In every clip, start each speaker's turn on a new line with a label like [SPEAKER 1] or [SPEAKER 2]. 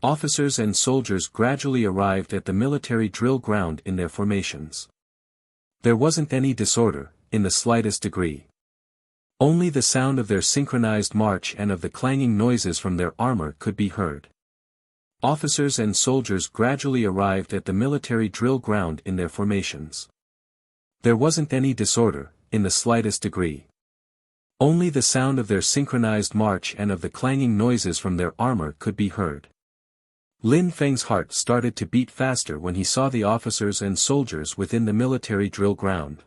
[SPEAKER 1] Officers and soldiers gradually arrived at the military drill ground in their formations. There wasn't any disorder, in the slightest degree. Only the sound of their synchronized march and of the clanging noises from their armor could be heard. Officers and soldiers gradually arrived at the military drill ground in their formations. There wasn't any disorder, in the slightest degree. Only the sound of their synchronized march and of the clanging noises from their armor could be heard. Lin Feng's heart started to beat faster when he saw the officers and soldiers within the military drill ground.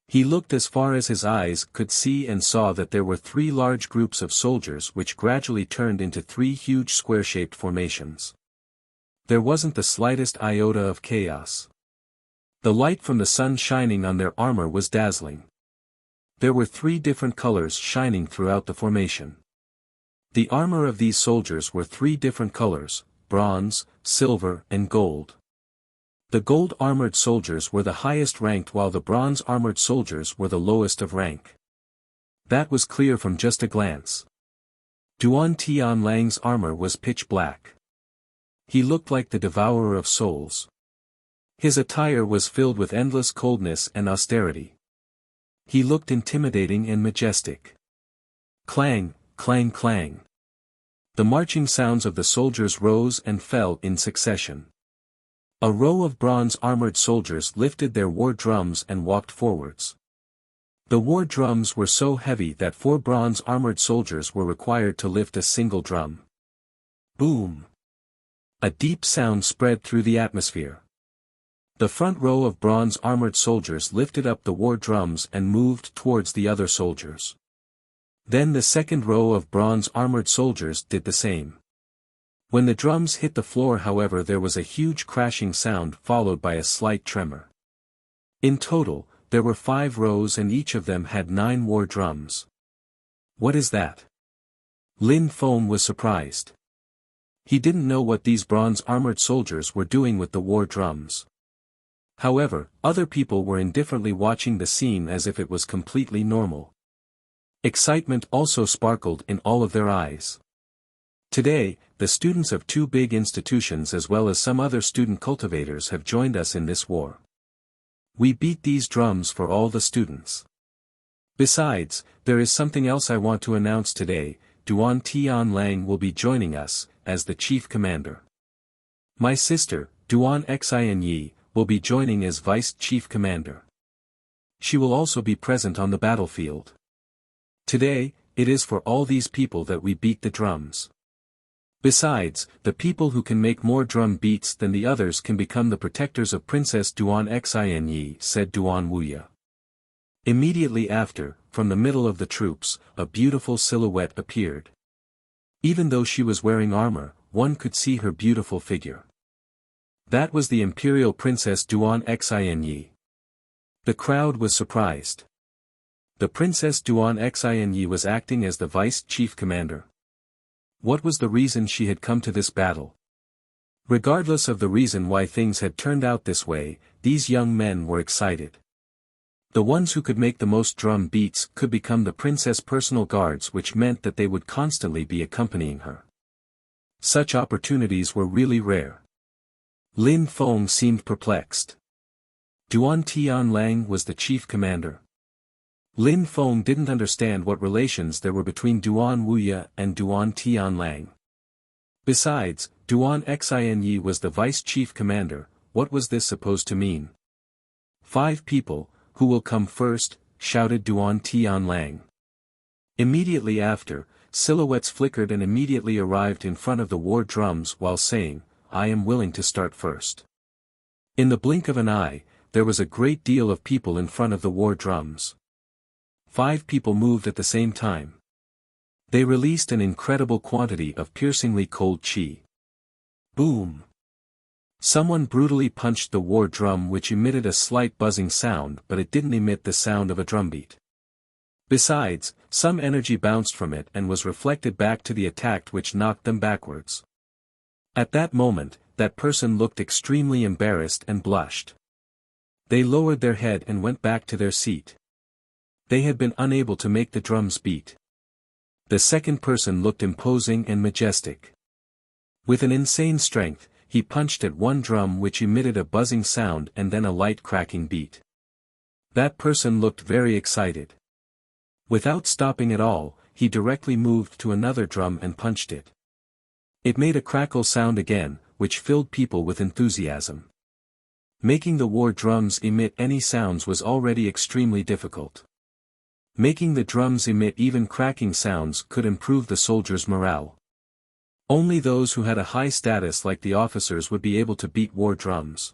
[SPEAKER 1] He looked as far as his eyes could see and saw that there were 3 large groups of soldiers which gradually turned into 3 huge square-shaped formations. There wasn't the slightest iota of chaos. The light from the sun shining on their armor was dazzling. There were 3 different colors shining throughout the formation. The armor of these soldiers were 3 different colors: bronze, silver, and gold. The gold-armored soldiers were the highest ranked while the bronze-armored soldiers were the lowest of rank. That was clear from just a glance. Duan Tianlang's armor was pitch black. He looked like the devourer of souls. His attire was filled with endless coldness and austerity. He looked intimidating and majestic. Clang, clang, clang. The marching sounds of the soldiers rose and fell in succession. A row of bronze-armored soldiers lifted their war drums and walked forwards. The war drums were so heavy that 4 bronze-armored soldiers were required to lift a single drum. Boom! A deep sound spread through the atmosphere. The front row of bronze-armored soldiers lifted up the war drums and moved towards the other soldiers. Then the second row of bronze-armored soldiers did the same. When the drums hit the floor, however, there was a huge crashing sound followed by a slight tremor. In total, there were 5 rows and each of them had 9 war drums. What is that? Lin Feng was surprised. He didn't know what these bronze-armored soldiers were doing with the war drums. However, other people were indifferently watching the scene as if it was completely normal. Excitement also sparkled in all of their eyes. Today, the students of 2 big institutions as well as some other student cultivators have joined us in this war. We beat these drums for all the students. Besides, there is something else I want to announce today. Duan Tianlang will be joining us, as the chief commander. My sister, Duan Xinyi, will be joining as vice chief commander. She will also be present on the battlefield. Today, it is for all these people that we beat the drums. Besides, the people who can make more drum beats than the others can become the protectors of Princess Duan Xinyi, said Duan Wuxia. Immediately after, from the middle of the troops, a beautiful silhouette appeared. Even though she was wearing armor, one could see her beautiful figure. That was the Imperial Princess Duan Xinyi. The crowd was surprised. The Princess Duan Xinyi was acting as the vice chief commander. What was the reason she had come to this battle? Regardless of the reason why things had turned out this way, these young men were excited. The ones who could make the most drum beats could become the princess' personal guards, which meant that they would constantly be accompanying her. Such opportunities were really rare. Lin Feng seemed perplexed. Duan Tianlang was the chief commander. Lin Feng didn't understand what relations there were between Duan Wuxia and Duan Tianlang. Besides, Duan Xinyi was the vice chief commander. What was this supposed to mean? 5 people, who will come first? Shouted Duan Tianlang. Immediately after, silhouettes flickered and immediately arrived in front of the war drums while saying, I am willing to start first. In the blink of an eye, there was a great deal of people in front of the war drums. 5 people moved at the same time. They released an incredible quantity of piercingly cold qi. Boom! Someone brutally punched the war drum, which emitted a slight buzzing sound, but it didn't emit the sound of a drumbeat. Besides, some energy bounced from it and was reflected back to the attacked, which knocked them backwards. At that moment, that person looked extremely embarrassed and blushed. They lowered their head and went back to their seat. They had been unable to make the drums beat. The second person looked imposing and majestic. With an insane strength, he punched at one drum which emitted a buzzing sound and then a light cracking beat. That person looked very excited. Without stopping at all, he directly moved to another drum and punched it. It made a crackle sound again, which filled people with enthusiasm. Making the war drums emit any sounds was already extremely difficult. Making the drums emit even cracking sounds could improve the soldiers' morale. Only those who had a high status like the officers would be able to beat war drums.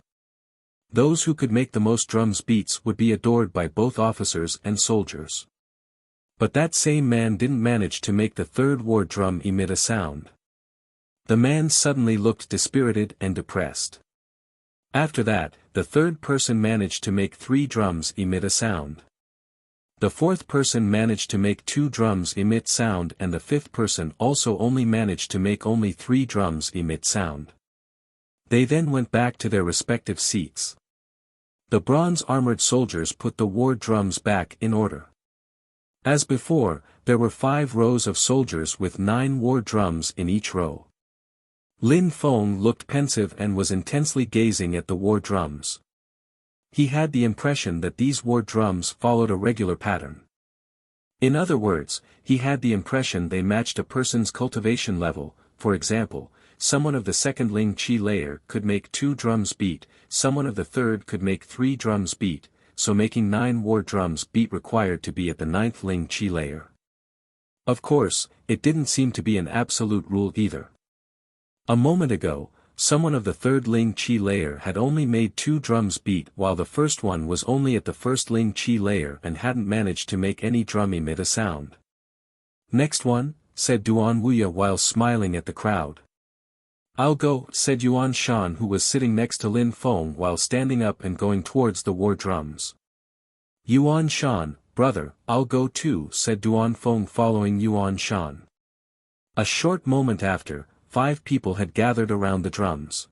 [SPEAKER 1] Those who could make the most drums beats would be adored by both officers and soldiers. But that same man didn't manage to make the third war drum emit a sound. The man suddenly looked dispirited and depressed. After that, the third person managed to make 3 drums emit a sound. The fourth person managed to make 2 drums emit sound, and the fifth person also only managed to make only 3 drums emit sound. They then went back to their respective seats. The bronze-armored soldiers put the war drums back in order. As before, there were 5 rows of soldiers with 9 war drums in each row. Lin Feng looked pensive and was intensely gazing at the war drums. He had the impression that these war drums followed a regular pattern. In other words, he had the impression they matched a person's cultivation level. For example, someone of the second Ling Qi layer could make 2 drums beat, someone of the third could make 3 drums beat, so making 9 war drums beat required to be at the 9th Ling Qi layer. Of course, it didn't seem to be an absolute rule either. A moment ago, someone of the third Ling Qi layer had only made 2 drums beat while the first one was only at the first Ling Qi layer and hadn't managed to make any drum emit a sound. Next one, said Duan Wuya while smiling at the crowd. I'll go, said Yuan Shan, who was sitting next to Lin Feng while standing up and going towards the war drums. Yuan Shan, brother, I'll go too, said Duan Feng following Yuan Shan. A short moment after, 5 people had gathered around the drums.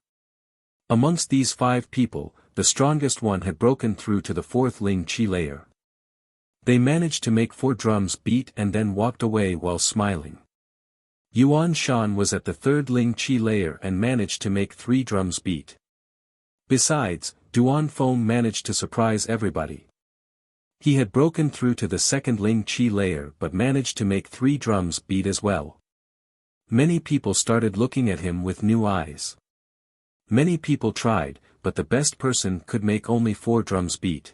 [SPEAKER 1] Amongst these 5 people, the strongest one had broken through to the 4th Ling Qi layer. They managed to make 4 drums beat and then walked away while smiling. Yuan Shan was at the 3rd Ling Qi layer and managed to make 3 drums beat. Besides, Duan Feng managed to surprise everybody. He had broken through to the 2nd Ling Qi layer but managed to make 3 drums beat as well. Many people started looking at him with new eyes. Many people tried, but the best person could make only 4 drums beat.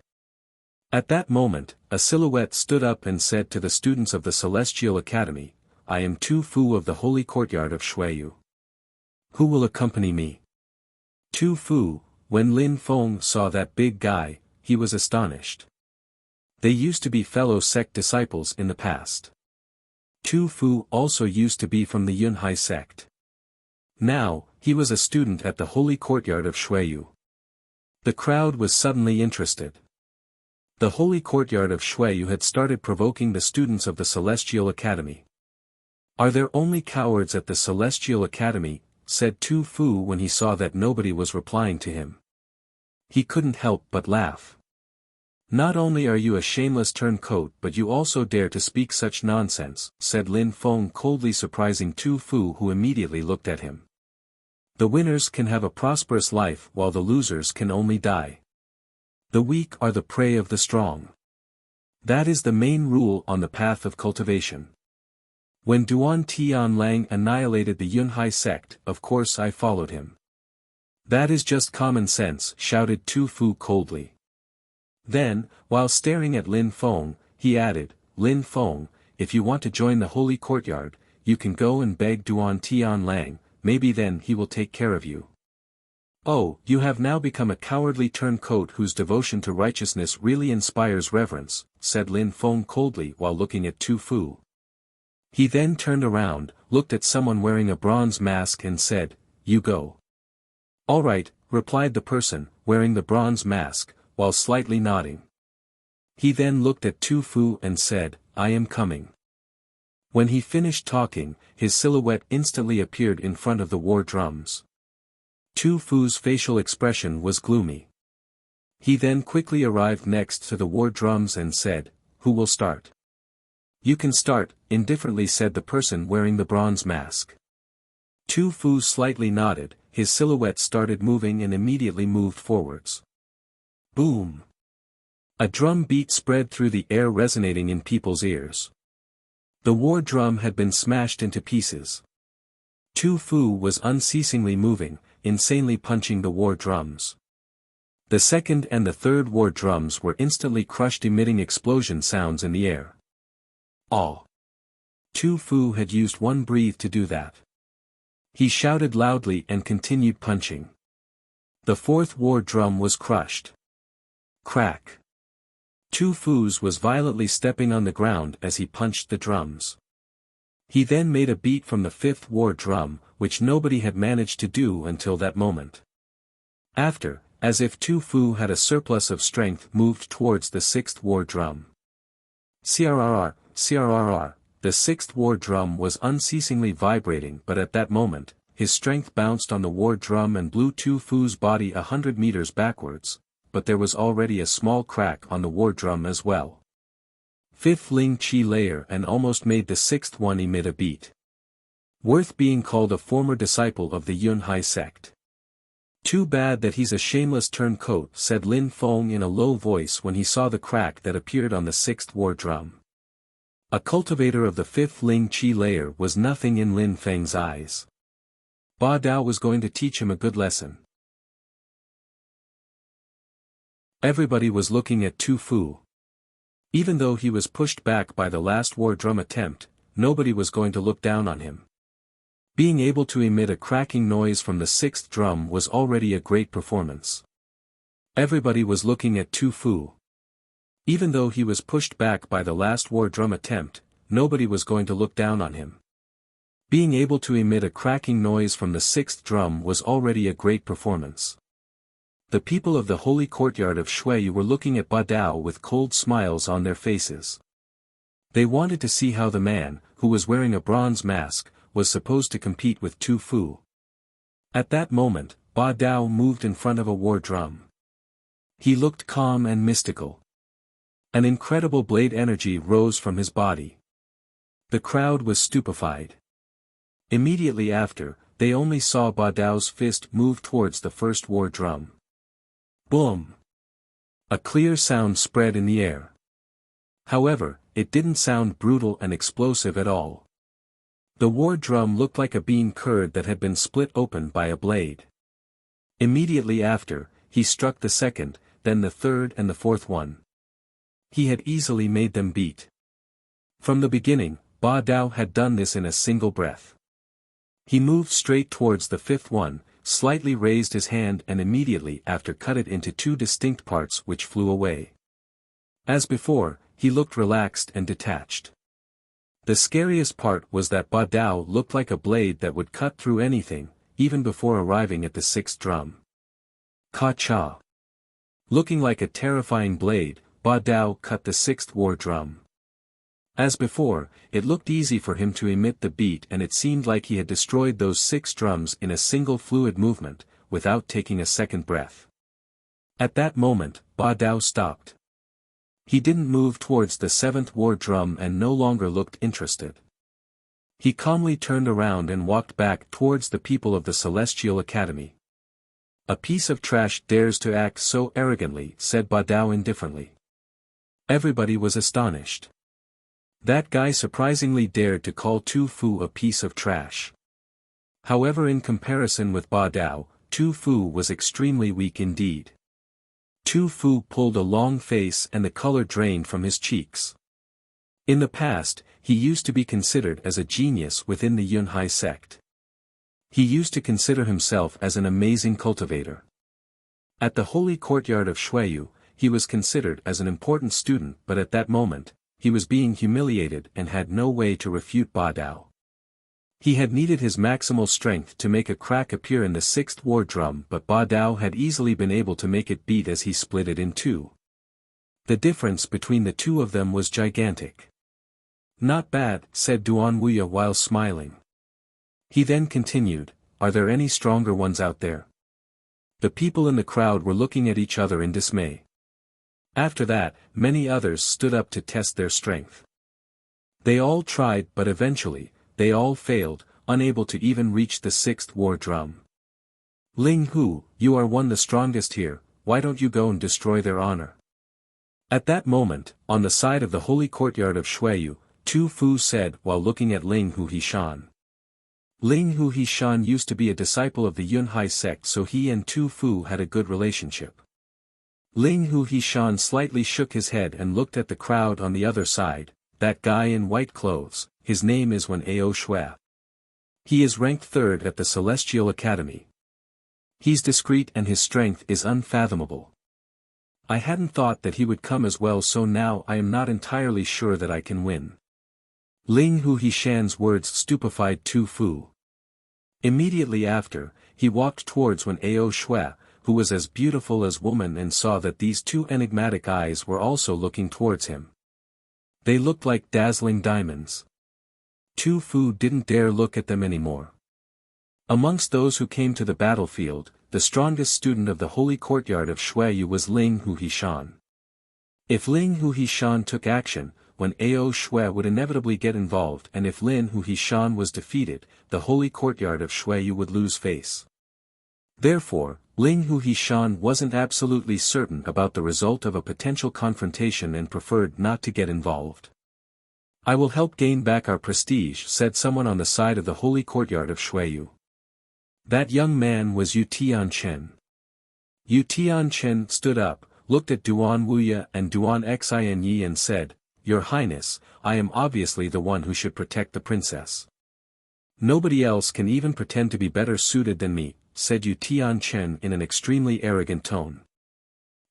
[SPEAKER 1] At that moment, a silhouette stood up and said to the students of the Celestial Academy, I am Tu Fu of the Holy Courtyard of Shuiyu. Who will accompany me? Tu Fu, when Lin Feng saw that big guy, he was astonished. They used to be fellow sect disciples in the past. Tu Fu also used to be from the Yunhai sect. Now, he was a student at the Holy Courtyard of Shuiyu. The crowd was suddenly interested. The Holy Courtyard of Shuiyu had started provoking the students of the Celestial Academy. Are there only cowards at the Celestial Academy? Said Tu Fu when he saw that nobody was replying to him. He couldn't help but laugh. Not only are you a shameless turncoat but you also dare to speak such nonsense, said Lin Feng coldly, surprising Tu Fu, who immediately looked at him. The winners can have a prosperous life while the losers can only die. The weak are the prey of the strong. That is the main rule on the path of cultivation. When Duan Tianlang annihilated the Yunhai sect, of course I followed him. That is just common sense, shouted Tu Fu coldly. Then, while staring at Lin Feng, he added, Lin Feng, if you want to join the Holy Courtyard, you can go and beg Duan Tianlang, maybe then he will take care of you. Oh, you have now become a cowardly turncoat whose devotion to righteousness really inspires reverence, said Lin Feng coldly while looking at Tu Fu. He then turned around, looked at someone wearing a bronze mask and said, You go. All right, replied the person, wearing the bronze mask, while slightly nodding. He then looked at Tu Fu and said, I am coming. When he finished talking, his silhouette instantly appeared in front of the war drums. Tu Fu's facial expression was gloomy. He then quickly arrived next to the war drums and said, Who will start? You can start, indifferently said the person wearing the bronze mask. Tu Fu slightly nodded, his silhouette started moving and immediately moved forwards. Boom! A drum beat spread through the air, resonating in people's ears. The war drum had been smashed into pieces. Tu Fu was unceasingly moving, insanely punching the war drums. The second and the third war drums were instantly crushed, emitting explosion sounds in the air. Oh! Tu Fu had used one breath to do that. He shouted loudly and continued punching. The fourth war drum was crushed. Crack! Tu Fu's was violently stepping on the ground as he punched the drums. He then made a beat from the fifth war drum, which nobody had managed to do until that moment. After, as if Tu Fu had a surplus of strength, moved towards the sixth war drum. CRRR, CRRR, the sixth war drum was unceasingly vibrating, but at that moment, his strength bounced on the war drum and blew Tu Fu's body 100 meters backwards, but there was already a small crack on the war drum as well. Fifth Ling Chi layer, and almost made the sixth one emit a beat. Worth being called a former disciple of the Yun Hai sect. Too bad that he's a shameless turncoat, said Lin Feng in a low voice when he saw the crack that appeared on the sixth war drum. A cultivator of the fifth Ling Chi layer was nothing in Lin Feng's eyes. Ba Dao was going to teach him a good lesson. Everybody was looking at Tu Fu. Even though he was pushed back by the last war drum attempt, nobody was going to look down on him. Being able to emit a cracking noise from the sixth drum was already a great performance. Everybody was looking at Tu Fu. Even though he was pushed back by the last war drum attempt, nobody was going to look down on him. Being able to emit a cracking noise from the sixth drum was already a great performance. The people of the holy courtyard of Shuiyu were looking at Ba Dao with cold smiles on their faces. They wanted to see how the man, who was wearing a bronze mask, was supposed to compete with Tu Fu. At that moment, Ba Dao moved in front of a war drum. He looked calm and mystical. An incredible blade energy rose from his body. The crowd was stupefied. Immediately after, they only saw Ba Dao's fist move towards the first war drum. Boom! A clear sound spread in the air. However, it didn't sound brutal and explosive at all. The war drum looked like a bean curd that had been split open by a blade. Immediately after, he struck the second, then the third and the fourth one. He had easily made them beat. From the beginning, Ba Dao had done this in a single breath. He moved straight towards the fifth one, slightly raised his hand and immediately after cut it into two distinct parts which flew away. As before, he looked relaxed and detached. The scariest part was that Ba Dao looked like a blade that would cut through anything, even before arriving at the sixth drum. Ka-cha! Looking like a terrifying blade, Ba Dao cut the sixth war drum. As before, it looked easy for him to emit the beat and it seemed like he had destroyed those 6 drums in a single fluid movement, without taking a second breath. At that moment, Ba Dao stopped. He didn't move towards the 7th war drum and no longer looked interested. He calmly turned around and walked back towards the people of the Celestial Academy. A piece of trash dares to act so arrogantly, said Ba Dao indifferently. Everybody was astonished. That guy surprisingly dared to call Tu Fu a piece of trash. However, in comparison with Ba Dao, Tu Fu was extremely weak indeed. Tu Fu pulled a long face and the color drained from his cheeks. In the past, he used to be considered as a genius within the Yun Hai sect. He used to consider himself as an amazing cultivator. At the holy courtyard of Shuiyu, he was considered as an important student, but at that moment, he was being humiliated and had no way to refute Ba Dao. He had needed his maximal strength to make a crack appear in the 6th war drum, but Ba Dao had easily been able to make it beat as he split it in two. The difference between the two of them was gigantic. Not bad, said Duan Wuya while smiling. He then continued, are there any stronger ones out there? The people in the crowd were looking at each other in dismay. After that, many others stood up to test their strength. They all tried but eventually, they all failed, unable to even reach the sixth war drum. Ling Hu, you are one the strongest here, why don't you go and destroy their honor? At that moment, on the side of the holy courtyard of Shuiyu, Tu Fu said while looking at Ling Hu Hishan. Ling Hu Hishan used to be a disciple of the Yunhai sect, so he and Tu Fu had a good relationship. Ling Hu Hishan slightly shook his head and looked at the crowd on the other side. That guy in white clothes, his name is Wen Ao Shui. He is ranked third at the Celestial Academy. He's discreet and his strength is unfathomable. I hadn't thought that he would come as well, so now I am not entirely sure that I can win. Ling Hu Hishan's words stupefied Tu Fu. Immediately after, he walked towards Wen Ao Shui, who was as beautiful as woman, and saw that these two enigmatic eyes were also looking towards him. They looked like dazzling diamonds. Tu Fu didn't dare look at them anymore. Amongst those who came to the battlefield, the strongest student of the holy courtyard of Shuiyu was Ling Hu Hishan. If Ling Hu Hishan took action, Wen Ao Shui would inevitably get involved, and if Ling Hu Hishan was defeated, the holy courtyard of Shuiyu would lose face. Therefore, Ling Hu Hishan wasn't absolutely certain about the result of a potential confrontation and preferred not to get involved. I will help gain back our prestige, said someone on the side of the holy courtyard of Shuiyu. That young man was Yu Tianchen. Yu Tianchen stood up, looked at Duan Wuya and Duan Xinyi and said, Your Highness, I am obviously the one who should protect the princess. Nobody else can even pretend to be better suited than me, said Yu Tianchen in an extremely arrogant tone.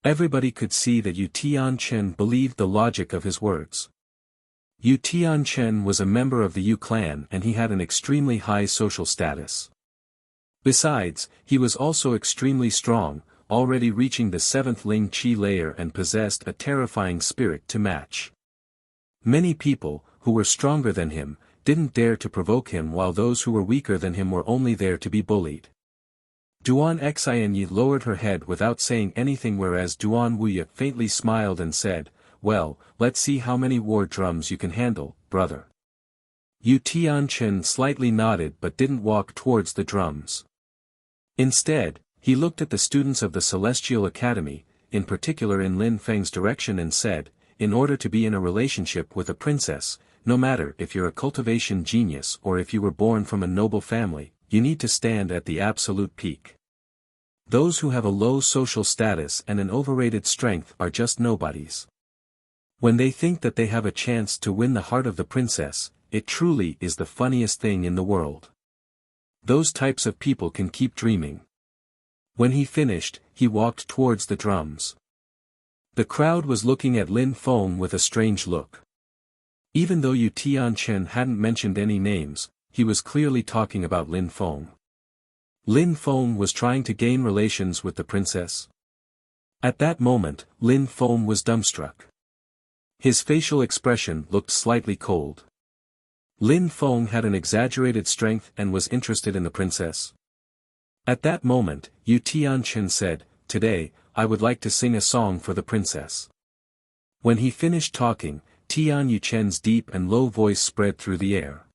[SPEAKER 1] Everybody could see that Yu Tianchen believed the logic of his words. Yu Tianchen was a member of the Yu clan and he had an extremely high social status. Besides, he was also extremely strong, already reaching the 7th Ling Qi layer and possessed a terrifying spirit to match. Many people, who were stronger than him, didn't dare to provoke him, while those who were weaker than him were only there to be bullied. Duan Xinyi lowered her head without saying anything, whereas Duan Wuya faintly smiled and said, Well, let's see how many war drums you can handle, brother. Yu Tianchen slightly nodded but didn't walk towards the drums. Instead, he looked at the students of the Celestial Academy, in particular in Lin Feng's direction, and said, In order to be in a relationship with a princess, no matter if you're a cultivation genius or if you were born from a noble family, you need to stand at the absolute peak. Those who have a low social status and an overrated strength are just nobodies. When they think that they have a chance to win the heart of the princess, it truly is the funniest thing in the world. Those types of people can keep dreaming. When he finished, he walked towards the drums. The crowd was looking at Lin Feng with a strange look. Even though Yu Tianchen hadn't mentioned any names, he was clearly talking about Lin Feng. Lin Feng was trying to gain relations with the princess. At that moment, Lin Feng was dumbstruck. His facial expression looked slightly cold. Lin Feng had an exaggerated strength and was interested in the princess. At that moment, Yu Tianchen said, Today, I would like to sing a song for the princess. When he finished talking, Tian Yuchen's deep and low voice spread through the air.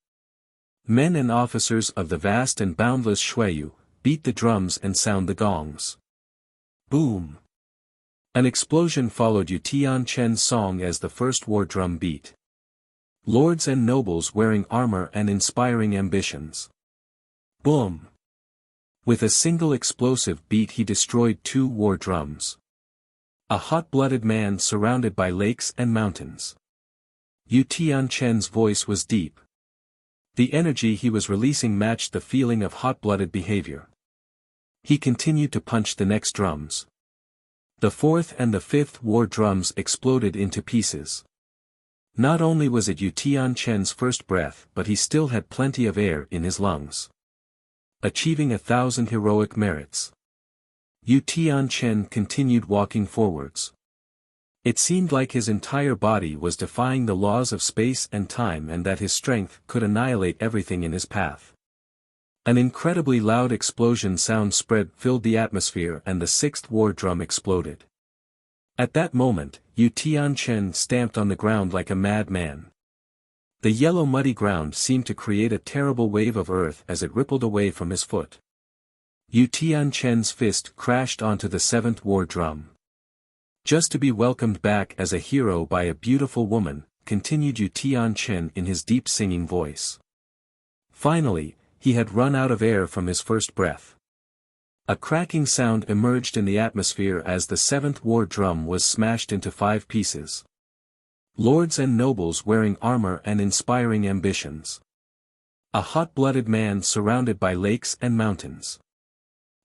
[SPEAKER 1] Men and officers of the vast and boundless Shuiyu, beat the drums and sound the gongs. Boom! An explosion followed Yu Tianchen's song as the first war drum beat. Lords and nobles wearing armor and inspiring ambitions. Boom! With a single explosive beat he destroyed 2 war drums. A hot-blooded man surrounded by lakes and mountains. Yu Tianchen's voice was deep. The energy he was releasing matched the feeling of hot-blooded behavior. He continued to punch the next drums. The 4th and the 5th war drums exploded into pieces. Not only was it Yu Tianchen's first breath, but he still had plenty of air in his lungs. Achieving 1,000 heroic merits. Yu Tianchen continued walking forwards. It seemed like his entire body was defying the laws of space and time, and that his strength could annihilate everything in his path. An incredibly loud explosion sound filled the atmosphere, and the 6th war drum exploded. At that moment, Yu Tianchen stamped on the ground like a madman. The yellow muddy ground seemed to create a terrible wave of earth as it rippled away from his foot. Yu Tianchen's fist crashed onto the seventh war drum. Just to be welcomed back as a hero by a beautiful woman, continued Yu Tianchen in his deep singing voice. Finally, he had run out of air from his first breath. A cracking sound emerged in the atmosphere as the seventh war drum was smashed into 5 pieces. Lords and nobles wearing armor and inspiring ambitions. A hot-blooded man surrounded by lakes and mountains.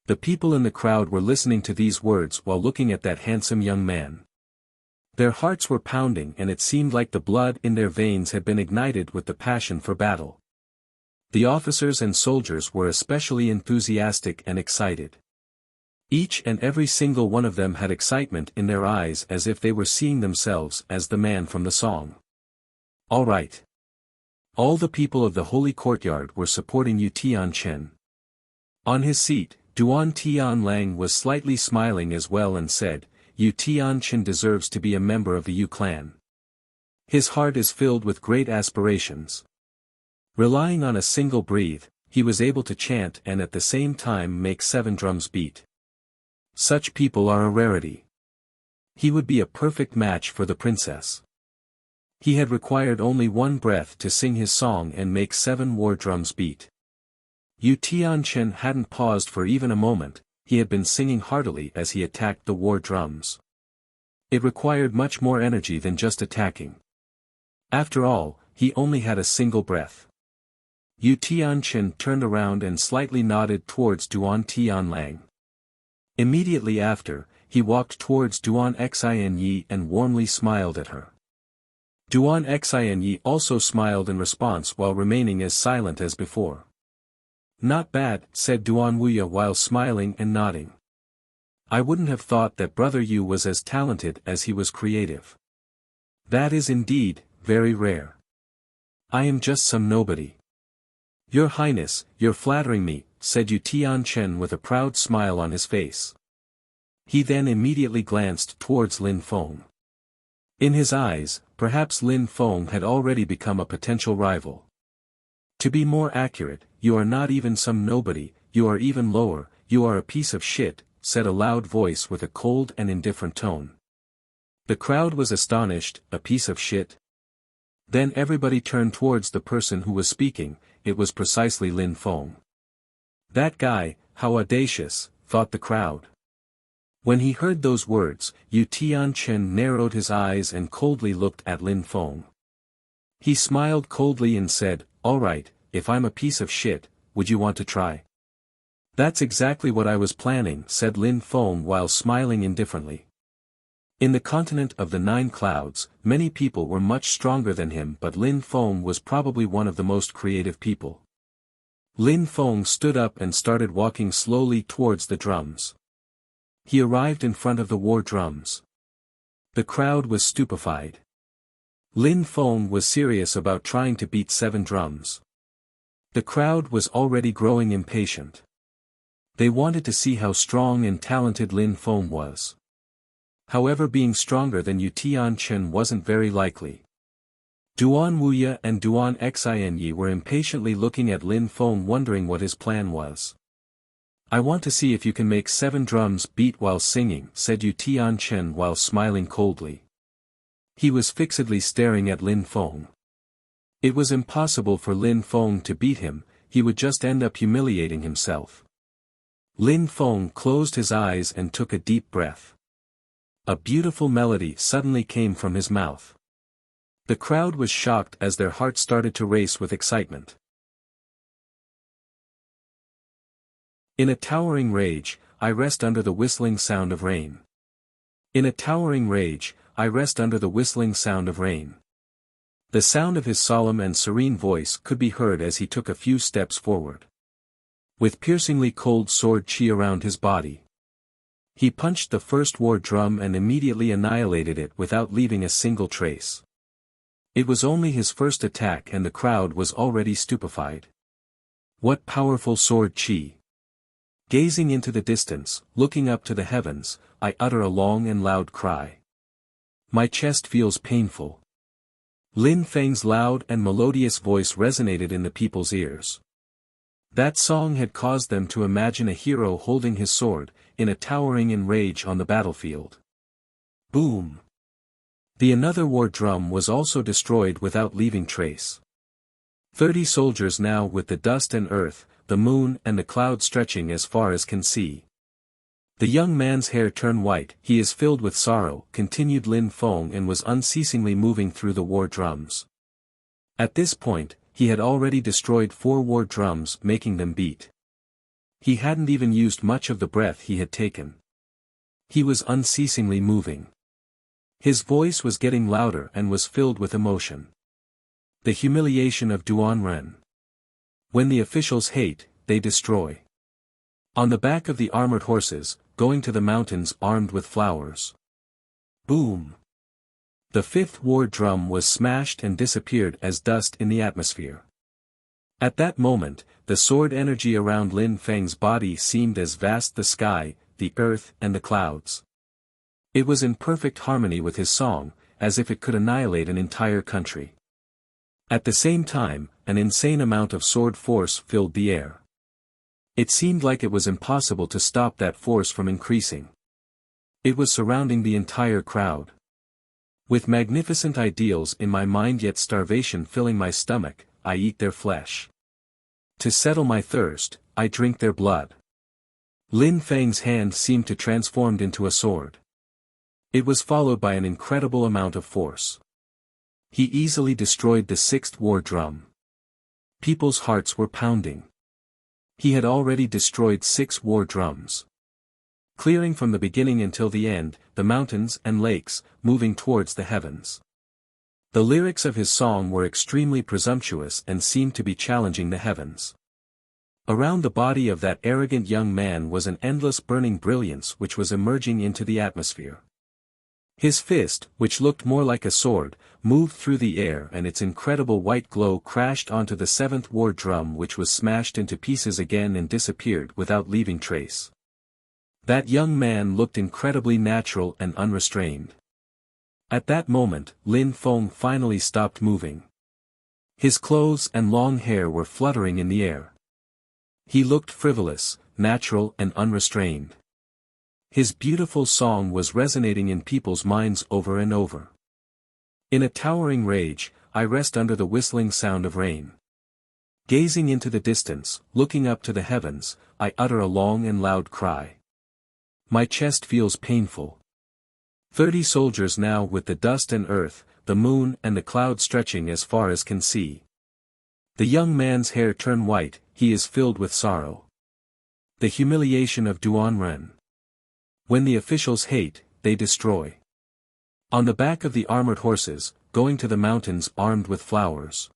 [SPEAKER 1] The people in the crowd were listening to these words while looking at that handsome young man. Their hearts were pounding and it seemed like the blood in their veins had been ignited with the passion for battle. The officers and soldiers were especially enthusiastic and excited. Each and every single one of them had excitement in their eyes as if they were seeing themselves as the man from the song. All right. All the people of the holy courtyard were supporting Yu Tianchen. On his seat, Duan Tianlang was slightly smiling as well and said, Yu Tianchen deserves to be a member of the Yu clan. His heart is filled with great aspirations. Relying on a single breath, he was able to chant and at the same time make 7 drums beat. Such people are a rarity. He would be a perfect match for the princess. He had required only 1 breath to sing his song and make 7 war drums beat. Yu Tianchen hadn't paused for even a moment, he had been singing heartily as he attacked the war drums. It required much more energy than just attacking. After all, he only had a single breath. Yu Tianchen turned around and slightly nodded towards Duan Tianlang. Immediately after, he walked towards Duan Xinyi and warmly smiled at her. Duan Xinyi also smiled in response while remaining as silent as before. Not bad, said Duan Wuxia while smiling and nodding. I wouldn't have thought that Brother Yu was as talented as he was creative. That is indeed, very rare. I am just some nobody. Your Highness, you're flattering me, said Yu Tianchen with a proud smile on his face. He then immediately glanced towards Lin Feng. In his eyes, perhaps Lin Feng had already become a potential rival. To be more accurate, you are not even some nobody, you are even lower, you are a piece of shit, said a loud voice with a cold and indifferent tone. The crowd was astonished, a piece of shit. Then everybody turned towards the person who was speaking, it was precisely Lin Feng. That guy, how audacious, thought the crowd. When he heard those words, Yu Tianchen narrowed his eyes and coldly looked at Lin Feng. He smiled coldly and said, all right, if I'm a piece of shit, would you want to try? That's exactly what I was planning, said Lin Feng while smiling indifferently. In the continent of the 9 clouds, many people were much stronger than him but Lin Feng was probably one of the most creative people. Lin Feng stood up and started walking slowly towards the drums. He arrived in front of the war drums. The crowd was stupefied. Lin Feng was serious about trying to beat 7 drums. The crowd was already growing impatient. They wanted to see how strong and talented Lin Feng was. However, being stronger than Yu Tianchen wasn't very likely. Duan Wuxia and Duan Xinyi were impatiently looking at Lin Feng wondering what his plan was. I want to see if you can make 7 drums beat while singing, said Yu Tianchen while smiling coldly. He was fixedly staring at Lin Feng. It was impossible for Lin Feng to beat him, he would just end up humiliating himself. Lin Feng closed his eyes and took a deep breath. A beautiful melody suddenly came from his mouth. The crowd was shocked as their hearts started to race with excitement. In a towering rage, I rest under the whistling sound of rain. In a towering rage, I rest under the whistling sound of rain. The sound of his solemn and serene voice could be heard as he took a few steps forward. With piercingly cold sword chi around his body, he punched the first war drum and immediately annihilated it without leaving a single trace. It was only his first attack and the crowd was already stupefied. What powerful sword chi! Gazing into the distance, looking up to the heavens, I utter a long and loud cry. My chest feels painful. Lin Feng's loud and melodious voice resonated in the people's ears. That song had caused them to imagine a hero holding his sword, in a towering enrage on the battlefield. Boom! The another war drum was also destroyed without leaving trace. 30 soldiers now with the dust and earth, the moon and the cloud stretching as far as can see. The young man's hair turned white. He is filled with sorrow, continued Lin Feng, and was unceasingly moving through the war drums. At this point, he had already destroyed 4 war drums, making them beat. He hadn't even used much of the breath he had taken. He was unceasingly moving. His voice was getting louder and was filled with emotion. The humiliation of Duanren. When the officials hate, they destroy. On the back of the armored horses, going to the mountains armed with flowers. Boom! The 5th war drum was smashed and disappeared as dust in the atmosphere. At that moment, the sword energy around Lin Feng's body seemed as vast the sky, the earth and the clouds. It was in perfect harmony with his song, as if it could annihilate an entire country. At the same time, an insane amount of sword force filled the air. It seemed like it was impossible to stop that force from increasing. It was surrounding the entire crowd. With magnificent ideals in my mind yet starvation filling my stomach, I eat their flesh. To settle my thirst, I drink their blood. Lin Feng's hand seemed to transform into a sword. It was followed by an incredible amount of force. He easily destroyed the 6th war drum. People's hearts were pounding. He had already destroyed 6 war drums. Clearing from the beginning until the end, the mountains and lakes, moving towards the heavens. The lyrics of his song were extremely presumptuous and seemed to be challenging the heavens. Around the body of that arrogant young man was an endless burning brilliance which was emerging into the atmosphere. His fist, which looked more like a sword, moved through the air and its incredible white glow crashed onto the 7th war drum, which was smashed into pieces again and disappeared without leaving trace. That young man looked incredibly natural and unrestrained. At that moment, Lin Feng finally stopped moving. His clothes and long hair were fluttering in the air. He looked frivolous, natural and unrestrained. His beautiful song was resonating in people's minds over and over. In a towering rage, I rest under the whistling sound of rain. Gazing into the distance, looking up to the heavens, I utter a long and loud cry. My chest feels painful. 30 soldiers now with the dust and earth, the moon and the cloud stretching as far as can see. The young man's hair turned white. He is filled with sorrow. The humiliation of Duanren. When the officials hate, they destroy. On the back of the armored horses, going to the mountains armed with flowers.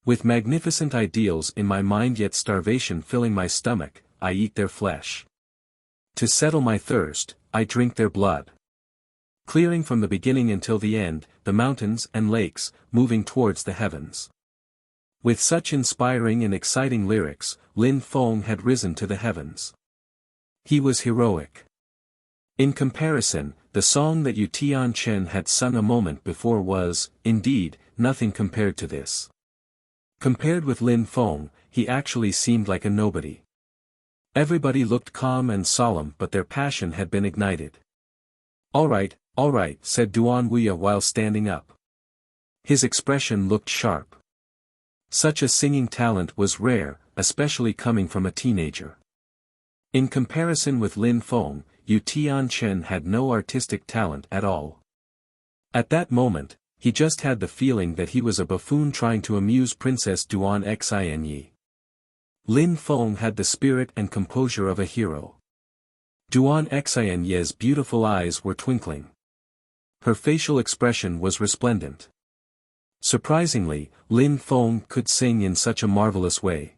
[SPEAKER 1] With magnificent ideals in my mind yet starvation filling my stomach, I eat their flesh. To settle my thirst, I drink their blood. Clearing from the beginning until the end, the mountains and lakes, moving towards the heavens. With such inspiring and exciting lyrics, Lin Feng had risen to the heavens. He was heroic. In comparison, the song that Yu Tianchen had sung a moment before was, indeed, nothing compared to this. Compared with Lin Feng, he actually seemed like a nobody. Everybody looked calm and solemn, but their passion had been ignited. All right, said Duan Wuya while standing up. His expression looked sharp. Such a singing talent was rare, especially coming from a teenager. In comparison with Lin Feng, Yu Tianchen had no artistic talent at all. At that moment, he just had the feeling that he was a buffoon trying to amuse Princess Duan Xinyi. Lin Feng had the spirit and composure of a hero. Duan Xinyi's beautiful eyes were twinkling. Her facial expression was resplendent. Surprisingly, Lin Feng could sing in such a marvelous way.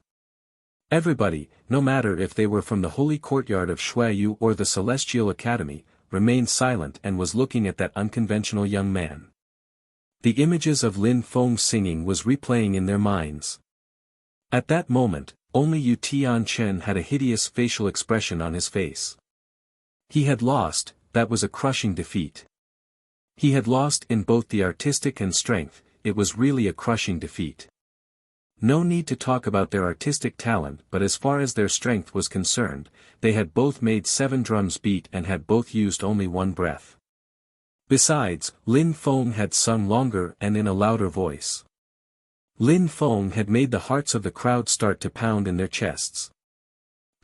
[SPEAKER 1] Everybody, no matter if they were from the holy courtyard of Shuaiyu or the Celestial Academy, remained silent and was looking at that unconventional young man. The images of Lin Feng singing was replaying in their minds. At that moment, only Yu Tianchen had a hideous facial expression on his face. He had lost, that was a crushing defeat. He had lost in both the artistic and strength, it was really a crushing defeat. No need to talk about their artistic talent, but as far as their strength was concerned, they had both made 7 drums beat and had both used only one breath. Besides, Lin Feng had sung longer and in a louder voice. Lin Feng had made the hearts of the crowd start to pound in their chests.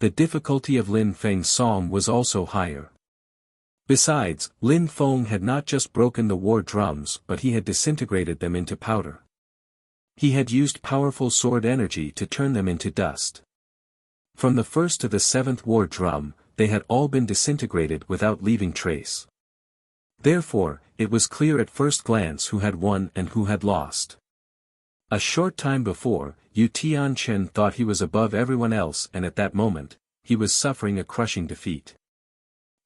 [SPEAKER 1] The difficulty of Lin Feng's song was also higher. Besides, Lin Feng had not just broken the war drums but he had disintegrated them into powder. He had used powerful sword energy to turn them into dust. From the first to the 7th war drum, they had all been disintegrated without leaving trace. Therefore, it was clear at first glance who had won and who had lost. A short time before, Yu Tianchen thought he was above everyone else and at that moment, he was suffering a crushing defeat.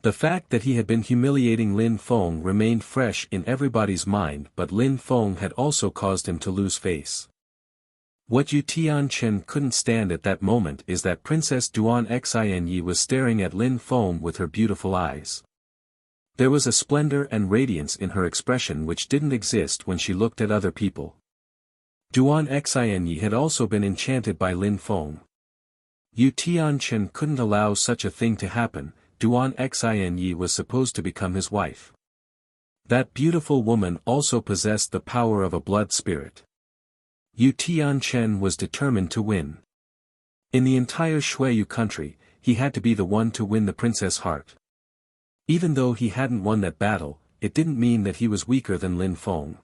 [SPEAKER 1] The fact that he had been humiliating Lin Feng remained fresh in everybody's mind, but Lin Feng had also caused him to lose face. What Yu Tianchen couldn't stand at that moment is that Princess Duan Xinyi was staring at Lin Feng with her beautiful eyes. There was a splendor and radiance in her expression which didn't exist when she looked at other people. Duan Xinyi had also been enchanted by Lin Feng. Yu Tianchen couldn't allow such a thing to happen. Duan Xinyi was supposed to become his wife. That beautiful woman also possessed the power of a blood spirit. Yu Tianchen was determined to win. In the entire Shuiyu country, he had to be the one to win the princess' heart. Even though he hadn't won that battle, it didn't mean that he was weaker than Lin Feng.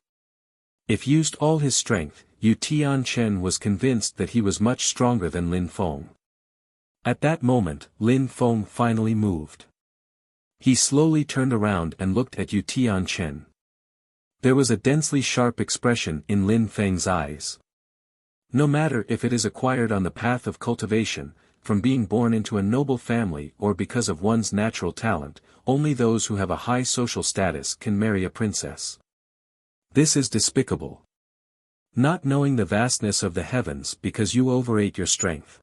[SPEAKER 1] If used all his strength, Yu Tianchen was convinced that he was much stronger than Lin Feng. At that moment, Lin Feng finally moved. He slowly turned around and looked at Yu Tianchen. There was a densely sharp expression in Lin Feng's eyes. No matter if it is acquired on the path of cultivation, from being born into a noble family or because of one's natural talent, only those who have a high social status can marry a princess. This is despicable. Not knowing the vastness of the heavens because you overate your strength.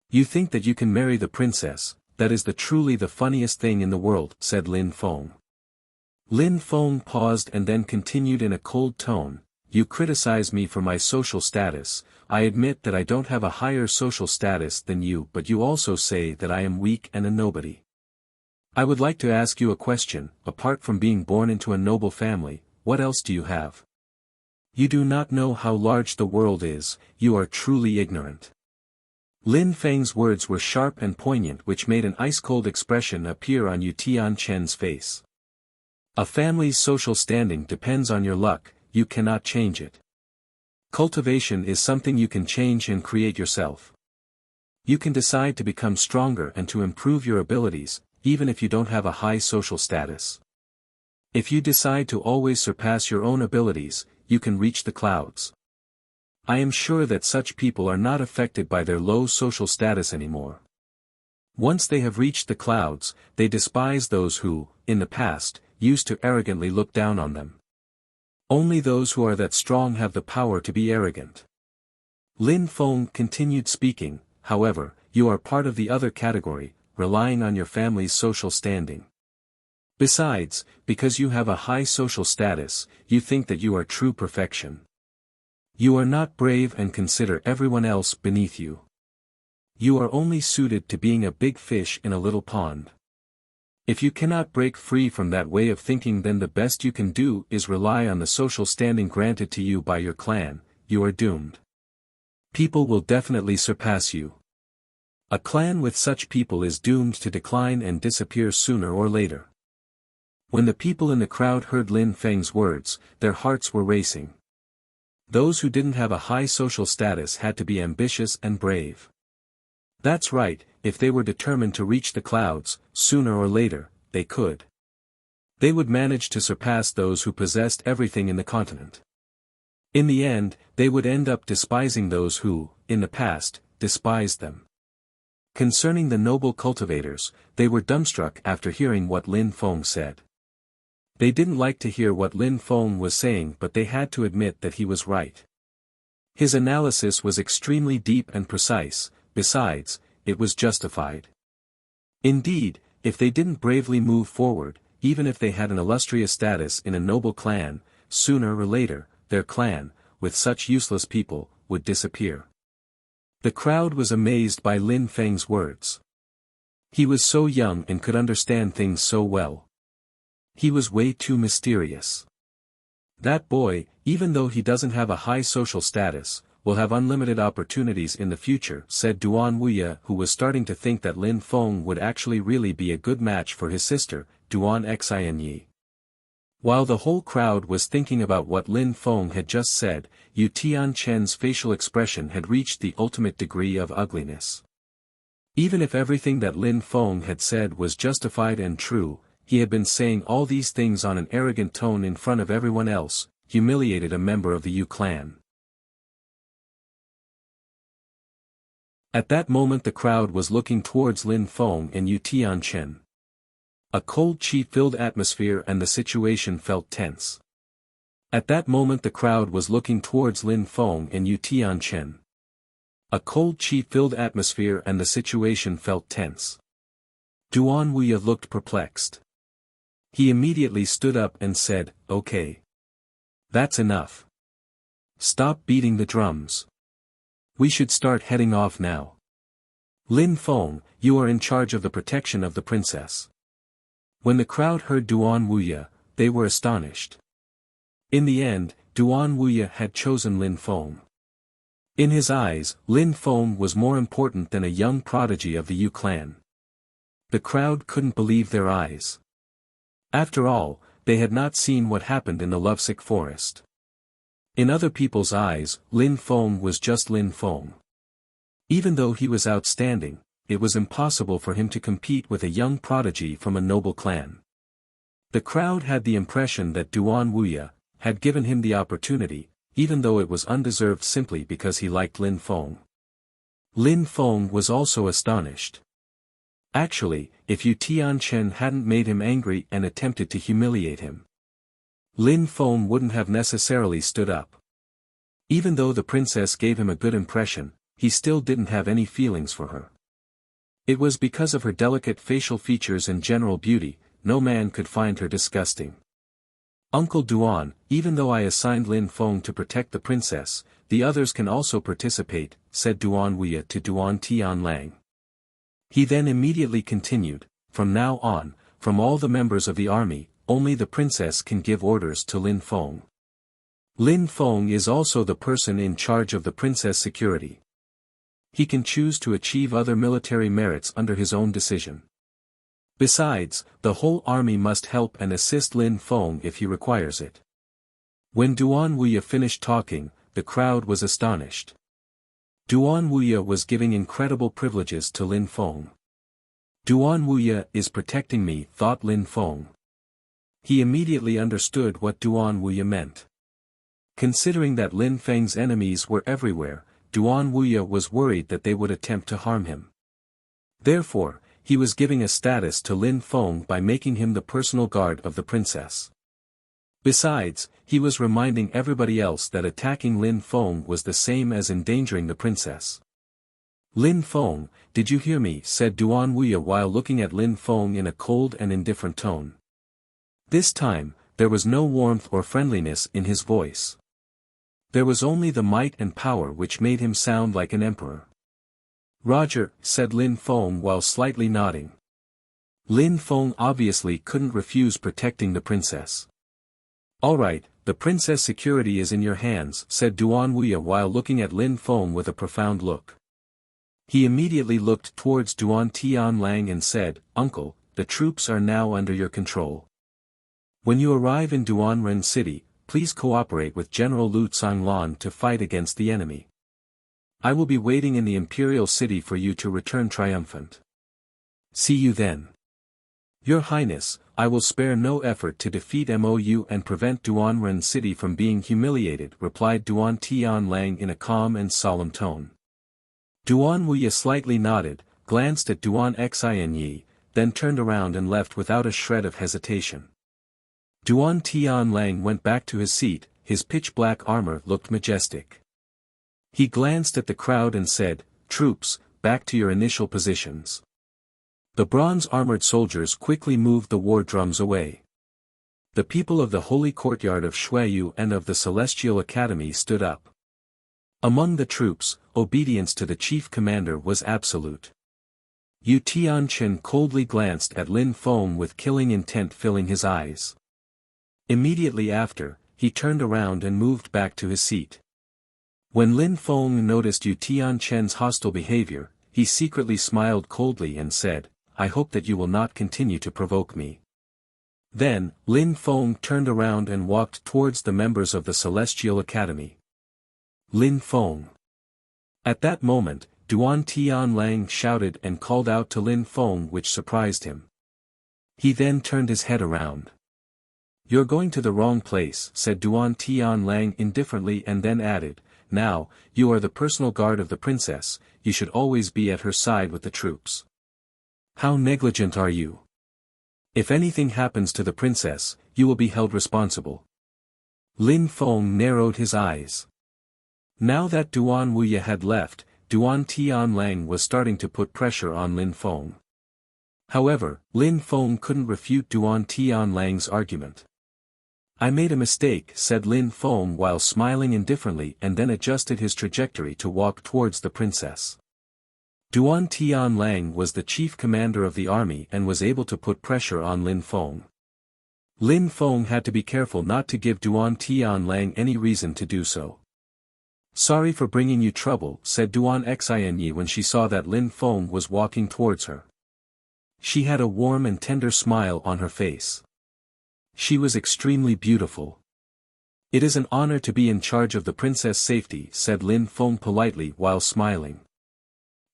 [SPEAKER 1] You think that you can marry the princess, that is truly the funniest thing in the world, said Lin Feng. Lin Feng paused and then continued in a cold tone, you criticize me for my social status, I admit that I don't have a higher social status than you, but you also say that I am weak and a nobody. I would like to ask you a question, apart from being born into a noble family, what else do you have? You do not know how large the world is, you are truly ignorant. Lin Feng's words were sharp and poignant, which made an ice-cold expression appear on Yu Tianchen's face. A family's social standing depends on your luck, you cannot change it. Cultivation is something you can change and create yourself. You can decide to become stronger and to improve your abilities, even if you don't have a high social status. If you decide to always surpass your own abilities, you can reach the clouds. I am sure that such people are not affected by their low social status anymore. Once they have reached the clouds, they despise those who, in the past, used to arrogantly look down on them. Only those who are that strong have the power to be arrogant. Lin Feng continued speaking, however, you are part of the other category, relying on your family's social standing. Besides, because you have a high social status, you think that you are true perfection. You are not brave and consider everyone else beneath you. You are only suited to being a big fish in a little pond. If you cannot break free from that way of thinking, then the best you can do is rely on the social standing granted to you by your clan, you are doomed. People will definitely surpass you. A clan with such people is doomed to decline and disappear sooner or later. When the people in the crowd heard Lin Feng's words, their hearts were racing. Those who didn't have a high social status had to be ambitious and brave. That's right, if they were determined to reach the clouds, sooner or later, they could. They would manage to surpass those who possessed everything in the continent. In the end, they would end up despising those who, in the past, despised them. Concerning the noble cultivators, they were dumbstruck after hearing what Lin Feng said. They didn't like to hear what Lin Feng was saying, but they had to admit that he was right. His analysis was extremely deep and precise, besides, it was justified. Indeed, if they didn't bravely move forward, even if they had an illustrious status in a noble clan, sooner or later, their clan, with such useless people, would disappear. The crowd was amazed by Lin Feng's words. He was so young and could understand things so well. He was way too mysterious. That boy, even though he doesn't have a high social status, will have unlimited opportunities in the future, said Duan Wuya, who was starting to think that Lin Feng would actually really be a good match for his sister, Duan Xinyi. While the whole crowd was thinking about what Lin Feng had just said, Yu Tianchen's facial expression had reached the ultimate degree of ugliness. Even if everything that Lin Feng had said was justified and true, he had been saying all these things on an arrogant tone in front of everyone else, humiliated a member of the Yu clan. At that moment the crowd was looking towards Lin Feng and Yu Tianchen. A cold chi-filled atmosphere and the situation felt tense. At that moment the crowd was looking towards Lin Feng and Yu Tianchen. A cold chi-filled atmosphere and the situation felt tense. Duan Wuya looked perplexed. He immediately stood up and said, "Okay. That's enough. Stop beating the drums. We should start heading off now. Lin Feng, you are in charge of the protection of the princess." When the crowd heard Duan Wuya, they were astonished. In the end, Duan Wuya had chosen Lin Feng. In his eyes, Lin Feng was more important than a young prodigy of the Yu clan. The crowd couldn't believe their eyes. After all, they had not seen what happened in the lovesick forest. In other people's eyes, Lin Feng was just Lin Feng. Even though he was outstanding, it was impossible for him to compete with a young prodigy from a noble clan. The crowd had the impression that Duan Wuya had given him the opportunity, even though it was undeserved simply because he liked Lin Feng. Lin Feng was also astonished. Actually, if Yu Tianchen hadn't made him angry and attempted to humiliate him, Lin Feng wouldn't have necessarily stood up. Even though the princess gave him a good impression, he still didn't have any feelings for her. It was because of her delicate facial features and general beauty, no man could find her disgusting. "Uncle Duan, even though I assigned Lin Feng to protect the princess, the others can also participate," said Duan Wuya to Duan Tianlang. He then immediately continued, "From now on, from all the members of the army, only the princess can give orders to Lin Feng. Lin Feng is also the person in charge of the princess' security. He can choose to achieve other military merits under his own decision. Besides, the whole army must help and assist Lin Feng if he requires it." When Duan Wuya finished talking, the crowd was astonished. Duan Wuya was giving incredible privileges to Lin Feng. "Duan Wuya is protecting me," thought Lin Feng. He immediately understood what Duan Wuya meant. Considering that Lin Feng's enemies were everywhere, Duan Wuya was worried that they would attempt to harm him. Therefore, he was giving a status to Lin Feng by making him the personal guard of the princess. Besides, he was reminding everybody else that attacking Lin Feng was the same as endangering the princess. "Lin Feng, did you hear me?" said Duan Wuya while looking at Lin Feng in a cold and indifferent tone. This time, there was no warmth or friendliness in his voice. There was only the might and power which made him sound like an emperor. "Roger," said Lin Feng while slightly nodding. Lin Feng obviously couldn't refuse protecting the princess. "All right, the princess' security is in your hands," said Duan Wuya while looking at Lin Feng with a profound look. He immediately looked towards Duan Tianlang and said, "Uncle, the troops are now under your control. When you arrive in Duanren City, please cooperate with General Lu Tsanglan to fight against the enemy. I will be waiting in the Imperial City for you to return triumphant. See you then." "Your Highness, I will spare no effort to defeat Mou and prevent Duanren City from being humiliated," replied Duan Tianlang in a calm and solemn tone. Duan Wuya slightly nodded, glanced at Duan Xinyi, then turned around and left without a shred of hesitation. Duan Tianlang went back to his seat, his pitch-black armor looked majestic. He glanced at the crowd and said, "Troops, back to your initial positions." The bronze-armored soldiers quickly moved the war drums away. The people of the holy courtyard of Shuiyu and of the Celestial Academy stood up. Among the troops, obedience to the chief commander was absolute. Yu Tianchen coldly glanced at Lin Feng with killing intent filling his eyes. Immediately after, he turned around and moved back to his seat. When Lin Feng noticed Yu Tianchen's hostile behavior, he secretly smiled coldly and said, "I hope that you will not continue to provoke me." Then, Lin Feng turned around and walked towards the members of the Celestial Academy. Lin Feng. At that moment, Duan Tianlang shouted and called out to Lin Feng, which surprised him. He then turned his head around. "You're going to the wrong place," said Duan Tianlang indifferently, and then added, "Now, you are the personal guard of the princess, you should always be at her side with the troops. How negligent are you? If anything happens to the princess, you will be held responsible." Lin Feng narrowed his eyes. Now that Duan Wuya had left, Duan Tianlang was starting to put pressure on Lin Feng. However, Lin Feng couldn't refute Duan Tianlang's argument. "I made a mistake," said Lin Feng while smiling indifferently, and then adjusted his trajectory to walk towards the princess. Duan Tianlang was the chief commander of the army and was able to put pressure on Lin Feng. Lin Feng had to be careful not to give Duan Tianlang any reason to do so. "Sorry for bringing you trouble," said Duan Xinyi when she saw that Lin Feng was walking towards her. She had a warm and tender smile on her face. She was extremely beautiful. "It is an honor to be in charge of the princess' safety," said Lin Feng politely while smiling.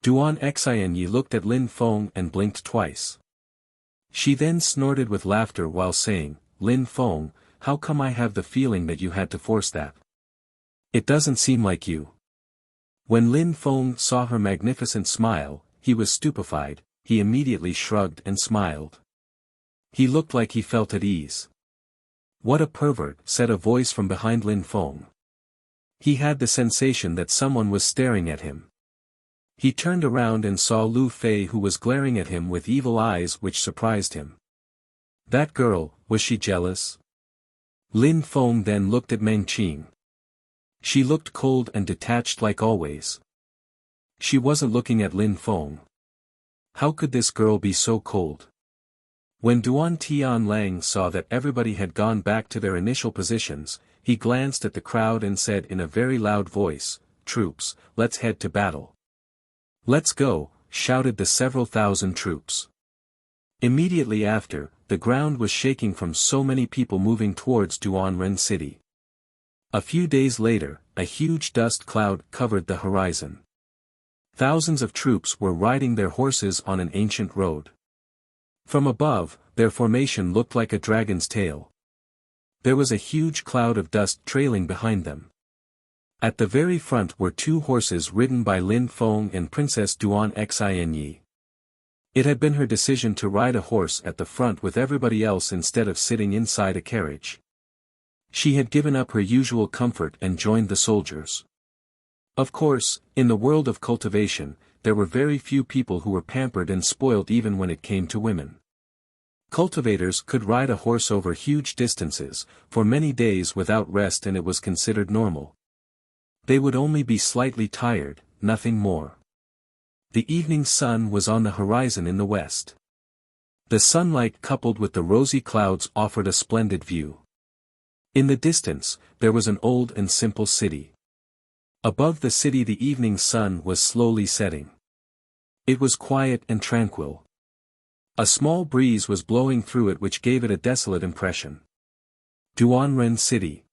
[SPEAKER 1] Duan Xinyi looked at Lin Feng and blinked twice. She then snorted with laughter while saying, "Lin Feng, how come I have the feeling that you had to force that? It doesn't seem like you." When Lin Feng saw her magnificent smile, he was stupefied. He immediately shrugged and smiled. He looked like he felt at ease. "What a pervert," said a voice from behind Lin Feng. He had the sensation that someone was staring at him. He turned around and saw Lu Fei, who was glaring at him with evil eyes, which surprised him. That girl, was she jealous? Lin Feng then looked at Meng Qing. She looked cold and detached like always. She wasn't looking at Lin Feng. How could this girl be so cold? When Duan Tianlang saw that everybody had gone back to their initial positions, he glanced at the crowd and said in a very loud voice, "Troops, let's head to battle." "Let's go," shouted the several thousand troops. Immediately after, the ground was shaking from so many people moving towards Duanren city. A few days later, a huge dust cloud covered the horizon. Thousands of troops were riding their horses on an ancient road. From above, their formation looked like a dragon's tail. There was a huge cloud of dust trailing behind them. At the very front were two horses ridden by Lin Feng and Princess Duan Xinyi. It had been her decision to ride a horse at the front with everybody else instead of sitting inside a carriage. She had given up her usual comfort and joined the soldiers. Of course, in the world of cultivation, there were very few people who were pampered and spoiled even when it came to women. Cultivators could ride a horse over huge distances, for many days without rest, and it was considered normal. They would only be slightly tired, nothing more. The evening sun was on the horizon in the west. The sunlight coupled with the rosy clouds offered a splendid view. In the distance, there was an old and simple city. Above the city the evening sun was slowly setting. It was quiet and tranquil. A small breeze was blowing through it which gave it a desolate impression. Duanren City.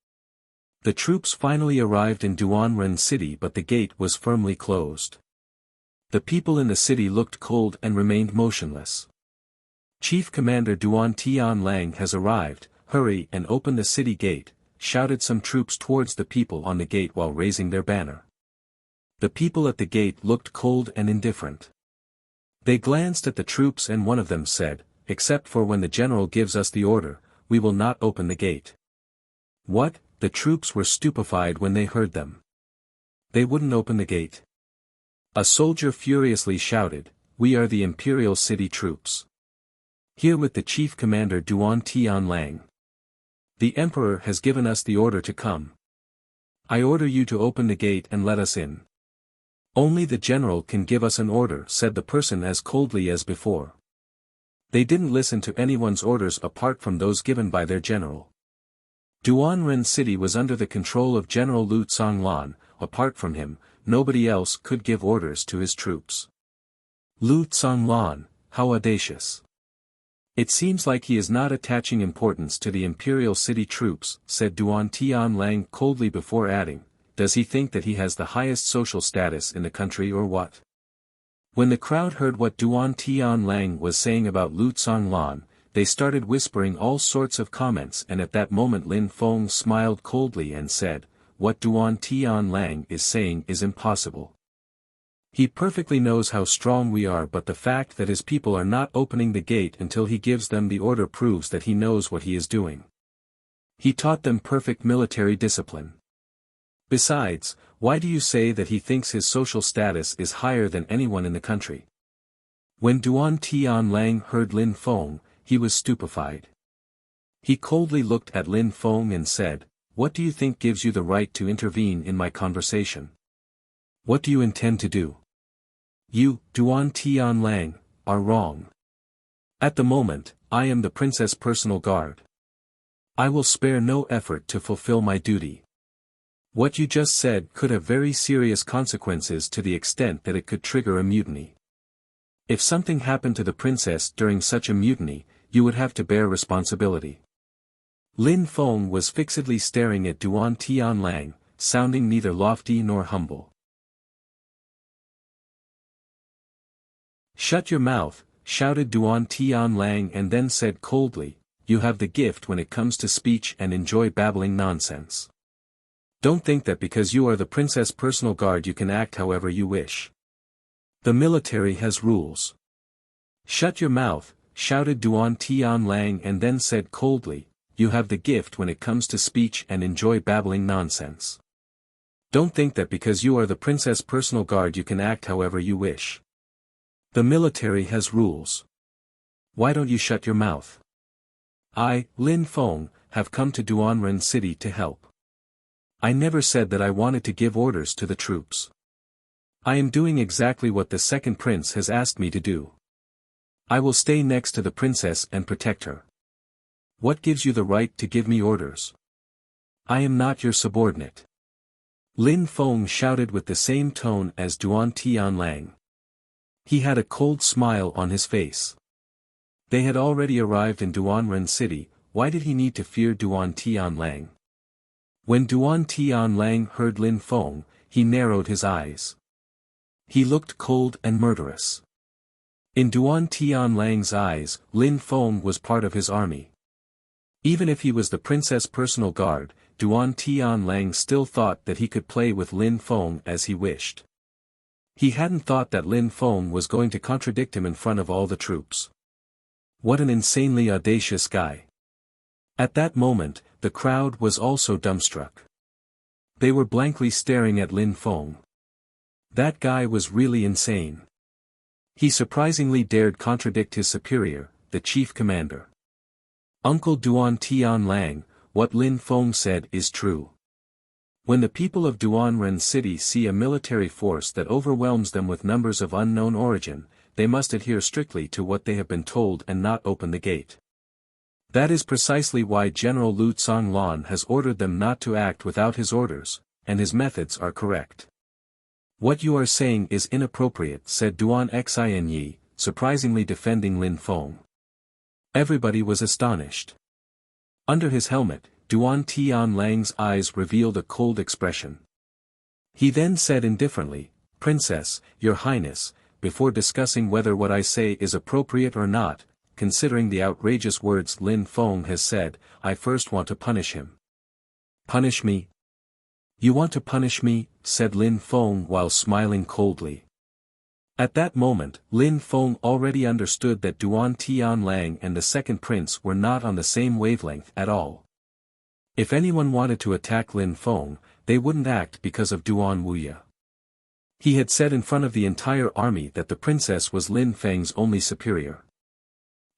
[SPEAKER 1] The troops finally arrived in Duanren City, but the gate was firmly closed. The people in the city looked cold and remained motionless. "Chief Commander Duan Tianlang has arrived, hurry and open the city gate," shouted some troops towards the people on the gate while raising their banner. The people at the gate looked cold and indifferent. They glanced at the troops and one of them said, "Except for when the general gives us the order, we will not open the gate." What? The troops were stupefied when they heard them. They wouldn't open the gate. A soldier furiously shouted, "We are the Imperial City troops. Here with the chief commander Duan Tianlang." The emperor has given us the order to come. I order you to open the gate and let us in. Only the general can give us an order, said the person as coldly as before. They didn't listen to anyone's orders apart from those given by their general. Duanren City was under the control of General Lu Tsonglan. Apart from him, nobody else could give orders to his troops. Lu Tsonglan, how audacious. It seems like he is not attaching importance to the imperial city troops, said Duan Tianlang coldly before adding, does he think that he has the highest social status in the country or what? When the crowd heard what Duan Tianlang was saying about Lu Tsonglan, they started whispering all sorts of comments, and at that moment Lin Feng smiled coldly and said, what Duan Tianlang is saying is impossible. He perfectly knows how strong we are, but the fact that his people are not opening the gate until he gives them the order proves that he knows what he is doing. He taught them perfect military discipline. Besides, why do you say that he thinks his social status is higher than anyone in the country? When Duan Tianlang heard Lin Feng, he was stupefied. He coldly looked at Lin Feng and said, what do you think gives you the right to intervene in my conversation? What do you intend to do? You, Duan Tianlang, are wrong. At the moment, I am the princess' personal guard. I will spare no effort to fulfill my duty. What you just said could have very serious consequences to the extent that it could trigger a mutiny. If something happened to the princess during such a mutiny, you would have to bear responsibility. Lin Feng was fixedly staring at Duan Tianlang, sounding neither lofty nor humble. Shut your mouth, shouted Duan Tianlang, and then said coldly, you have the gift when it comes to speech and enjoy babbling nonsense. Don't think that because you are the princess' personal guard you can act however you wish. The military has rules. Shut your mouth, shouted Duan Tianlang, and then said coldly, you have the gift when it comes to speech and enjoy babbling nonsense. Don't think that because you are the princess' personal guard you can act however you wish. The military has rules. Why don't you shut your mouth? I, Lin Feng, have come to Duanren City to help. I never said that I wanted to give orders to the troops. I am doing exactly what the second prince has asked me to do. I will stay next to the princess and protect her. What gives you the right to give me orders? I am not your subordinate. Lin Feng shouted with the same tone as Duan Tianlang. He had a cold smile on his face. They had already arrived in Duanren City, why did he need to fear Duan Tianlang? When Duan Tianlang heard Lin Feng, he narrowed his eyes. He looked cold and murderous. In Duan Tianlang's eyes, Lin Feng was part of his army. Even if he was the princess' personal guard, Duan Tianlang still thought that he could play with Lin Feng as he wished. He hadn't thought that Lin Feng was going to contradict him in front of all the troops. What an insanely audacious guy. At that moment, the crowd was also dumbstruck. They were blankly staring at Lin Feng. That guy was really insane. He surprisingly dared contradict his superior, the chief commander. Uncle Duan Tianlang, what Lin Feng said is true. When the people of Duanren City see a military force that overwhelms them with numbers of unknown origin, they must adhere strictly to what they have been told and not open the gate. That is precisely why General Lu Tsonglan has ordered them not to act without his orders, and his methods are correct. What you are saying is inappropriate, said Duan Xinyi, surprisingly defending Lin Feng. Everybody was astonished. Under his helmet, Duan Tianlang's eyes revealed a cold expression. He then said indifferently, Princess, Your Highness, before discussing whether what I say is appropriate or not, considering the outrageous words Lin Feng has said, I first want to punish him. Punish me? You want to punish me? Said Lin Feng while smiling coldly. At that moment, Lin Feng already understood that Duan Tianlang and the second prince were not on the same wavelength at all. If anyone wanted to attack Lin Feng, they wouldn't act because of Duan Wuxia. He had said in front of the entire army that the princess was Lin Feng's only superior.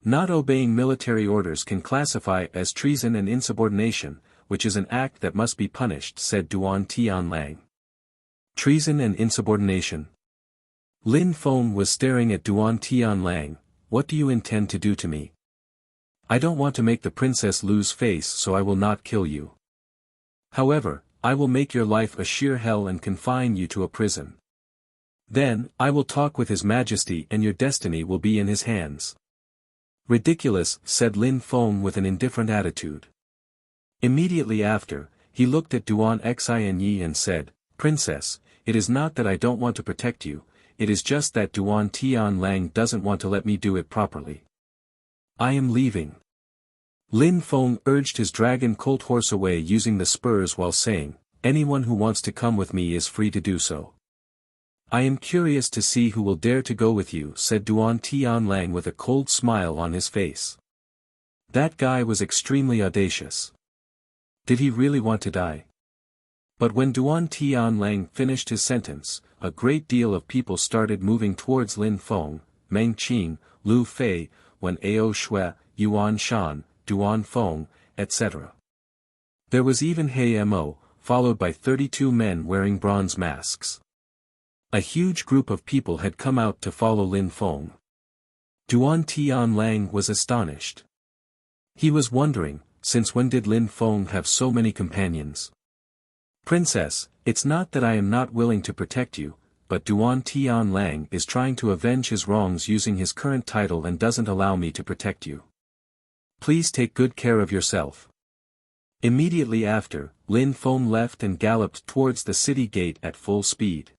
[SPEAKER 1] Not obeying military orders can classify as treason and insubordination, which is an act that must be punished, said Duan Tianlang. Treason and insubordination. Lin Feng was staring at Duan Tianlang. What do you intend to do to me? I don't want to make the princess lose face, so I will not kill you. However, I will make your life a sheer hell and confine you to a prison. Then, I will talk with His Majesty and your destiny will be in his hands. Ridiculous, said Lin Feng with an indifferent attitude. Immediately after, he looked at Duan Xinyi and said, Princess, it is not that I don't want to protect you, it is just that Duan Tianlang doesn't want to let me do it properly. I am leaving. Lin Feng urged his dragon colt horse away using the spurs while saying, anyone who wants to come with me is free to do so. I am curious to see who will dare to go with you, said Duan Tianlang with a cold smile on his face. That guy was extremely audacious. Did he really want to die? But when Duan Tianlang finished his sentence, a great deal of people started moving towards Lin Feng, Meng Qing, Lu Fei, Wen Ao Shui, Yuan Shan, Duan Feng, etc. There was even He Mo, followed by 32 men wearing bronze masks. A huge group of people had come out to follow Lin Feng. Duan Tianlang was astonished. He was wondering, since when did Lin Feng have so many companions? Princess, it's not that I am not willing to protect you, but Duan Tianlang is trying to avenge his wrongs using his current title and doesn't allow me to protect you. Please take good care of yourself. Immediately after, Lin Feng left and galloped towards the city gate at full speed.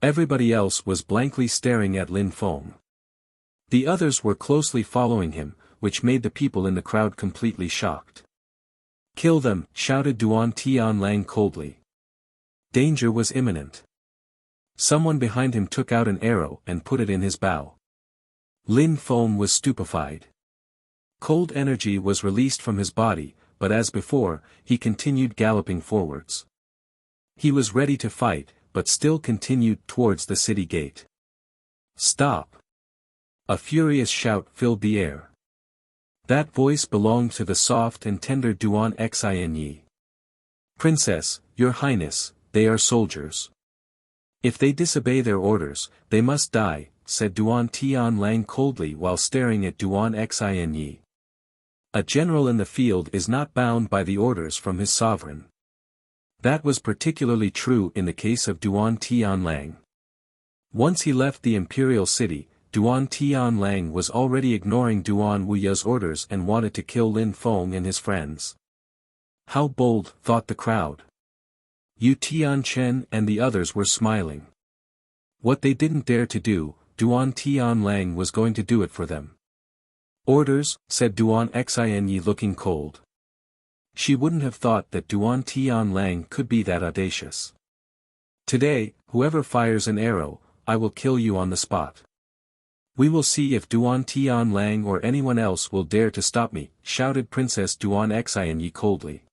[SPEAKER 1] Everybody else was blankly staring at Lin Feng. The others were closely following him, which made the people in the crowd completely shocked. Kill them, shouted Duan Tianlang coldly. Danger was imminent. Someone behind him took out an arrow and put it in his bow. Lin Feng was stupefied. Cold energy was released from his body, but as before, he continued galloping forwards. He was ready to fight, but still continued towards the city gate. Stop! A furious shout filled the air. That voice belonged to the soft and tender Duan Xinyi. Princess, Your Highness, they are soldiers. If they disobey their orders, they must die, said Duan Tianlang coldly while staring at Duan Xinyi. A general in the field is not bound by the orders from his sovereign. That was particularly true in the case of Duan Tianlang. Once he left the imperial city, Duan Tianlang was already ignoring Duan Wuya's orders and wanted to kill Lin Feng and his friends. How bold, thought the crowd. Yu Tianchen and the others were smiling. What they didn't dare to do, Duan Tianlang was going to do it for them. Orders, said Duan Xinyi looking cold. She wouldn't have thought that Duan Tianlang could be that audacious. Today, whoever fires an arrow, I will kill you on the spot. We will see if Duan Tianlang or anyone else will dare to stop me, shouted Princess Duan Xinyi coldly.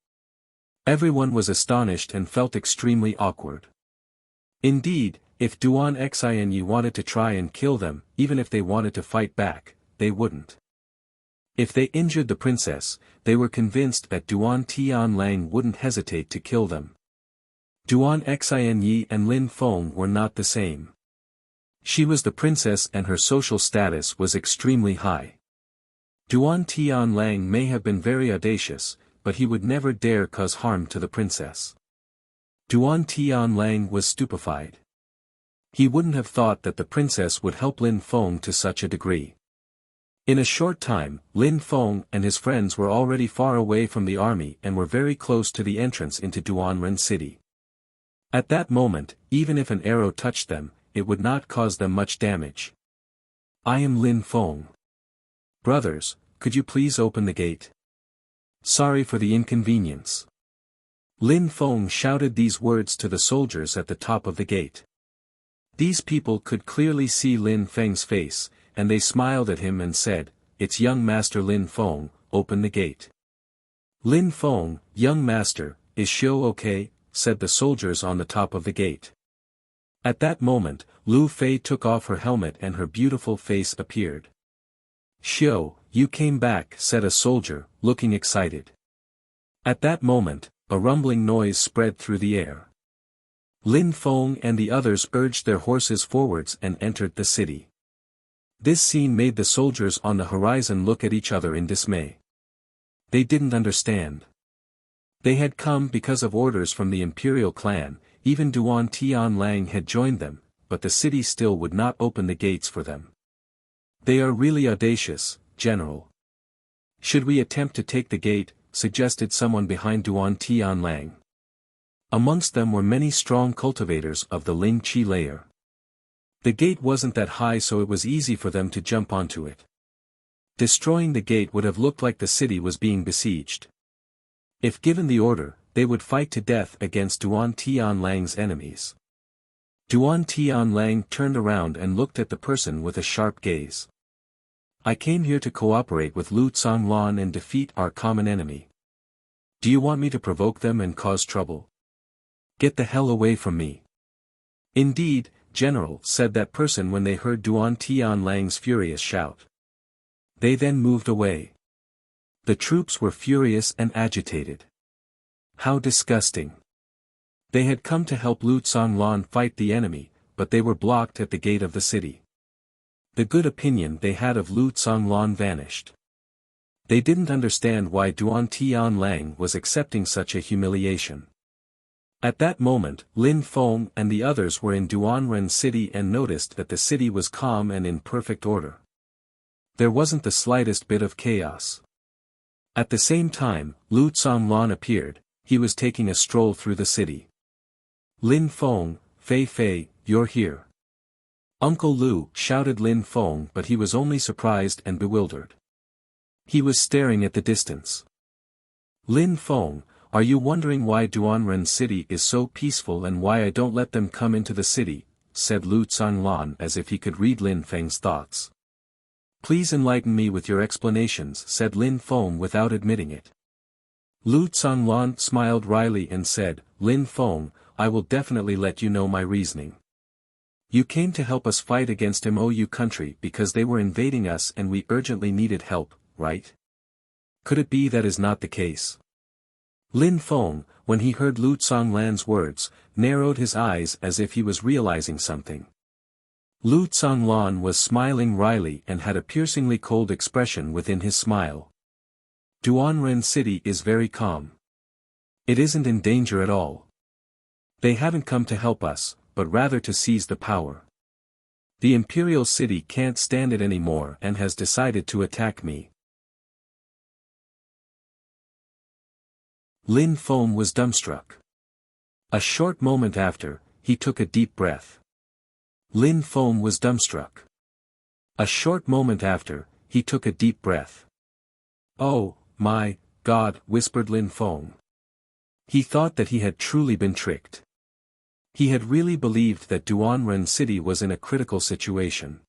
[SPEAKER 1] Everyone was astonished and felt extremely awkward. Indeed, if Duan Xinyi wanted to try and kill them, even if they wanted to fight back, they wouldn't. If they injured the princess, they were convinced that Duan Tianlang wouldn't hesitate to kill them. Duan Xinyi and Lin Feng were not the same. She was the princess and her social status was extremely high. Duan Tianlang may have been very audacious, but he would never dare cause harm to the princess. Duan Tianlang was stupefied. He wouldn't have thought that the princess would help Lin Feng to such a degree. In a short time, Lin Feng and his friends were already far away from the army and were very close to the entrance into Duanren city. At that moment, even if an arrow touched them, it would not cause them much damage. I am Lin Feng. Brothers, could you please open the gate? Sorry for the inconvenience. Lin Feng shouted these words to the soldiers at the top of the gate. These people could clearly see Lin Feng's face, and they smiled at him and said, It's young master Lin Feng, open the gate. Lin Feng, young master, is show okay, said the soldiers on the top of the gate. At that moment, Lu Fei took off her helmet and her beautiful face appeared. "Xiao, you came back," said a soldier, looking excited. At that moment, a rumbling noise spread through the air. Lin Feng and the others urged their horses forwards and entered the city. This scene made the soldiers on the horizon look at each other in dismay. They didn't understand. They had come because of orders from the imperial clan, even Duan Tianlang had joined them, but the city still would not open the gates for them. "They are really audacious, General. Should we attempt to take the gate?" suggested someone behind Duan Tianlang. Amongst them were many strong cultivators of the Ling Qi layer. The gate wasn't that high, so it was easy for them to jump onto it. Destroying the gate would have looked like the city was being besieged. If given the order, they would fight to death against Duan Tianlang's enemies. Duan Tianlang turned around and looked at the person with a sharp gaze. "I came here to cooperate with Lu Zhonglan and defeat our common enemy. Do you want me to provoke them and cause trouble? Get the hell away from me." "Indeed, General," said that person when they heard Duan Tianlang's furious shout. They then moved away. The troops were furious and agitated. How disgusting. They had come to help Lu Zhonglan fight the enemy, but they were blocked at the gate of the city. The good opinion they had of Lu Zhonglan vanished. They didn't understand why Duan Tianlang was accepting such a humiliation. At that moment, Lin Feng and the others were in Duanren city and noticed that the city was calm and in perfect order. There wasn't the slightest bit of chaos. At the same time, Lu Zhonglan appeared. He was taking a stroll through the city. "Lin Feng, Fei Fei, you're here." "Uncle Lu," shouted Lin Feng, but he was only surprised and bewildered. He was staring at the distance. "Lin Feng, are you wondering why Duanren city is so peaceful and why I don't let them come into the city?" said Lu Zhonglan as if he could read Lin Feng's thoughts. "Please enlighten me with your explanations," said Lin Feng without admitting it. Lu Zhonglan smiled wryly and said, "Lin Feng, I will definitely let you know my reasoning. You came to help us fight against MOU country because they were invading us and we urgently needed help, right? Could it be that is not the case?" Lin Feng, when he heard Lu Zhonglan's words, narrowed his eyes as if he was realizing something. Lu Zhonglan was smiling wryly and had a piercingly cold expression within his smile. "Duanren city is very calm. It isn't in danger at all. They haven't come to help us, but rather to seize the power. The imperial city can't stand it anymore and has decided to attack me." Lin Feng was dumbstruck. A short moment after, he took a deep breath. Lin Feng was dumbstruck. A short moment after, he took a deep breath. "Oh, my God," whispered Lin Feng. He thought that he had truly been tricked. He had really believed that Duanren city was in a critical situation.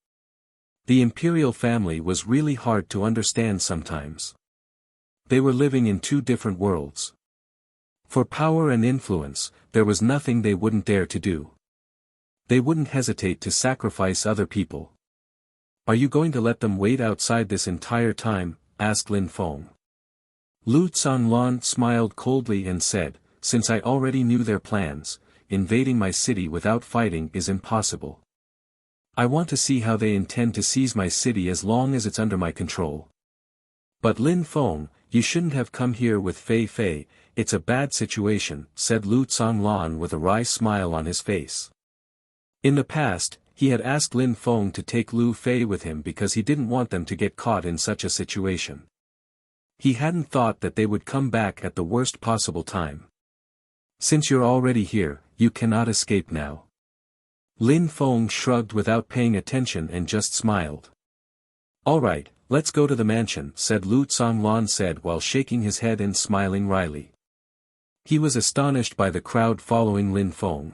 [SPEAKER 1] The imperial family was really hard to understand sometimes. They were living in two different worlds. For power and influence, there was nothing they wouldn't dare to do. They wouldn't hesitate to sacrifice other people. "Are you going to let them wait outside this entire time?" asked Lin Feng. Lu Zhonglan smiled coldly and said, "Since I already knew their plans, invading my city without fighting is impossible. I want to see how they intend to seize my city as long as it's under my control." "But Lin Feng, you shouldn't have come here with Fei Fei, it's a bad situation," said Lu Zhonglan with a wry smile on his face. In the past, he had asked Lin Feng to take Lu Fei with him because he didn't want them to get caught in such a situation. He hadn't thought that they would come back at the worst possible time. "Since you're already here, you cannot escape now." Lin Feng shrugged without paying attention and just smiled. "All right, let's go to the mansion," said Lu Zhonglan said while shaking his head and smiling wryly. He was astonished by the crowd following Lin Feng.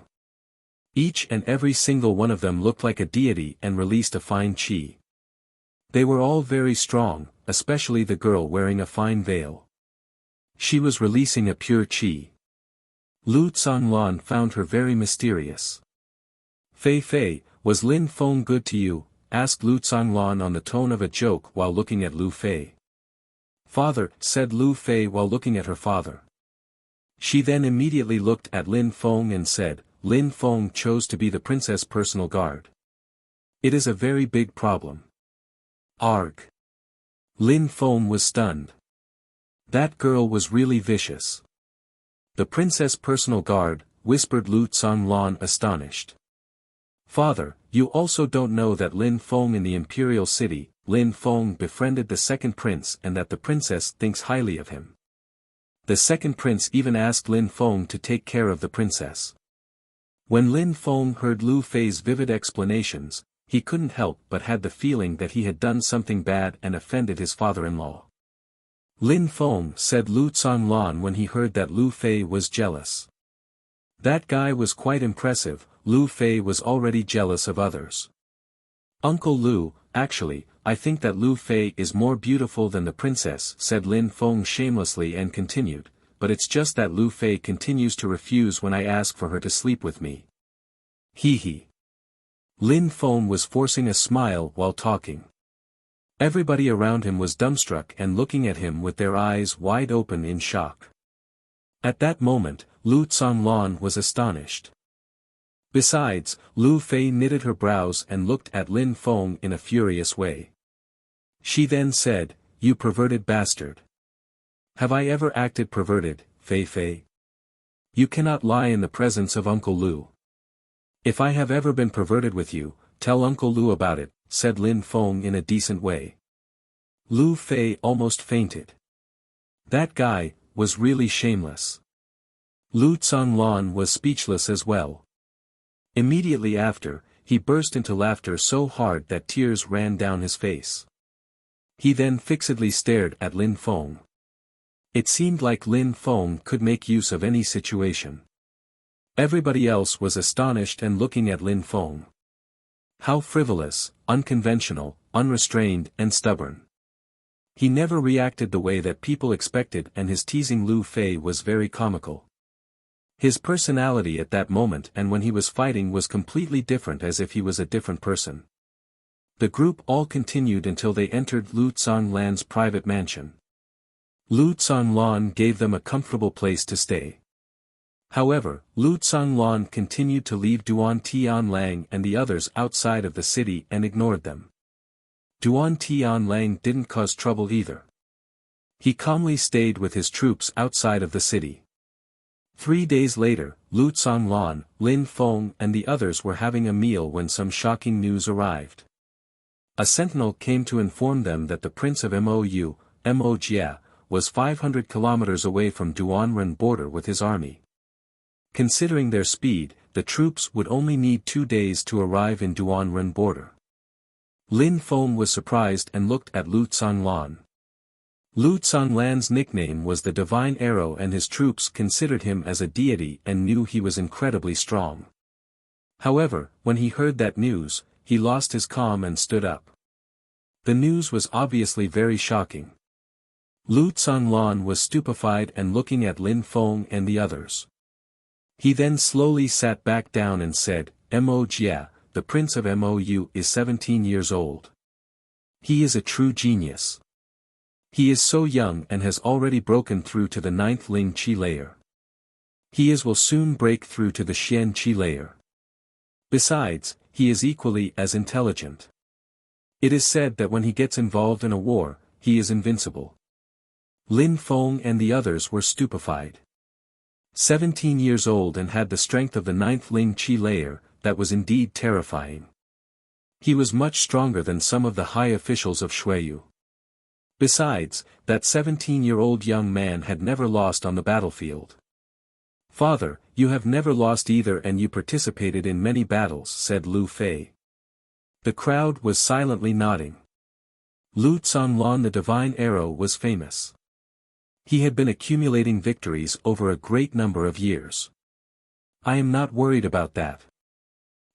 [SPEAKER 1] Each and every single one of them looked like a deity and released a fine qi. They were all very strong, especially the girl wearing a fine veil. She was releasing a pure qi. Lu Zhonglan found her very mysterious. "Fei Fei, was Lin Feng good to you?" asked Lu Zhanglan on the tone of a joke while looking at Lu Fei. Father, said Lu Fei while looking at her father. She then immediately looked at Lin Feng and said, Lin Feng chose to be the princess' personal guard. It is a very big problem. Arg. Lin Feng was stunned. That girl was really vicious. The princess' personal guard, whispered Lu Zhanglan astonished. Father, you also don't know that Lin Feng in the imperial city, Lin Feng befriended the second prince and that the princess thinks highly of him. The second prince even asked Lin Feng to take care of the princess. When Lin Feng heard Lu Fei's vivid explanations, he couldn't help but had the feeling that he had done something bad and offended his father-in-law. Lin Feng, said Lu Zhanglan when he heard that Lu Fei was jealous. That guy was quite impressive. Lu Fei was already jealous of others. Uncle Lu, actually, I think that Lu Fei is more beautiful than the princess, said Lin Feng shamelessly and continued, but it's just that Lu Fei continues to refuse when I ask for her to sleep with me. Hee hee. Lin Feng was forcing a smile while talking. Everybody around him was dumbstruck and looking at him with their eyes wide open in shock. At that moment, Lu Zhanglan was astonished. Besides, Lu Fei knitted her brows and looked at Lin Feng in a furious way. She then said, You perverted bastard. Have I ever acted perverted, Fei Fei? You cannot lie in the presence of Uncle Lu. If I have ever been perverted with you, tell Uncle Lu about it, said Lin Feng in a decent way. Lu Fei almost fainted. That guy was really shameless. Lu Zhanglan was speechless as well. Immediately after, he burst into laughter so hard that tears ran down his face. He then fixedly stared at Lin Feng. It seemed like Lin Feng could make use of any situation. Everybody else was astonished and looking at Lin Feng. How frivolous, unconventional, unrestrained and stubborn. He never reacted the way that people expected and his teasing Lu Fei was very comical. His personality at that moment and when he was fighting was completely different, as if he was a different person. The group all continued until they entered Lu Zhanglan's private mansion. Lu Zhanglan gave them a comfortable place to stay. However, Lu Zhanglan continued to leave Duan Tianlang and the others outside of the city and ignored them. Duan Tianlang didn't cause trouble either. He calmly stayed with his troops outside of the city. 3 days later, Lu Zhanglan, Lin Feng and the others were having a meal when some shocking news arrived. A sentinel came to inform them that the Prince of Wuxia, was 500 kilometers away from Duanren border with his army. Considering their speed, the troops would only need 2 days to arrive in Duanren border. Lin Feng was surprised and looked at Lu Zhanglan. Lu Zhanglan's nickname was the Divine Arrow and his troops considered him as a deity and knew he was incredibly strong. However, when he heard that news, he lost his calm and stood up. The news was obviously very shocking. Lu Zhanglan was stupefied and looking at Lin Feng and the others. He then slowly sat back down and said, Wuxia, the Prince of Mu is 17 years old. He is a true genius. He is so young and has already broken through to the 9th Ling Qi layer. He will soon break through to the Xian Qi layer. Besides, he is equally as intelligent. It is said that when he gets involved in a war, he is invincible. Lin Feng and the others were stupefied. 17 years old and had the strength of the 9th Ling Qi layer, that was indeed terrifying. He was much stronger than some of the high officials of Xueyu. Besides, that 17-year-old young man had never lost on the battlefield. Father, you have never lost either and you participated in many battles, said Lu Fei. The crowd was silently nodding. Lu Zhanglan the Divine Arrow was famous. He had been accumulating victories over a great number of years. I am not worried about that.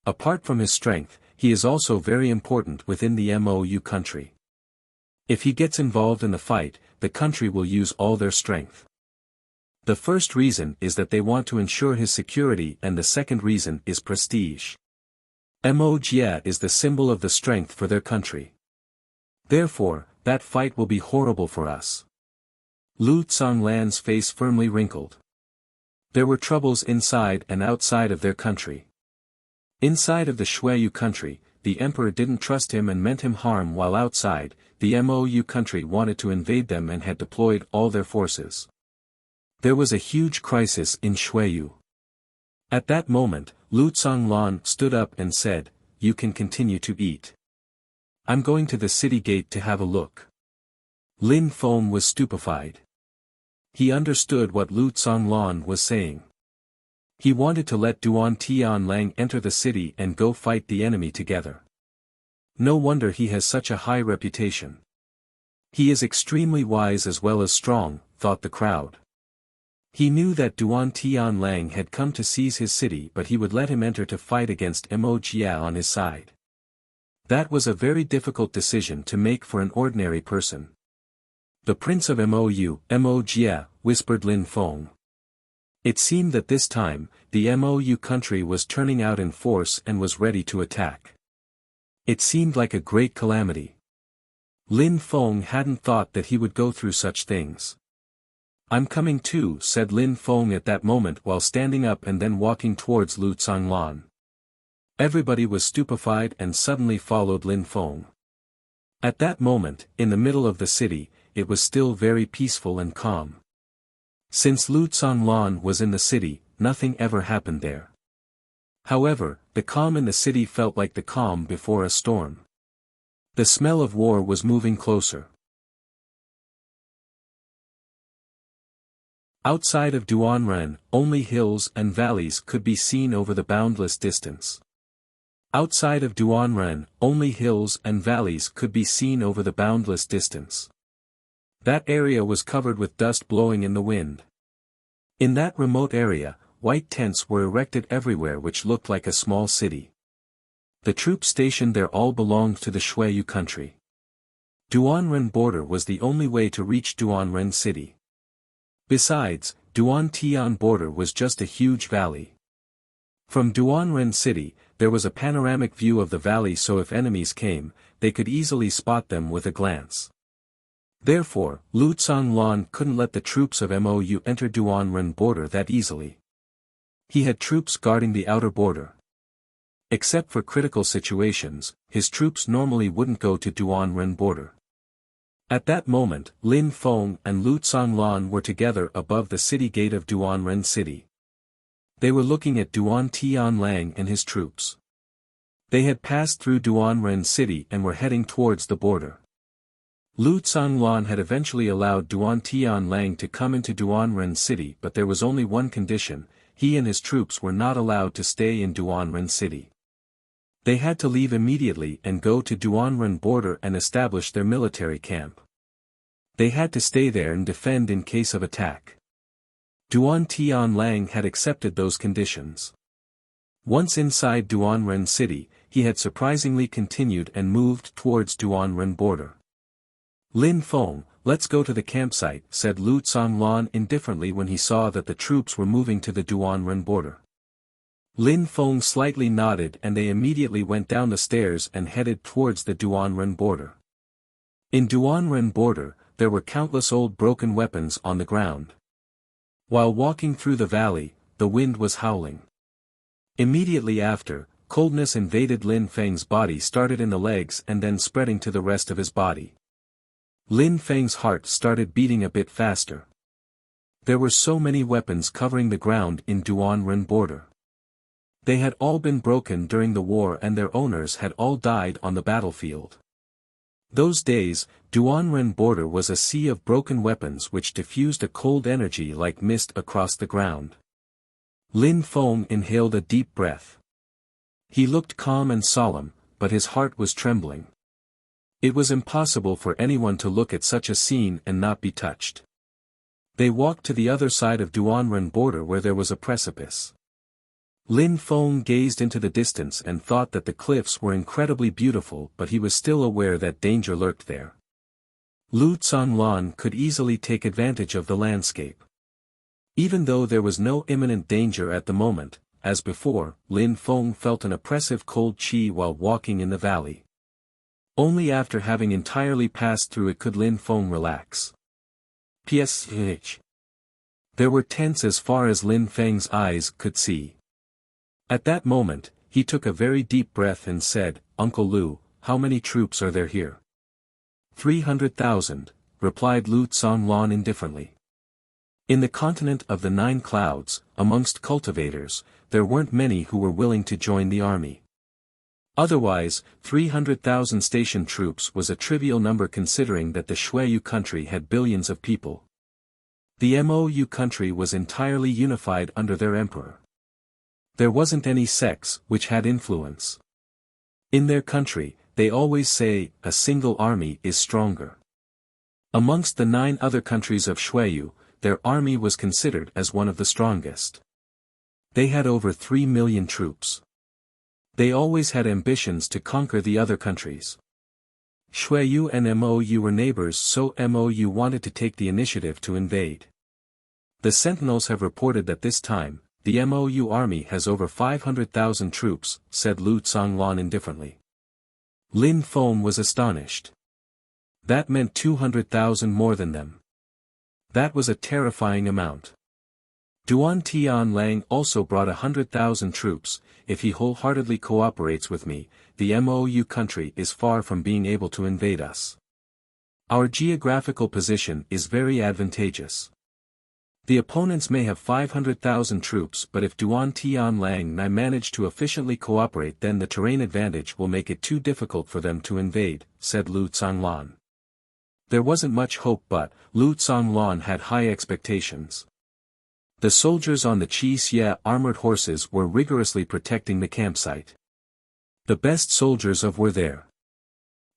[SPEAKER 1] Apart from his strength, he is also very important within the Mu country. If he gets involved in the fight, the country will use all their strength. The first reason is that they want to ensure his security and the second reason is prestige. Wuxia is the symbol of the strength for their country. Therefore, that fight will be horrible for us. Lu Zonglan's face firmly wrinkled. There were troubles inside and outside of their country. Inside of the Shuiyu country, the emperor didn't trust him and meant him harm, while outside, the Mou country wanted to invade them and had deployed all their forces. There was a huge crisis in Shuiyu. At that moment, Lu Zonglan stood up and said, "You can continue to eat. I'm going to the city gate to have a look." Lin Feng was stupefied. He understood what Lu Zonglan was saying. He wanted to let Duan Tianlang enter the city and go fight the enemy together. No wonder he has such a high reputation. He is extremely wise as well as strong, thought the crowd. He knew that Duan Tianlang had come to seize his city, but he would let him enter to fight against Mo Jia on his side. That was a very difficult decision to make for an ordinary person. "The Prince of Mo Jia," whispered Lin Feng. It seemed that this time, the Mou country was turning out in force and was ready to attack. It seemed like a great calamity. Lin Feng hadn't thought that he would go through such things. "I'm coming too," said Lin Feng at that moment while standing up and then walking towards Lu Zonglan. Everybody was stupefied and suddenly followed Lin Feng. At that moment, in the middle of the city, it was still very peaceful and calm. Since Lu Zonglan was in the city, nothing ever happened there. However, the calm in the city felt like the calm before a storm. The smell of war was moving closer. Outside of Duanren, only hills and valleys could be seen over the boundless distance. Outside of Duanren, only hills and valleys could be seen over the boundless distance. That area was covered with dust blowing in the wind. In that remote area, white tents were erected everywhere which looked like a small city. The troops stationed there all belonged to the Shuiyu country. Duanren border was the only way to reach Duanren city. Besides, Duan Tian border was just a huge valley. From Duanren city, there was a panoramic view of the valley, so if enemies came, they could easily spot them with a glance. Therefore, Lu Zonglan couldn't let the troops of Mou enter Duanren border that easily. He had troops guarding the outer border. Except for critical situations, his troops normally wouldn't go to Duanren border. At that moment, Lin Feng and Lu Zonglan were together above the city gate of Duanren city. They were looking at Duan Tianlang and his troops. They had passed through Duanren city and were heading towards the border. Lu Zonglan had eventually allowed Duan Tianlang to come into Duanren city, but there was only one condition: he and his troops were not allowed to stay in Duanren city. They had to leave immediately and go to Duanren border and establish their military camp. They had to stay there and defend in case of attack. Duan Tianlang had accepted those conditions. Once inside Duanren city, he had surprisingly continued and moved towards Duanren border. "Lin Feng, let's go to the campsite," said Lu Zonglan indifferently when he saw that the troops were moving to the Duanren border. Lin Feng slightly nodded and they immediately went down the stairs and headed towards the Duanren border. In Duanren border, there were countless old broken weapons on the ground. While walking through the valley, the wind was howling. Immediately after, coldness invaded Lin Feng's body, started in the legs and then spreading to the rest of his body. Lin Feng's heart started beating a bit faster. There were so many weapons covering the ground in Duanren border. They had all been broken during the war and their owners had all died on the battlefield. Those days, Duanren border was a sea of broken weapons which diffused a cold energy like mist across the ground. Lin Feng inhaled a deep breath. He looked calm and solemn, but his heart was trembling. It was impossible for anyone to look at such a scene and not be touched. They walked to the other side of Duanren border where there was a precipice. Lin Feng gazed into the distance and thought that the cliffs were incredibly beautiful, but he was still aware that danger lurked there. Lu Zonglan could easily take advantage of the landscape. Even though there was no imminent danger at the moment, as before, Lin Feng felt an oppressive cold qi while walking in the valley. Only after having entirely passed through it could Lin Feng relax. Psh. There were tents as far as Lin Feng's eyes could see. At that moment, he took a very deep breath and said, "Uncle Lu, how many troops are there here?" 300,000, replied Lu Tsonglan indifferently. In the continent of the 9 clouds, amongst cultivators, there weren't many who were willing to join the army. Otherwise, 300,000 station troops was a trivial number considering that the Shuiyu country had billions of people. The Mou country was entirely unified under their emperor. There wasn't any sects which had influence. In their country, they always say, a single army is stronger. Amongst the 9 other countries of Shuiyu, their army was considered as one of the strongest. They had over 3 million troops. They always had ambitions to conquer the other countries. Shuiyu and Mou were neighbors, so Mou wanted to take the initiative to invade. The Sentinels have reported that this time, the Mou army has over 500,000 troops, said Lu Tsonglan indifferently. Lin Feng was astonished. That meant 200,000 more than them. That was a terrifying amount. Duan Tianlang also brought 100,000 troops. If he wholeheartedly cooperates with me, the Mou country is far from being able to invade us. Our geographical position is very advantageous. The opponents may have 500,000 troops, but if Duan Tianlang and I manage to efficiently cooperate, then the terrain advantage will make it too difficult for them to invade, said Lu Tsonglan. There wasn't much hope, but Lu Tsonglan had high expectations. The soldiers on the Qixia armored horses were rigorously protecting the campsite. The best soldiers were there.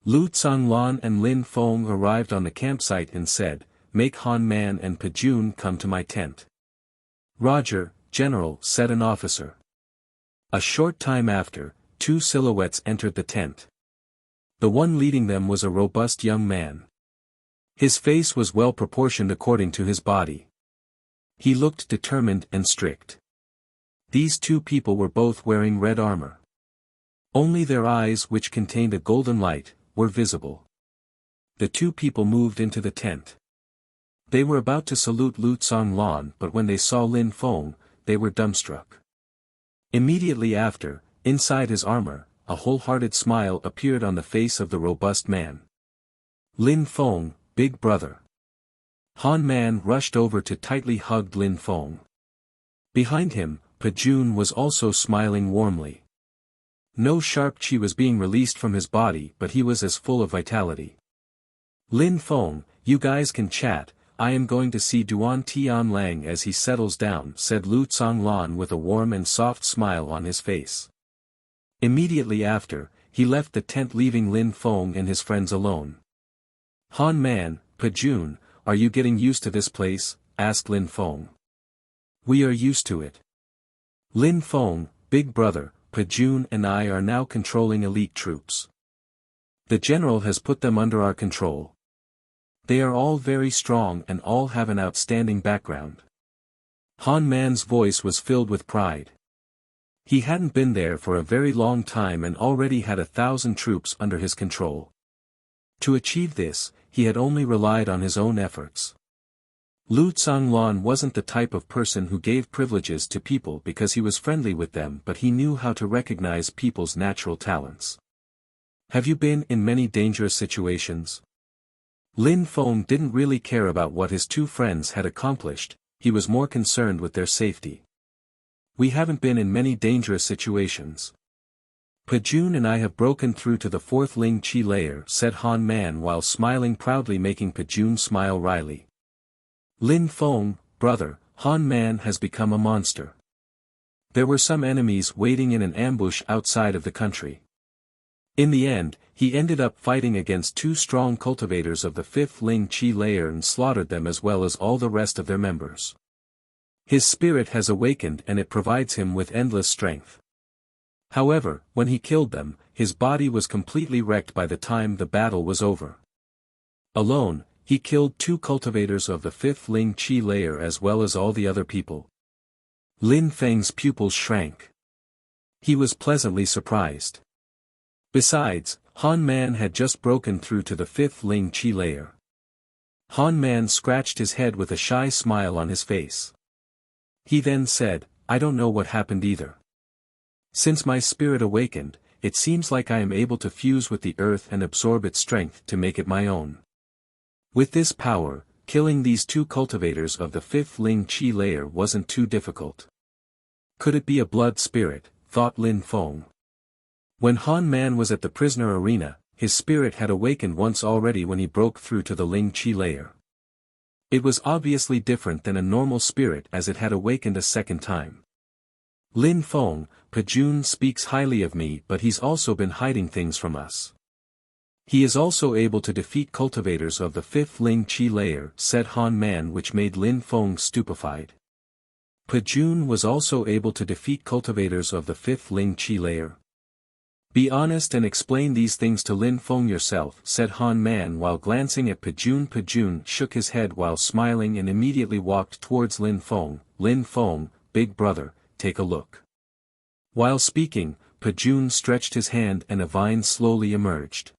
[SPEAKER 1] Lu Tsonglan and Lin Feng arrived on the campsite and said, "Make Han Man and Pejun come to my tent." "Roger, General," said an officer. A short time after, 2 silhouettes entered the tent. The one leading them was a robust young man. His face was well proportioned according to his body. He looked determined and strict. These 2 people were both wearing red armor. Only their eyes, which contained a golden light, were visible. The 2 people moved into the tent. They were about to salute Lu Tsonglan, but when they saw Lin Feng, they were dumbstruck. Immediately after, inside his armor, a wholehearted smile appeared on the face of the robust man. "Lin Feng, big brother." Han Man rushed over to tightly hugged Lin Feng. Behind him, Pejun was also smiling warmly. No sharp qi was being released from his body, but he was as full of vitality. "Lin Feng, you guys can chat. I am going to see Duan Tianlang as he settles down," said Lu Tsonglan with a warm and soft smile on his face. Immediately after, he left the tent, leaving Lin Feng and his friends alone. "Han Man, Pejun, are you getting used to this place?" asked Lin Feng. "We are used to it. Lin Feng, big brother, Pejun and I are now controlling elite troops. The general has put them under our control. They are all very strong and all have an outstanding background." Han Man's voice was filled with pride. He hadn't been there for a very long time and already had 1,000 troops under his control. To achieve this, he had only relied on his own efforts. Lu Tsonglan wasn't the type of person who gave privileges to people because he was friendly with them, but he knew how to recognize people's natural talents. "Have you been in many dangerous situations?" Lin Feng didn't really care about what his 2 friends had accomplished, he was more concerned with their safety. "We haven't been in many dangerous situations. Pejun and I have broken through to the 4th Ling Qi layer," said Han Man while smiling proudly, making Pejun smile wryly. "Lin Feng, brother, Han Man has become a monster. There were some enemies waiting in an ambush outside of the country. In the end, he ended up fighting against 2 strong cultivators of the 5th Ling Qi layer and slaughtered them as well as all the rest of their members. His spirit has awakened and it provides him with endless strength. However, when he killed them, his body was completely wrecked by the time the battle was over. Alone, he killed 2 cultivators of the 5th Ling Qi layer as well as all the other people. Lin Feng's pupils shrank. He was pleasantly surprised. Besides, Han Man had just broken through to the 5th Ling Qi layer. Han Man scratched his head with a shy smile on his face. He then said, I don't know what happened either. Since my spirit awakened, it seems like I am able to fuse with the earth and absorb its strength to make it my own. With this power, killing these 2 cultivators of the 5th Ling Qi layer wasn't too difficult. Could it be a blood spirit, thought Lin Feng. When Han Man was at the prisoner arena, his spirit had awakened once already when he broke through to the Ling Qi layer. It was obviously different than a normal spirit as it had awakened a second time. Lin Feng, Pajun speaks highly of me, but he's also been hiding things from us. He is also able to defeat cultivators of the 5th Ling Qi layer, said Han Man, which made Lin Feng stupefied. Pajun was also able to defeat cultivators of the 5th Ling Qi layer. Be honest and explain these things to Lin Feng yourself, said Han Man while glancing at Pajun. Pajun shook his head while smiling and immediately walked towards Lin Feng. Lin Feng, big brother, take a look. While speaking, Pajun stretched his hand and a vine slowly emerged.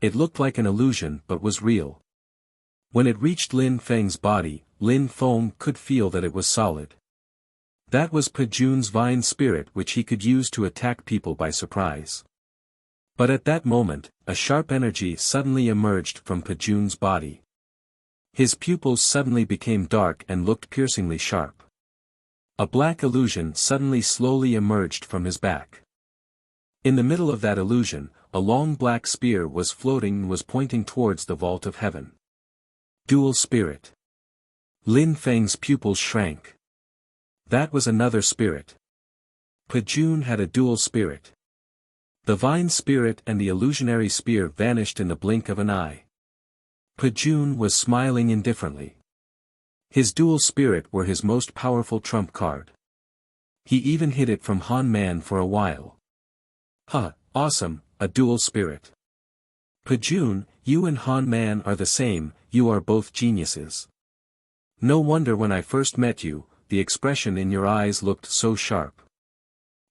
[SPEAKER 1] It looked like an illusion but was real. When it reached Lin Feng's body, Lin Feng could feel that it was solid. That was Pajun's vine spirit, which he could use to attack people by surprise. But at that moment, a sharp energy suddenly emerged from Pajun's body. His pupils suddenly became dark and looked piercingly sharp. A black illusion suddenly slowly emerged from his back. In the middle of that illusion, a long black spear was floating and was pointing towards the vault of heaven. Dual spirit. Lin Feng's pupils shrank. That was another spirit. Pajun had a dual spirit. The vine spirit and the illusionary spear vanished in the blink of an eye. Pajun was smiling indifferently. His dual spirit were his most powerful trump card. He even hid it from Han Man for a while. Huh, awesome, a dual spirit. Pajun, you and Han Man are the same, you are both geniuses. No wonder when I first met you, the expression in your eyes looked so sharp.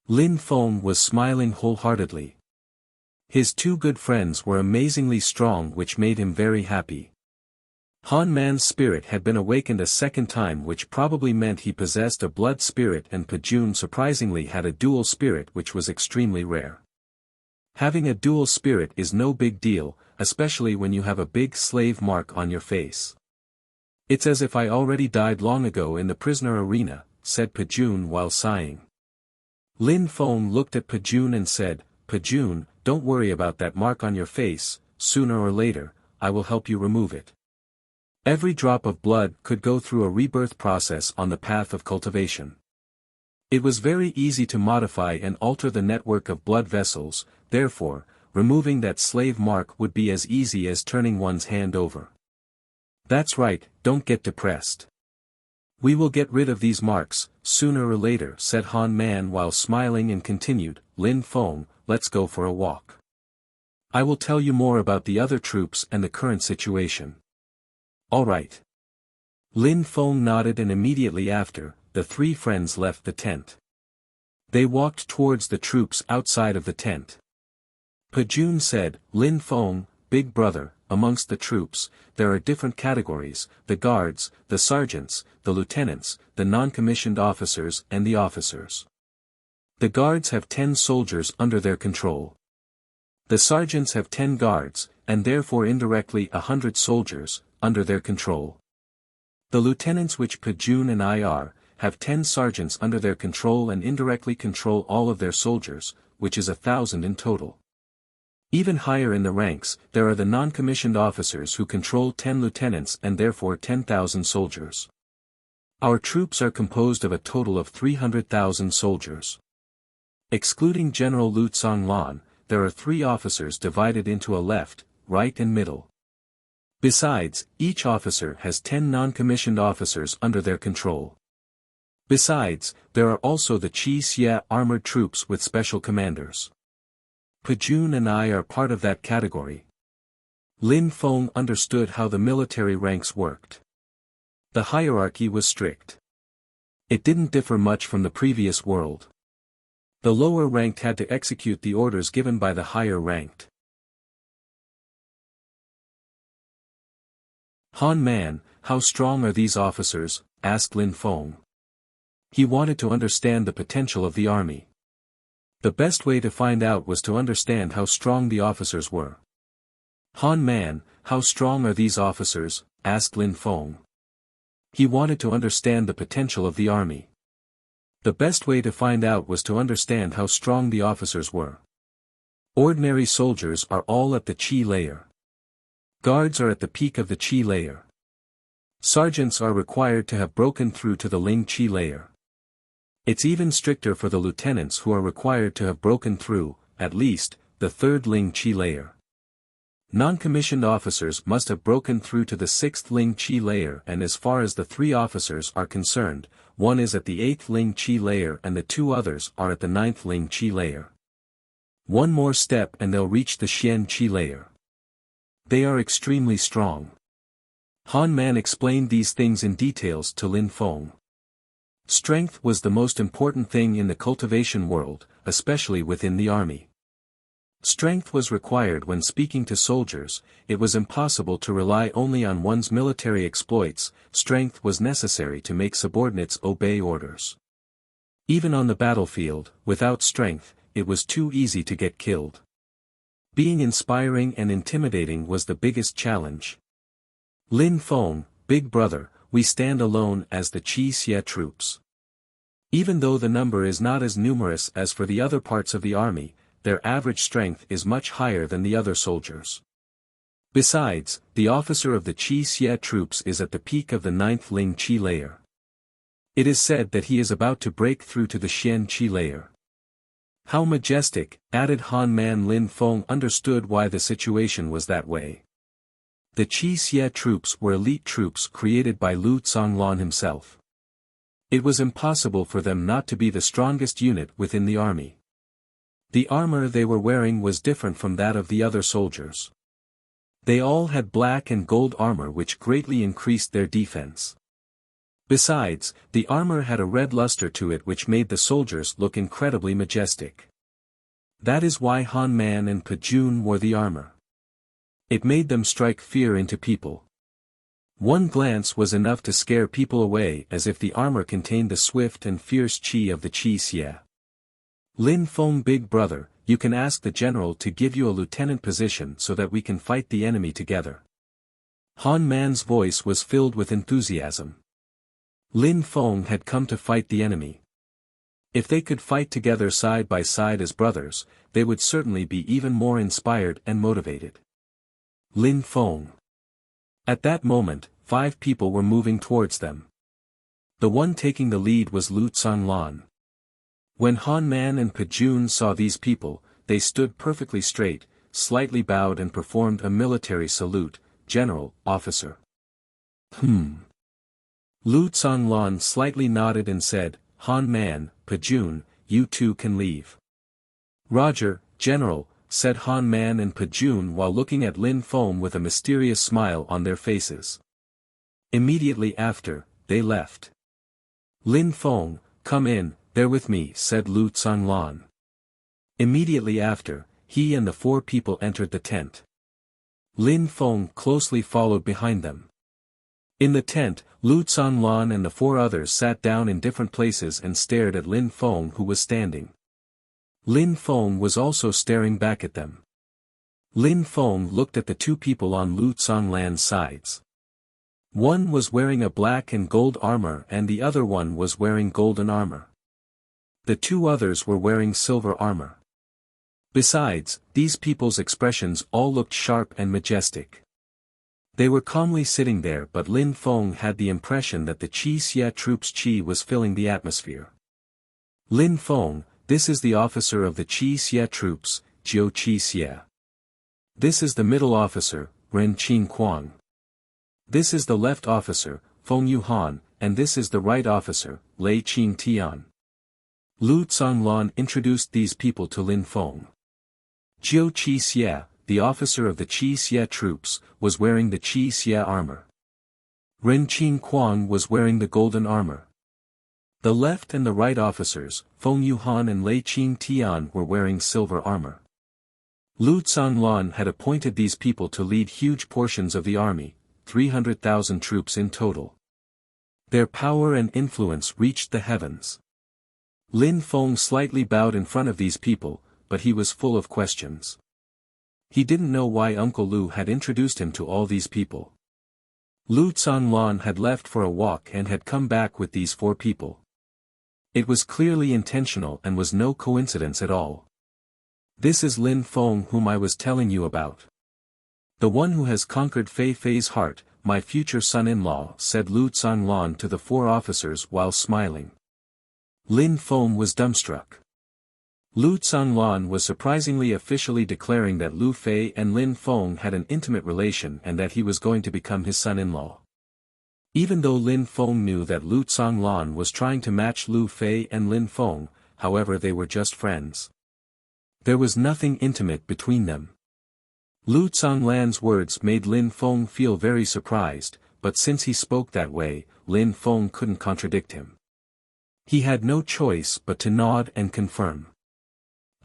[SPEAKER 1] Lin Feng was smiling wholeheartedly. His 2 good friends were amazingly strong, which made him very happy. Han Man's spirit had been awakened a second time, which probably meant he possessed a blood spirit, and Pajun surprisingly had a dual spirit, which was extremely rare. Having a dual spirit is no big deal, especially when you have a big slave mark on your face. It's as if I already died long ago in the prisoner arena, said Pajun while sighing. Lin Feng looked at Pajun and said, Pajun, don't worry about that mark on your face, sooner or later, I will help you remove it. Every drop of blood could go through a rebirth process on the path of cultivation. It was very easy to modify and alter the network of blood vessels, therefore, removing that slave mark would be as easy as turning one's hand over. That's right, don't get depressed. We will get rid of these marks, sooner or later, said Han Man while smiling, and continued, Lin Feng, let's go for a walk. I will tell you more about the other troops and the current situation. All right. Lin Feng nodded, and immediately after, the 3 friends left the tent. They walked towards the troops outside of the tent. Pajun said, Lin Feng, big brother, amongst the troops, there are different categories, the guards, the sergeants, the lieutenants, the non-commissioned officers and the officers. The guards have 10 soldiers under their control. The sergeants have 10 guards, and therefore indirectly 100 soldiers, under their control. The lieutenants, which Pajun and I are, have 10 sergeants under their control and indirectly control all of their soldiers, which is 1,000 in total. Even higher in the ranks, there are the non-commissioned officers who control 10 lieutenants and therefore 10,000 soldiers. Our troops are composed of a total of 300,000 soldiers. Excluding General Lu Tsonglan, there are 3 officers divided into a left, right and middle. Besides, each officer has 10 non-commissioned officers under their control. Besides, there are also the Qi Xie armored troops with special commanders. Pajun and I are part of that category. Lin Feng understood how the military ranks worked. The hierarchy was strict. It didn't differ much from the previous world. The lower ranked had to execute the orders given by the higher ranked. Han Man, how strong are these officers? Asked Lin Feng. He wanted to understand the potential of the army. The best way to find out was to understand how strong the officers were. Han Man, how strong are these officers? Asked Lin Feng. He wanted to understand the potential of the army. The best way to find out was to understand how strong the officers were. Ordinary soldiers are all at the Qi layer. Guards are at the peak of the Qi layer. Sergeants are required to have broken through to the Ling Qi layer. It's even stricter for the lieutenants who are required to have broken through, at least, the third Ling Qi layer. Non-commissioned officers must have broken through to the 6th Ling Qi layer, and as far as the 3 officers are concerned, one is at the 8th Ling Qi layer and the 2 others are at the 9th Ling Qi layer. One more step and they'll reach the Xian Qi layer. They are extremely strong. Han Man explained these things in details to Lin Feng. Strength was the most important thing in the cultivation world, especially within the army. Strength was required when speaking to soldiers. It was impossible to rely only on one's military exploits. Strength was necessary to make subordinates obey orders. Even on the battlefield, without strength, it was too easy to get killed. Being inspiring and intimidating was the biggest challenge. Lin Feng, big brother, we stand alone as the Qi Xie troops. Even though the number is not as numerous as for the other parts of the army, their average strength is much higher than the other soldiers. Besides, the officer of the Qi Xie troops is at the peak of the 9th Ling Qi layer. It is said that he is about to break through to the Xian Qi layer. How majestic, added Han Man. Lin Feng understood why the situation was that way. The Qi Xie troops were elite troops created by Lu Zhonglan himself. It was impossible for them not to be the strongest unit within the army. The armor they were wearing was different from that of the other soldiers. They all had black and gold armor which greatly increased their defense. Besides, the armor had a red luster to it which made the soldiers look incredibly majestic. That is why Han Man and Pejun wore the armor. It made them strike fear into people. One glance was enough to scare people away, as if the armor contained the swift and fierce qi of the Qi Xie. Lin Feng, big brother, you can ask the general to give you a lieutenant position so that we can fight the enemy together. Han Man's voice was filled with enthusiasm. Lin Feng had come to fight the enemy. If they could fight together side by side as brothers, they would certainly be even more inspired and motivated. Lin Feng. At that moment, 5 people were moving towards them. The one taking the lead was Lu Zhonglan. When Han Man and Pejun saw these people, they stood perfectly straight, slightly bowed and performed a military salute. General, officer. Lu Zhonglan slightly nodded and said, Han Man, Pejun, you two can leave. Roger, General, said Han Man and Pejun while looking at Lin Feng with a mysterious smile on their faces. Immediately after, they left. Lin Feng, come in, there with me, said Lu Zhonglan. Immediately after, he and the 4 people entered the tent. Lin Feng closely followed behind them. In the tent, Lu Zhonglan and the 4 others sat down in different places and stared at Lin Feng, who was standing. Lin Feng was also staring back at them. Lin Feng looked at the 2 people on Lu Zhonglan's sides. One was wearing a black and gold armor and the other one was wearing golden armor. The 2 others were wearing silver armor. Besides, these people's expressions all looked sharp and majestic. They were calmly sitting there, but Lin Feng had the impression that the Qi Xie troops' qi was filling the atmosphere. Lin Feng, this is the officer of the Qi Xie troops, Jiu Qi Xie. This is the middle officer, Ren Qing Quang. This is the left officer, Feng Yuhan, and this is the right officer, Lei Qing Tian. Lu Zhonglan introduced these people to Lin Feng. Jiu Qi Xie, the officer of the Qi Xie troops, was wearing the Qi Xie armor. Ren Qing Quang was wearing the golden armor. The left and the right officers, Feng Yuhan and Lei Qing Tian, were wearing silver armor. Lu Zhanglan had appointed these people to lead huge portions of the army, 300,000 troops in total. Their power and influence reached the heavens. Lin Feng slightly bowed in front of these people, but he was full of questions. He didn't know why Uncle Lu had introduced him to all these people. Lu Zhanglan had left for a walk and had come back with these 4 people. It was clearly intentional and was no coincidence at all. This is Lin Feng whom I was telling you about. The one who has conquered Fei Fei's heart, my future son-in-law, said Lu Zhanglan to the 4 officers while smiling. Lin Feng was dumbstruck. Lu Zhanglan was surprisingly officially declaring that Lu Fei and Lin Feng had an intimate relation and that he was going to become his son-in-law. Even though Lin Feng knew that Lu Zhanglan was trying to match Lu Fei and Lin Feng, however they were just friends. There was nothing intimate between them. Lu Zhanglan's words made Lin Feng feel very surprised, but since he spoke that way, Lin Feng couldn't contradict him. He had no choice but to nod and confirm.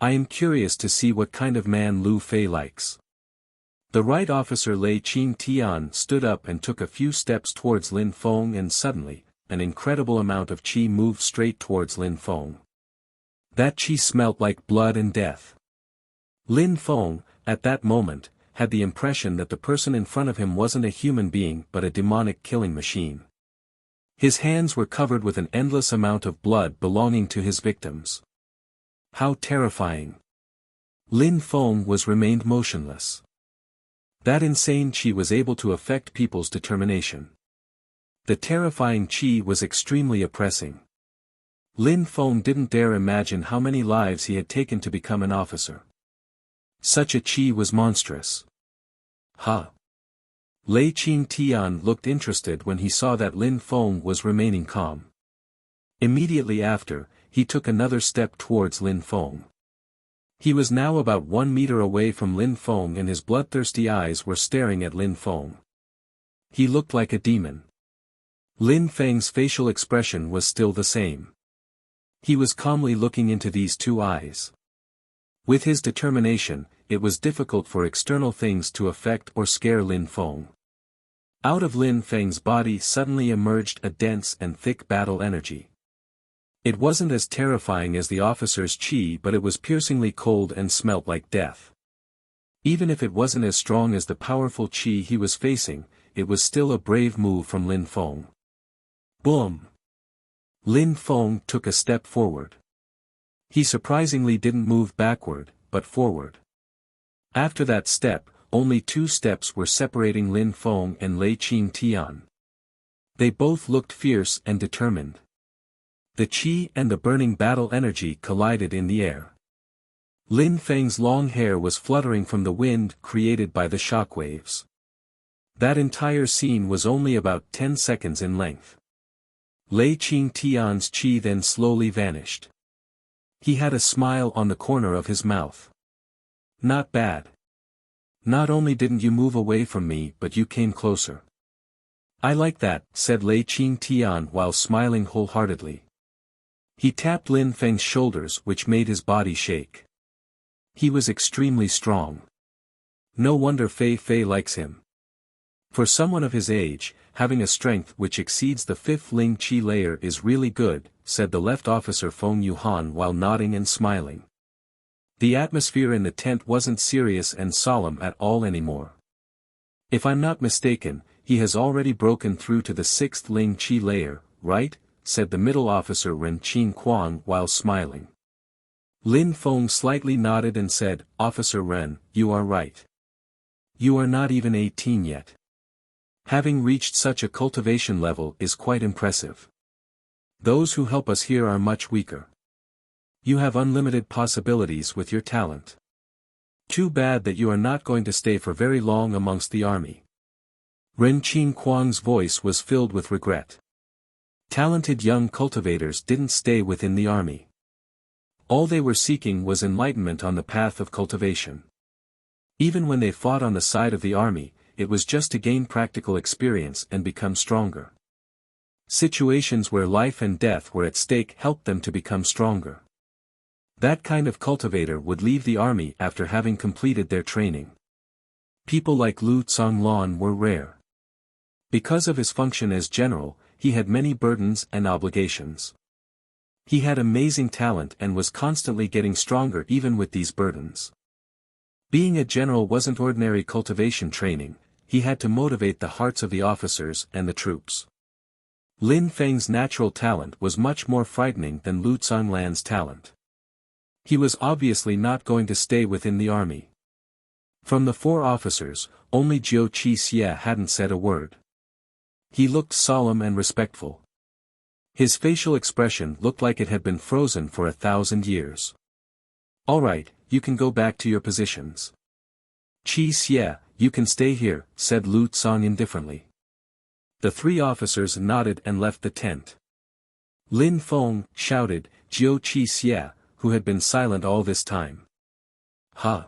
[SPEAKER 1] I am curious to see what kind of man Lu Fei likes. The right officer Lei Qing Tian stood up and took a few steps towards Lin Feng, and suddenly, an incredible amount of qi moved straight towards Lin Feng. That qi smelt like blood and death. Lin Feng, at that moment, had the impression that the person in front of him wasn't a human being but a demonic killing machine. His hands were covered with an endless amount of blood belonging to his victims. How terrifying! Lin Feng remained motionless. That insane qi was able to affect people's determination. The terrifying qi was extremely oppressing. Lin Feng didn't dare imagine how many lives he had taken to become an officer. Such a qi was monstrous. Huh? Lei Qing Tian looked interested when he saw that Lin Feng was remaining calm. Immediately after, he took another step towards Lin Feng. He was now about 1 meter away from Lin Feng and his bloodthirsty eyes were staring at Lin Feng. He looked like a demon. Lin Feng's facial expression was still the same. He was calmly looking into these 2 eyes. With his determination, it was difficult for external things to affect or scare Lin Feng. Out of Lin Feng's body suddenly emerged a dense and thick battle energy. It wasn't as terrifying as the officer's qi, but it was piercingly cold and smelt like death. Even if it wasn't as strong as the powerful qi he was facing, it was still a brave move from Lin Feng. Boom! Lin Feng took a step forward. He surprisingly didn't move backward, but forward. After that step, only 2 steps were separating Lin Feng and Lei Qing Tian. They both looked fierce and determined. The qi and the burning battle energy collided in the air. Lin Feng's long hair was fluttering from the wind created by the shockwaves. That entire scene was only about 10 seconds in length. Lei Qing Tian's qi then slowly vanished. He had a smile on the corner of his mouth. Not bad. Not only didn't you move away from me but you came closer. I like that, said Lei Qing Tian while smiling wholeheartedly. He tapped Lin Feng's shoulders, which made his body shake. He was extremely strong. No wonder Fei Fei likes him. For someone of his age, having a strength which exceeds the 5th Ling Qi layer is really good, said the left officer Feng Yuhan while nodding and smiling. The atmosphere in the tent wasn't serious and solemn at all anymore. If I'm not mistaken, he has already broken through to the 6th Ling Qi layer, right? Said the middle officer Ren Qing Quang while smiling. Lin Feng slightly nodded and said, Officer Ren, you are right. You are not even 18 yet. Having reached such a cultivation level is quite impressive. Those who help us here are much weaker. You have unlimited possibilities with your talent. Too bad that you are not going to stay for very long amongst the army. Ren Qing Quang's voice was filled with regret. Talented young cultivators didn't stay within the army. All they were seeking was enlightenment on the path of cultivation. Even when they fought on the side of the army, it was just to gain practical experience and become stronger. Situations where life and death were at stake helped them to become stronger. That kind of cultivator would leave the army after having completed their training. People like Lu Tsonglon were rare. Because of his function as general, he had many burdens and obligations. He had amazing talent and was constantly getting stronger even with these burdens. Being a general wasn't ordinary cultivation training, he had to motivate the hearts of the officers and the troops. Lin Feng's natural talent was much more frightening than Lu Tsonglan's talent. He was obviously not going to stay within the army. From the 4 officers, only Jiu Qixie hadn't said a word. He looked solemn and respectful. His facial expression looked like it had been frozen for 1,000 years. "All right, you can go back to your positions." "Qixie, you can stay here," said Lu Tsong indifferently. The 3 officers nodded and left the tent. Lin Feng shouted, "Jiu Qixie," who had been silent all this time. "Huh?"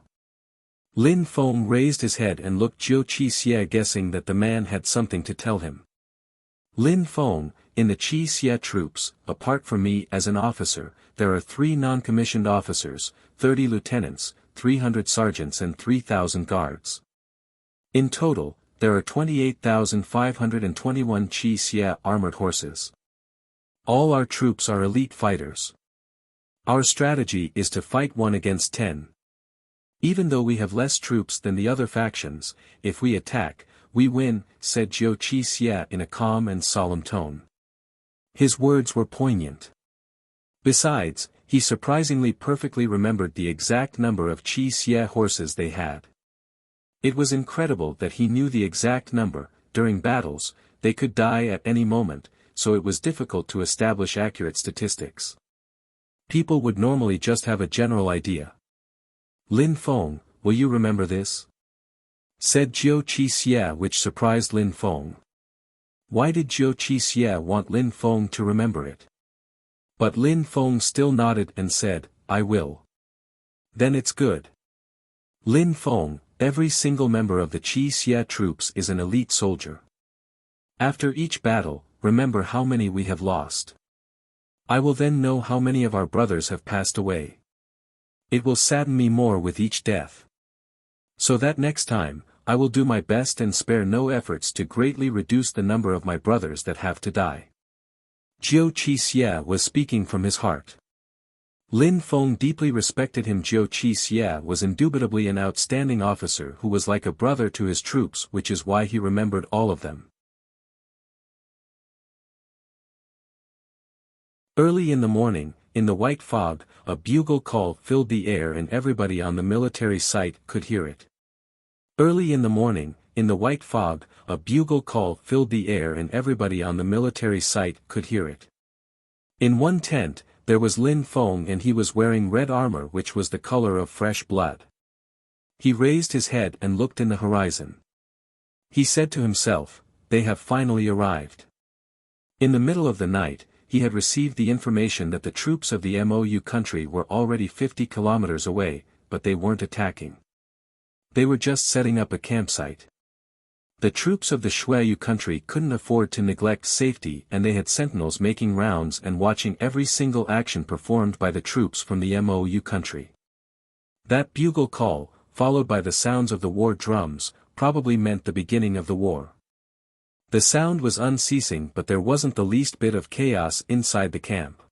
[SPEAKER 1] Lin Feng raised his head and looked Jiu Qixie, guessing that the man had something to tell him. "Lin Feng, in the Qixie troops, apart from me as an officer, there are 3 non-commissioned officers, 30 lieutenants, 300 sergeants and 3,000 guards. In total, there are 28,521 Qixie armored horses. All our troops are elite fighters. Our strategy is to fight 1 against 10. Even though we have less troops than the other factions, if we attack, we win," said Jiu Qixie in a calm and solemn tone. His words were poignant. Besides, he surprisingly perfectly remembered the exact number of Qixie horses they had. It was incredible that he knew the exact number. During battles, they could die at any moment, so it was difficult to establish accurate statistics. People would normally just have a general idea. "Lin Feng, will you remember this?" said Jiu Qixie, which surprised Lin Feng. Why did Jiu Qixie want Lin Feng to remember it? But Lin Feng still nodded and said, "I will." "Then it's good. Lin Feng, every single member of the Qixie troops is an elite soldier. After each battle, remember how many we have lost. I will then know how many of our brothers have passed away. It will sadden me more with each death. So that next time, I will do my best and spare no efforts to greatly reduce the number of my brothers that have to die." Jiu Qixie was speaking from his heart. Lin Feng deeply respected him. Jiu Qixie was indubitably an outstanding officer who was like a brother to his troops, which is why he remembered all of them. Early in the morning, in the white fog, a bugle call filled the air and everybody on the military site could hear it. Early in the morning, in the white fog, a bugle call filled the air and everybody on the military site could hear it. In one tent, there was Lin Feng and he was wearing red armor which was the color of fresh blood. He raised his head and looked in the horizon. He said to himself, "They have finally arrived." In the middle of the night, he had received the information that the troops of the Mou country were already 50 kilometers away, but they weren't attacking. They were just setting up a campsite. The troops of the Shuayu country couldn't afford to neglect safety and they had sentinels making rounds and watching every single action performed by the troops from the Mou country. That bugle call, followed by the sounds of the war drums, probably meant the beginning of the war. The sound was unceasing, but there wasn't the least bit of chaos inside the camp.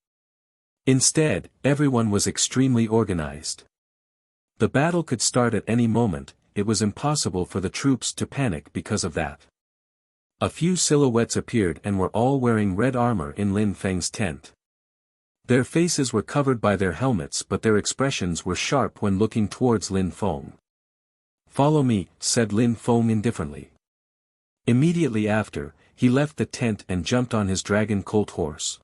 [SPEAKER 1] Instead, everyone was extremely organized. The battle could start at any moment. It was impossible for the troops to panic because of that. A few silhouettes appeared and were all wearing red armor in Lin Feng's tent. Their faces were covered by their helmets, but their expressions were sharp when looking towards Lin Feng. "Follow me," said Lin Feng indifferently. Immediately after, he left the tent and jumped on his dragon colt horse.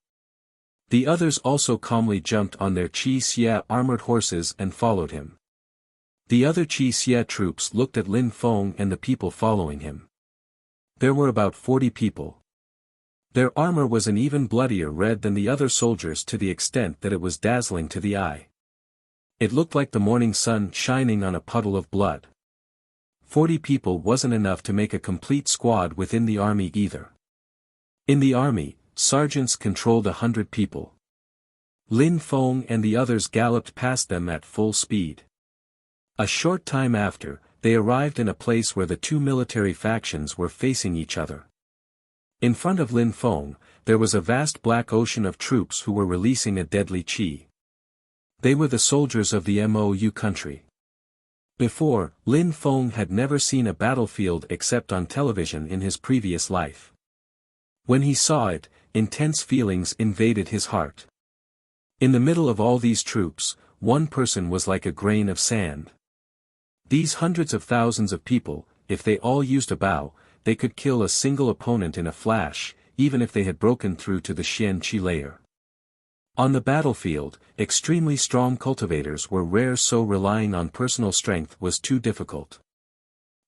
[SPEAKER 1] The others also calmly jumped on their Qixie armored horses and followed him. The other Qixie troops looked at Lin Feng and the people following him. There were about 40 people. Their armor was an even bloodier red than the other soldiers to the extent that it was dazzling to the eye. It looked like the morning sun shining on a puddle of blood. 40 people wasn't enough to make a complete squad within the army either. In the army, sergeants controlled 100 people. Lin Feng and the others galloped past them at full speed. A short time after, they arrived in a place where the two military factions were facing each other. In front of Lin Feng, there was a vast black ocean of troops who were releasing a deadly qi. They were the soldiers of the Mou country. Before, Lin Feng had never seen a battlefield except on television in his previous life. When he saw it, intense feelings invaded his heart. In the middle of all these troops, one person was like a grain of sand. These hundreds of thousands of people, if they all used a bow, they could kill a single opponent in a flash, even if they had broken through to the Xian Qi layer. On the battlefield, extremely strong cultivators were rare, so relying on personal strength was too difficult.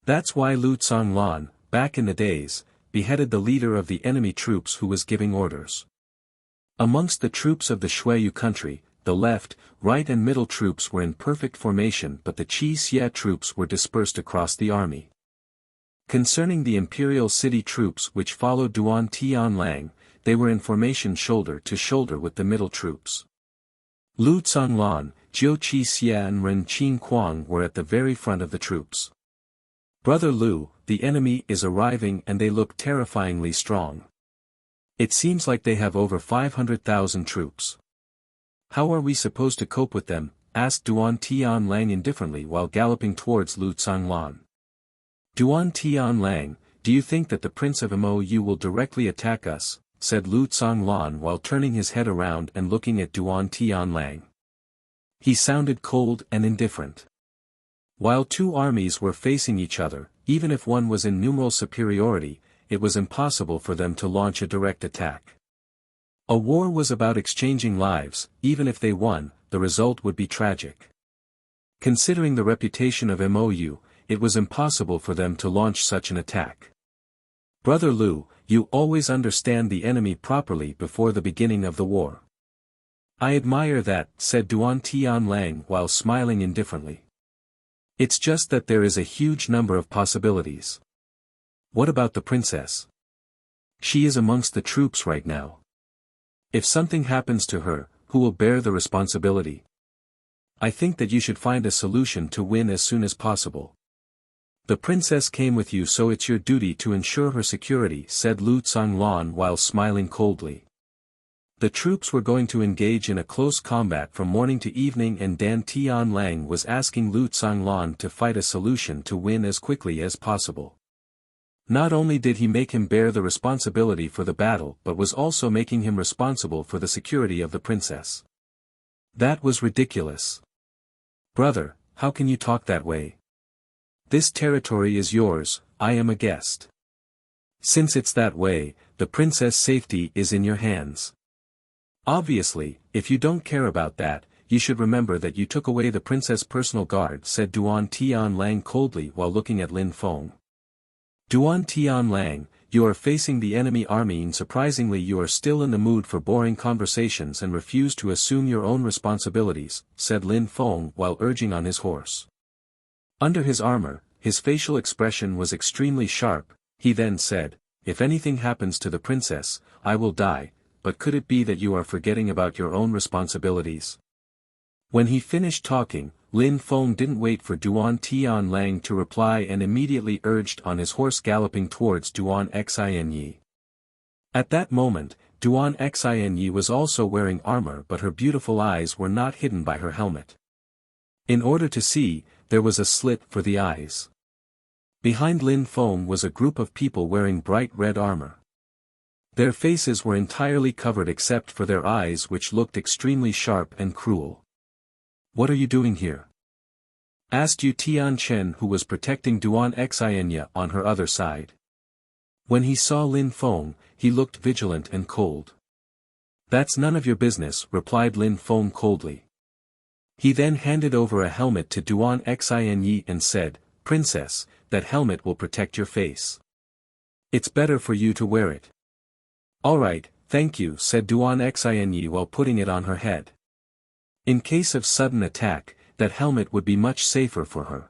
[SPEAKER 1] That's why Lu Zhonglan, back in the days, beheaded the leader of the enemy troops who was giving orders. Amongst the troops of the Shuiyu country, the left, right and middle troops were in perfect formation, but the Qi Xie troops were dispersed across the army. Concerning the imperial city troops which followed Duan Tianlang, they were in formation shoulder to shoulder with the middle troops. Lu Zhonglan, Jiu Qi Xie and Ren Qin Kuang were at the very front of the troops. Brother Lu, the enemy is arriving and they look terrifyingly strong. It seems like they have over 500,000 troops. How are we supposed to cope with them? Asked Duan Tianlang indifferently while galloping towards Lu Zhonglan. Duan Tianlang, do you think that the Prince of Mou will directly attack us? Said Lu Zhonglan while turning his head around and looking at Duan Tianlang. He sounded cold and indifferent. While two armies were facing each other, even if one was in numeral superiority, it was impossible for them to launch a direct attack. A war was about exchanging lives, even if they won, the result would be tragic. Considering the reputation of Mou, it was impossible for them to launch such an attack. Brother Lu, you always understand the enemy properly before the beginning of the war. I admire that, said Duan Tianlang while smiling indifferently. It's just that there is a huge number of possibilities. What about the princess? She is amongst the troops right now. If something happens to her, who will bear the responsibility? I think that you should find a solution to win as soon as possible. The princess came with you, so it's your duty to ensure her security, said Lu Zhonglan while smiling coldly. The troops were going to engage in a close combat from morning to evening, and Dan Tianlang was asking Lu Zhonglan to fight a solution to win as quickly as possible. Not only did he make him bear the responsibility for the battle, but was also making him responsible for the security of the princess. That was ridiculous. Brother, how can you talk that way? This territory is yours, I am a guest. Since it's that way, the princess' safety is in your hands. Obviously, if you don't care about that, you should remember that you took away the princess' personal guard, said Duan Tianlang coldly while looking at Lin Feng. Duan Tianlang, you are facing the enemy army and surprisingly you are still in the mood for boring conversations and refuse to assume your own responsibilities, said Lin Feng while urging on his horse. Under his armor, his facial expression was extremely sharp. He then said, if anything happens to the princess, I will die, but could it be that you are forgetting about your own responsibilities? When he finished talking, Lin Feng didn't wait for Duan Tianlang to reply and immediately urged on his horse galloping towards Duan Xinyi. At that moment, Duan Xinyi was also wearing armor, but her beautiful eyes were not hidden by her helmet. In order to see, there was a slit for the eyes. Behind Lin Feng was a group of people wearing bright red armor. Their faces were entirely covered except for their eyes, which looked extremely sharp and cruel. What are you doing here? Asked Yu Tianchen, who was protecting Duan Xinyi on her other side. When he saw Lin Feng, he looked vigilant and cold. That's none of your business, replied Lin Feng coldly. He then handed over a helmet to Duan Xinyi and said, Princess, that helmet will protect your face. It's better for you to wear it. Alright, thank you, said Duan Xinyi while putting it on her head. In case of sudden attack, that helmet would be much safer for her.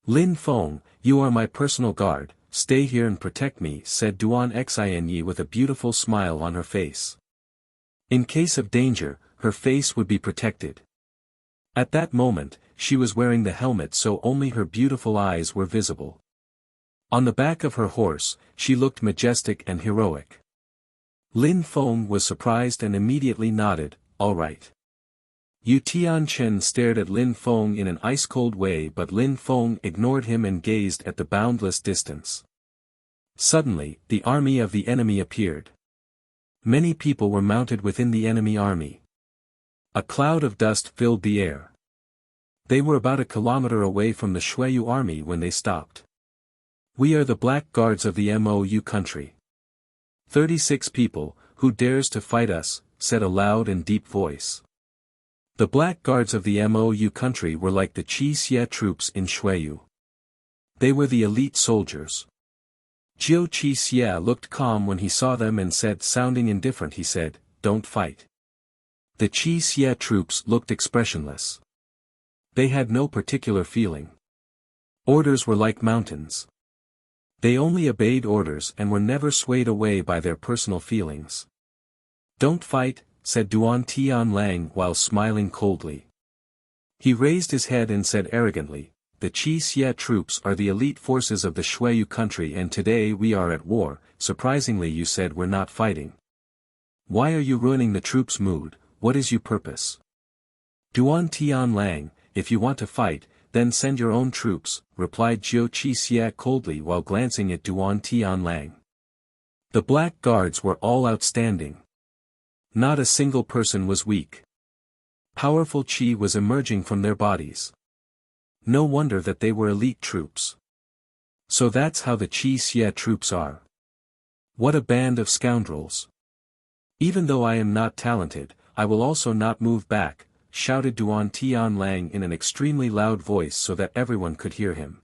[SPEAKER 1] Lin Feng, you are my personal guard, stay here and protect me, said Duan Xinyi with a beautiful smile on her face. In case of danger, her face would be protected. At that moment, she was wearing the helmet so only her beautiful eyes were visible. On the back of her horse, she looked majestic and heroic. Lin Feng was surprised and immediately nodded, all right. Yu Tianchen stared at Lin Feng in an ice-cold way, but Lin Feng ignored him and gazed at the boundless distance. Suddenly, the army of the enemy appeared. Many people were mounted within the enemy army. A cloud of dust filled the air. They were about a kilometer away from the Shuiyu army when they stopped. We are the Black Guards of the Mou country. 36 people, who dares to fight us, said a loud and deep voice. The Black Guards of the Mou country were like the Qi Xie troops in Shuiyu. They were the elite soldiers. Jiu Qi Xie looked calm when he saw them and said, sounding indifferent, he said, don't fight. The Qi Xie troops looked expressionless. They had no particular feeling. Orders were like mountains. They only obeyed orders and were never swayed away by their personal feelings. Don't fight, said Duan Tianlang while smiling coldly. He raised his head and said arrogantly, the Qi Xie troops are the elite forces of the Shuiyu country and today we are at war. Surprisingly, you said we're not fighting. Why are you ruining the troops' mood? What is your purpose? Duan Tianlang, if you want to fight, then send your own troops, replied Jiu Qi Xie coldly while glancing at Duan Tianlang. The Black Guards were all outstanding. Not a single person was weak. Powerful qi was emerging from their bodies. No wonder that they were elite troops. So that's how the Qi Xie troops are. What a band of scoundrels. Even though I am not talented, I will also not move back, shouted Duan Tianlang in an extremely loud voice so that everyone could hear him.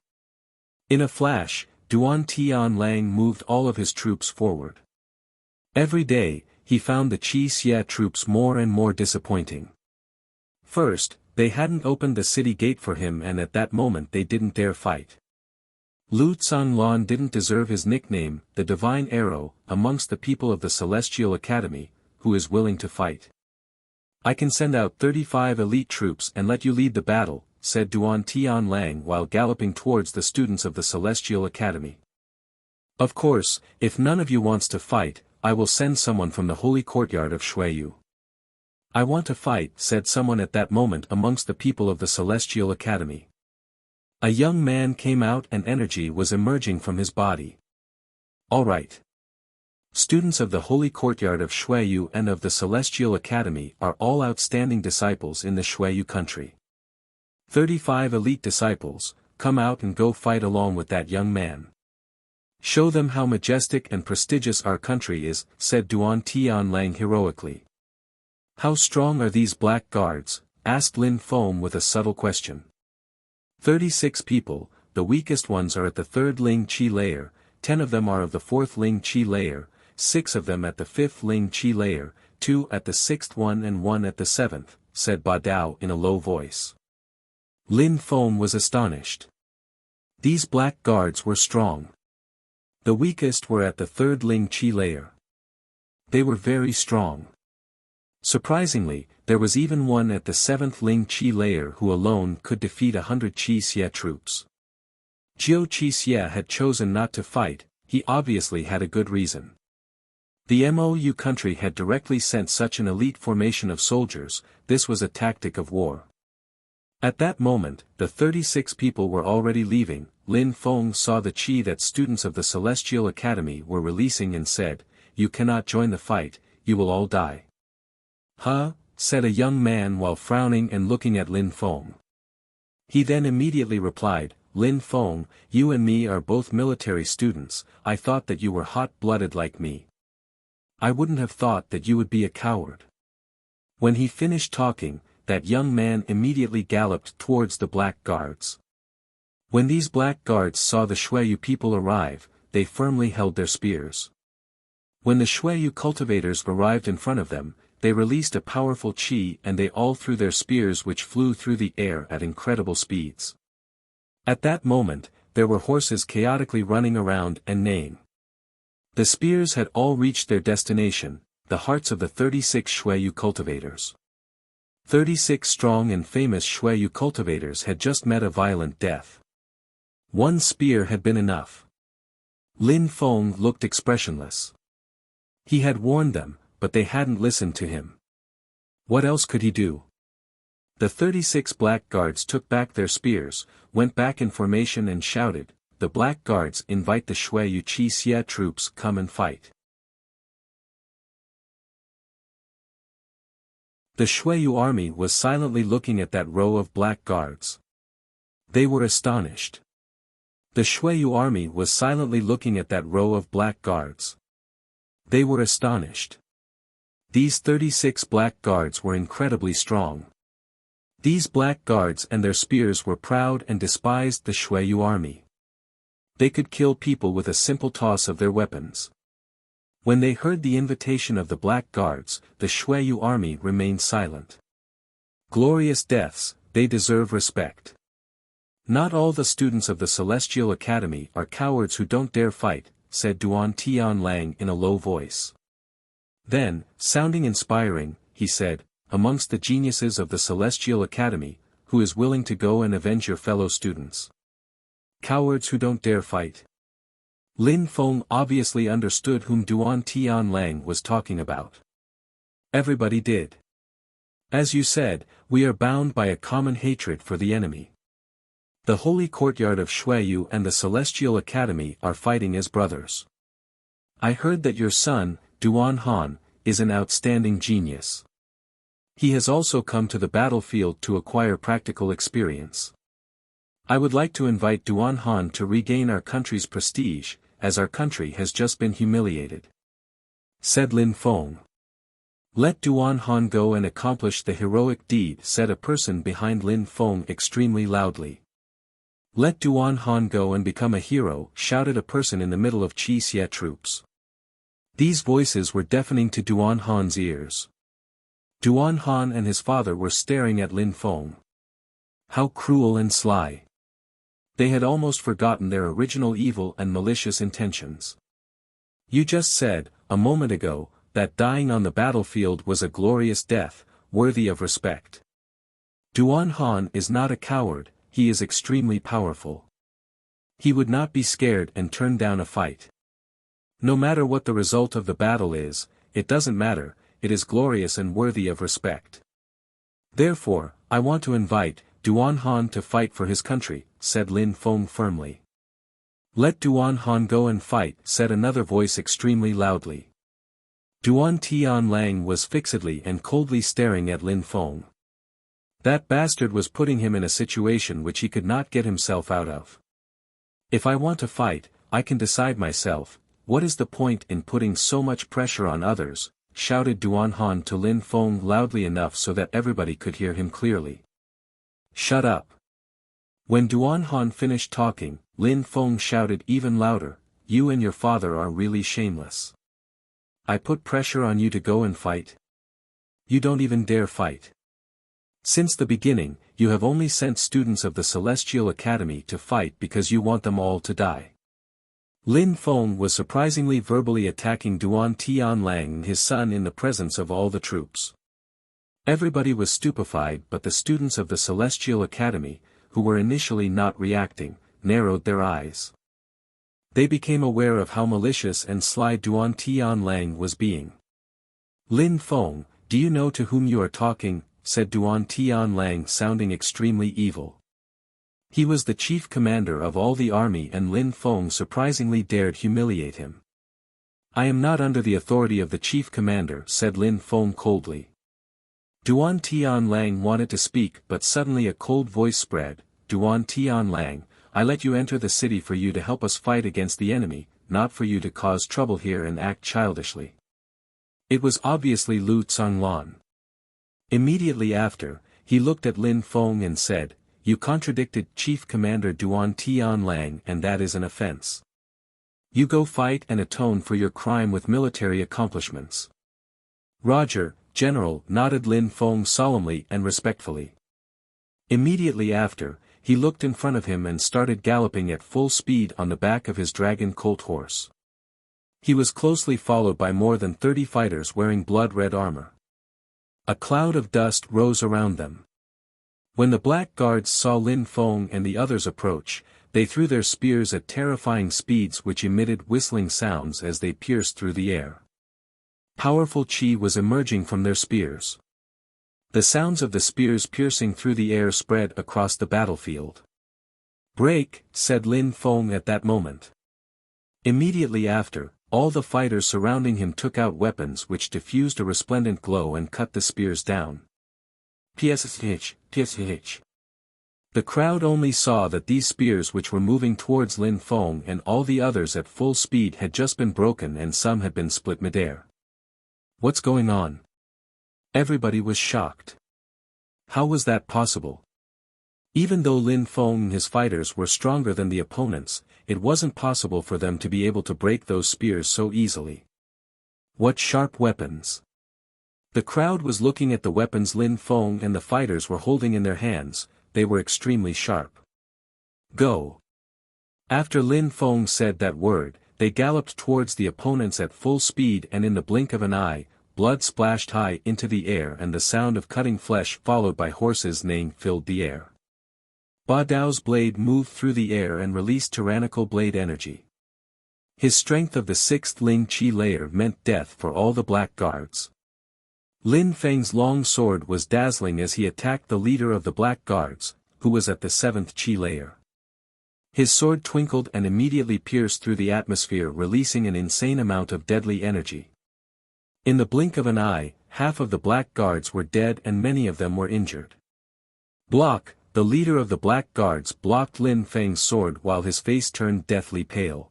[SPEAKER 1] In a flash, Duan Tianlang moved all of his troops forward. Every day, he found the Qi Xie troops more and more disappointing. First, they hadn't opened the city gate for him and at that moment they didn't dare fight. Lu Zhanglan didn't deserve his nickname, the Divine Arrow, amongst the people of the Celestial Academy, who is willing to fight. I can send out 35 elite troops and let you lead the battle, said Duan Tianlang while galloping towards the students of the Celestial Academy. Of course, if none of you wants to fight, I will send someone from the holy courtyard of Shuiyu. I want to fight, said someone at that moment amongst the people of the Celestial Academy. A young man came out and energy was emerging from his body. All right. Students of the holy courtyard of Shuiyu and of the Celestial Academy are all outstanding disciples in the Shuiyu country. 35 elite disciples, come out and go fight along with that young man. Show them how majestic and prestigious our country is, said Duan Tianlang heroically. How strong are these Black Guards? Asked Lin Feng with a subtle question. 36 people, the weakest ones are at the 3rd Ling Qi layer, 10 of them are of the 4th Ling Qi layer, 6 of them at the 5th Ling Qi layer, 2 at the 6th one and 1 at the 7th, said Ba Dao in a low voice. Lin Feng was astonished. These Black Guards were strong. The weakest were at the 3rd Ling Qi layer. They were very strong. Surprisingly, there was even one at the 7th Ling Qi layer who alone could defeat 100 Qi Xie troops. Jiu Qi Xie had chosen not to fight, he obviously had a good reason. The Mou country had directly sent such an elite formation of soldiers, this was a tactic of war. At that moment, the 36 people were already leaving. Lin Feng saw the qi that students of the Celestial Academy were releasing and said, you cannot join the fight, you will all die. Huh, said a young man while frowning and looking at Lin Feng. He then immediately replied, Lin Feng, you and me are both military students, I thought that you were hot-blooded like me. I wouldn't have thought that you would be a coward. When he finished talking, that young man immediately galloped towards the Black Guards. When these Black Guards saw the Shuiyu people arrive, they firmly held their spears. When the Shuiyu cultivators arrived in front of them, they released a powerful qi and they all threw their spears which flew through the air at incredible speeds. At that moment, there were horses chaotically running around and neighing. The spears had all reached their destination, the hearts of the 36 Shueyu cultivators. 36 strong and famous Shueyu cultivators had just met a violent death. One spear had been enough. Lin Feng looked expressionless. He had warned them, but they hadn't listened to him. What else could he do? The 36 black guards took back their spears, went back in formation and shouted, "The black guards invite the Shueyu Qi Xie troops, come and fight." The Shueyu army was silently looking at that row of black guards. They were astonished. The Shueyu army was silently looking at that row of black guards. They were astonished. These 36 black guards were incredibly strong. These black guards and their spears were proud and despised the Shueyu army. They could kill people with a simple toss of their weapons. When they heard the invitation of the black guards, the Shueyu army remained silent. Glorious deaths, they deserve respect. Not all the students of the Celestial Academy are cowards who don't dare fight, said Duan Tianlang in a low voice. Then, sounding inspiring, he said, amongst the geniuses of the Celestial Academy, who is willing to go and avenge your fellow students? Cowards who don't dare fight. Lin Feng obviously understood whom Duan Tianlang was talking about. Everybody did. As you said, we are bound by a common hatred for the enemy. The holy courtyard of Shueyu and the Celestial Academy are fighting as brothers. I heard that your son, Duan Han, is an outstanding genius. He has also come to the battlefield to acquire practical experience. I would like to invite Duan Han to regain our country's prestige, as our country has just been humiliated. Said Lin Feng. Let Duan Han go and accomplish the heroic deed, said a person behind Lin Feng extremely loudly. Let Duan Han go and become a hero, shouted a person in the middle of Qi Xie troops. These voices were deafening to Duan Han's ears. Duan Han and his father were staring at Lin Feng. How cruel and sly. They had almost forgotten their original evil and malicious intentions. You just said, a moment ago, that dying on the battlefield was a glorious death, worthy of respect. Duan Han is not a coward, he is extremely powerful. He would not be scared and turn down a fight. No matter what the result of the battle is, it doesn't matter, it is glorious and worthy of respect. Therefore, I want to invite Duan Han to fight for his country, said Lin Feng firmly. Let Duan Han go and fight, said another voice extremely loudly. Duan Tianlang was fixedly and coldly staring at Lin Feng. That bastard was putting him in a situation which he could not get himself out of. If I want to fight, I can decide myself, what is the point in putting so much pressure on others, shouted Duan Han to Lin Feng loudly enough so that everybody could hear him clearly. Shut up. When Duan Han finished talking, Lin Feng shouted even louder, you and your father are really shameless. I put pressure on you to go and fight. You don't even dare fight. Since the beginning, you have only sent students of the Celestial Academy to fight because you want them all to die. Lin Feng was surprisingly verbally attacking Duan Tianlang and his son in the presence of all the troops. Everybody was stupefied, but the students of the Celestial Academy, who were initially not reacting, narrowed their eyes. They became aware of how malicious and sly Duan Tianlang was being. Lin Feng, do you know to whom you are talking? Said Duan Tianlang sounding extremely evil. He was the chief commander of all the army and Lin Feng surprisingly dared humiliate him. I am not under the authority of the chief commander, said Lin Feng coldly. Duan Tianlang wanted to speak but suddenly a cold voice spread, Duan Tianlang, I let you enter the city for you to help us fight against the enemy, not for you to cause trouble here and act childishly. It was obviously Lu Tsanglan. Immediately after, he looked at Lin Feng and said, you contradicted Chief Commander Duan Tianlang and that is an offense. You go fight and atone for your crime with military accomplishments. Roger, General, nodded Lin Feng solemnly and respectfully. Immediately after, he looked in front of him and started galloping at full speed on the back of his dragon colt horse. He was closely followed by more than 30 fighters wearing blood-red armor. A cloud of dust rose around them. When the black guards saw Lin Feng and the others approach, they threw their spears at terrifying speeds which emitted whistling sounds as they pierced through the air. Powerful qi was emerging from their spears. The sounds of the spears piercing through the air spread across the battlefield. "Break," said Lin Feng at that moment. Immediately after, all the fighters surrounding him took out weapons which diffused a resplendent glow and cut the spears down. Psh. The crowd only saw that these spears which were moving towards Lin Feng and all the others at full speed had just been broken and some had been split midair. What's going on? Everybody was shocked. How was that possible? Even though Lin Feng and his fighters were stronger than the opponents, it wasn't possible for them to be able to break those spears so easily. What sharp weapons! The crowd was looking at the weapons Lin Feng and the fighters were holding in their hands. They were extremely sharp. Go! After Lin Feng said that word, they galloped towards the opponents at full speed and in the blink of an eye, blood splashed high into the air and the sound of cutting flesh followed by horses neighing filled the air. Ba Dao's blade moved through the air and released tyrannical blade energy. His strength of the 6th Ling Qi layer meant death for all the black guards. Lin Feng's long sword was dazzling as he attacked the leader of the black guards, who was at the 7th Qi layer. His sword twinkled and immediately pierced through the atmosphere, releasing an insane amount of deadly energy. In the blink of an eye, half of the black guards were dead and many of them were injured. Block! The leader of the black guards blocked Lin Feng's sword while his face turned deathly pale.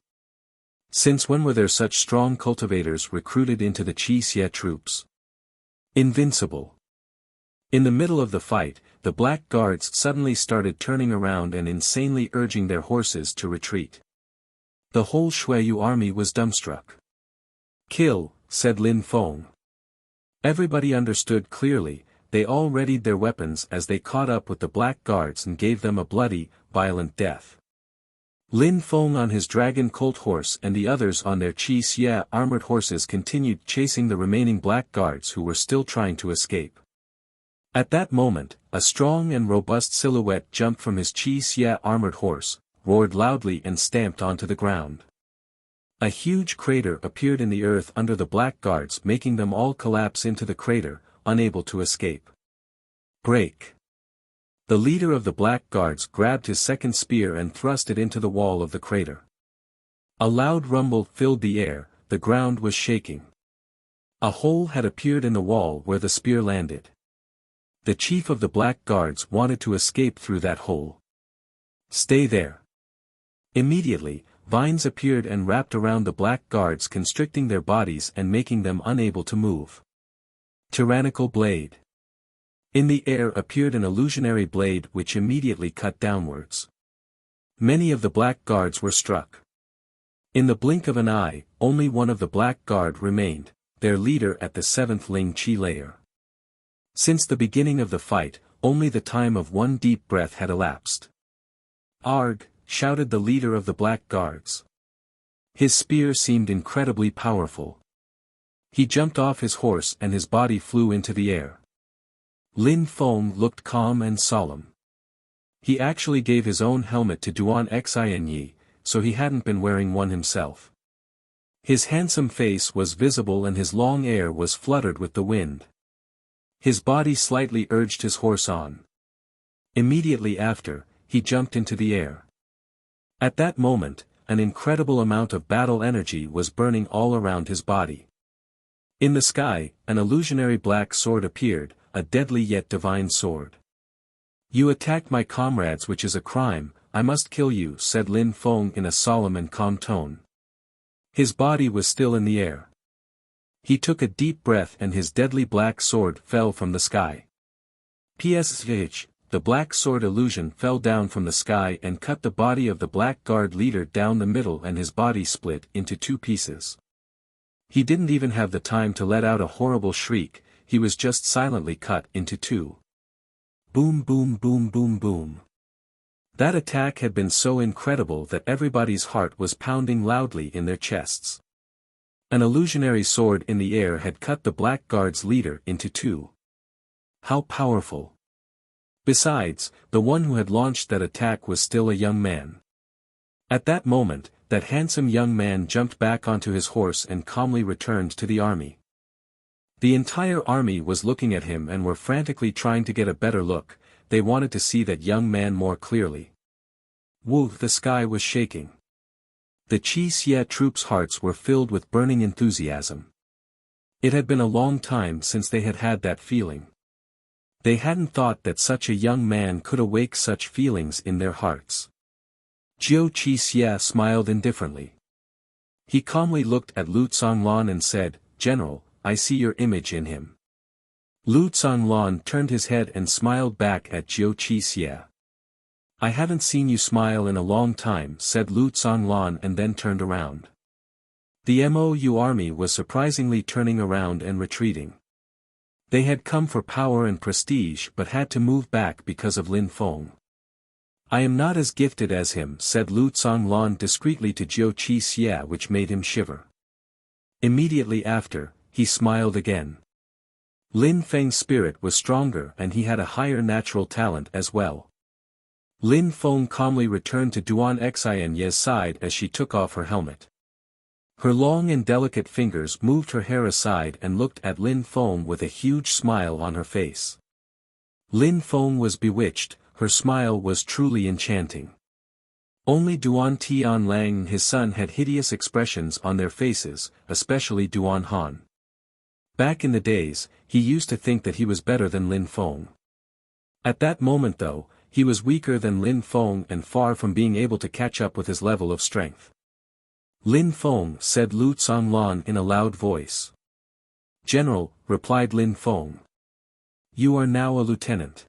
[SPEAKER 1] Since when were there such strong cultivators recruited into the Qi Xie troops? Invincible. In the middle of the fight, the black guards suddenly started turning around and insanely urging their horses to retreat. The whole Shuiyu army was dumbstruck. "Kill," said Lin Feng. Everybody understood clearly. They all readied their weapons as they caught up with the black guards and gave them a bloody, violent death. Lin Feng on his dragon colt horse and the others on their Qi Xie armored horses continued chasing the remaining black guards who were still trying to escape. At that moment, a strong and robust silhouette jumped from his Qi Xie armored horse, roared loudly and stamped onto the ground. A huge crater appeared in the earth under the black guards, making them all collapse into the crater, unable to escape. Break! The leader of the black guards grabbed his second spear and thrust it into the wall of the crater. A loud rumble filled the air, the ground was shaking. A hole had appeared in the wall where the spear landed. The chief of the black guards wanted to escape through that hole. "Stay there." Immediately, vines appeared and wrapped around the black guards, constricting their bodies and making them unable to move. Tyrannical blade. In the air appeared an illusionary blade which immediately cut downwards. Many of the black guards were struck. In the blink of an eye, only one of the black guard remained, their leader at the 7th Ling Qi layer. Since the beginning of the fight, only the time of one deep breath had elapsed. "Arg!" shouted the leader of the black guards. His spear seemed incredibly powerful. He jumped off his horse and his body flew into the air. Lin Feng looked calm and solemn. He actually gave his own helmet to Duan Xianyi, so he hadn't been wearing one himself. His handsome face was visible and his long hair was fluttered with the wind. His body slightly urged his horse on. Immediately after, he jumped into the air. At that moment, an incredible amount of battle energy was burning all around his body. In the sky, an illusionary black sword appeared, a deadly yet divine sword. "You attacked my comrades, which is a crime. I must kill you," said Lin Feng in a solemn and calm tone. His body was still in the air. He took a deep breath and his deadly black sword fell from the sky. Psh. The black sword illusion fell down from the sky and cut the body of the black guard leader down the middle and his body split into 2 pieces. He didn't even have the time to let out a horrible shriek, he was just silently cut into 2. Boom boom boom boom boom. That attack had been so incredible that everybody's heart was pounding loudly in their chests. An illusionary sword in the air had cut the Black Guard's leader into two. How powerful! Besides, the one who had launched that attack was still a young man. At that moment, that handsome young man jumped back onto his horse and calmly returned to the army. The entire army was looking at him and were frantically trying to get a better look. They wanted to see that young man more clearly. Woo! The sky was shaking. The Qi Xie troops' hearts were filled with burning enthusiasm. It had been a long time since they had had that feeling. They hadn't thought that such a young man could awake such feelings in their hearts. Jiu Qi Xie smiled indifferently. He calmly looked at Lu Zonglan and said, "General, I see your image in him." Lu Zonglan turned his head and smiled back at Jiu Qi Xie. "I haven't seen you smile in a long time," said Lu Zonglan, and then turned around. The Mou army was surprisingly turning around and retreating. They had come for power and prestige but had to move back because of Lin Feng. "I am not as gifted as him," said Lu Zonglan discreetly to Jiu Qi Xie, which made him shiver. Immediately after, he smiled again. Lin Feng's spirit was stronger and he had a higher natural talent as well. Lin Feng calmly returned to Duan Xinye's side as she took off her helmet. Her long and delicate fingers moved her hair aside and looked at Lin Feng with a huge smile on her face. Lin Feng was bewitched, her smile was truly enchanting. Only Duan Tianlang and his son had hideous expressions on their faces, especially Duan Han. Back in the days, he used to think that he was better than Lin Feng. At that moment though, he was weaker than Lin Feng and far from being able to catch up with his level of strength. "Lin Feng," said Lu Zonglan in a loud voice. "General," replied Lin Feng. "You are now a lieutenant.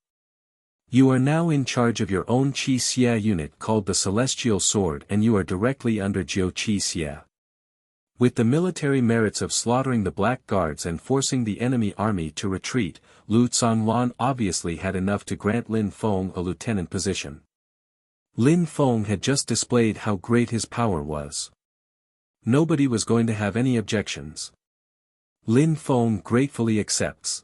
[SPEAKER 1] You are now in charge of your own Qi Xie unit called the Celestial Sword, and you are directly under Jiu Qi Xie. With the military merits of slaughtering the Black Guards and forcing the enemy army to retreat, Lu Zonglan obviously had enough to grant Lin Feng a lieutenant position. Lin Feng had just displayed how great his power was. Nobody was going to have any objections. Lin Feng gratefully accepts.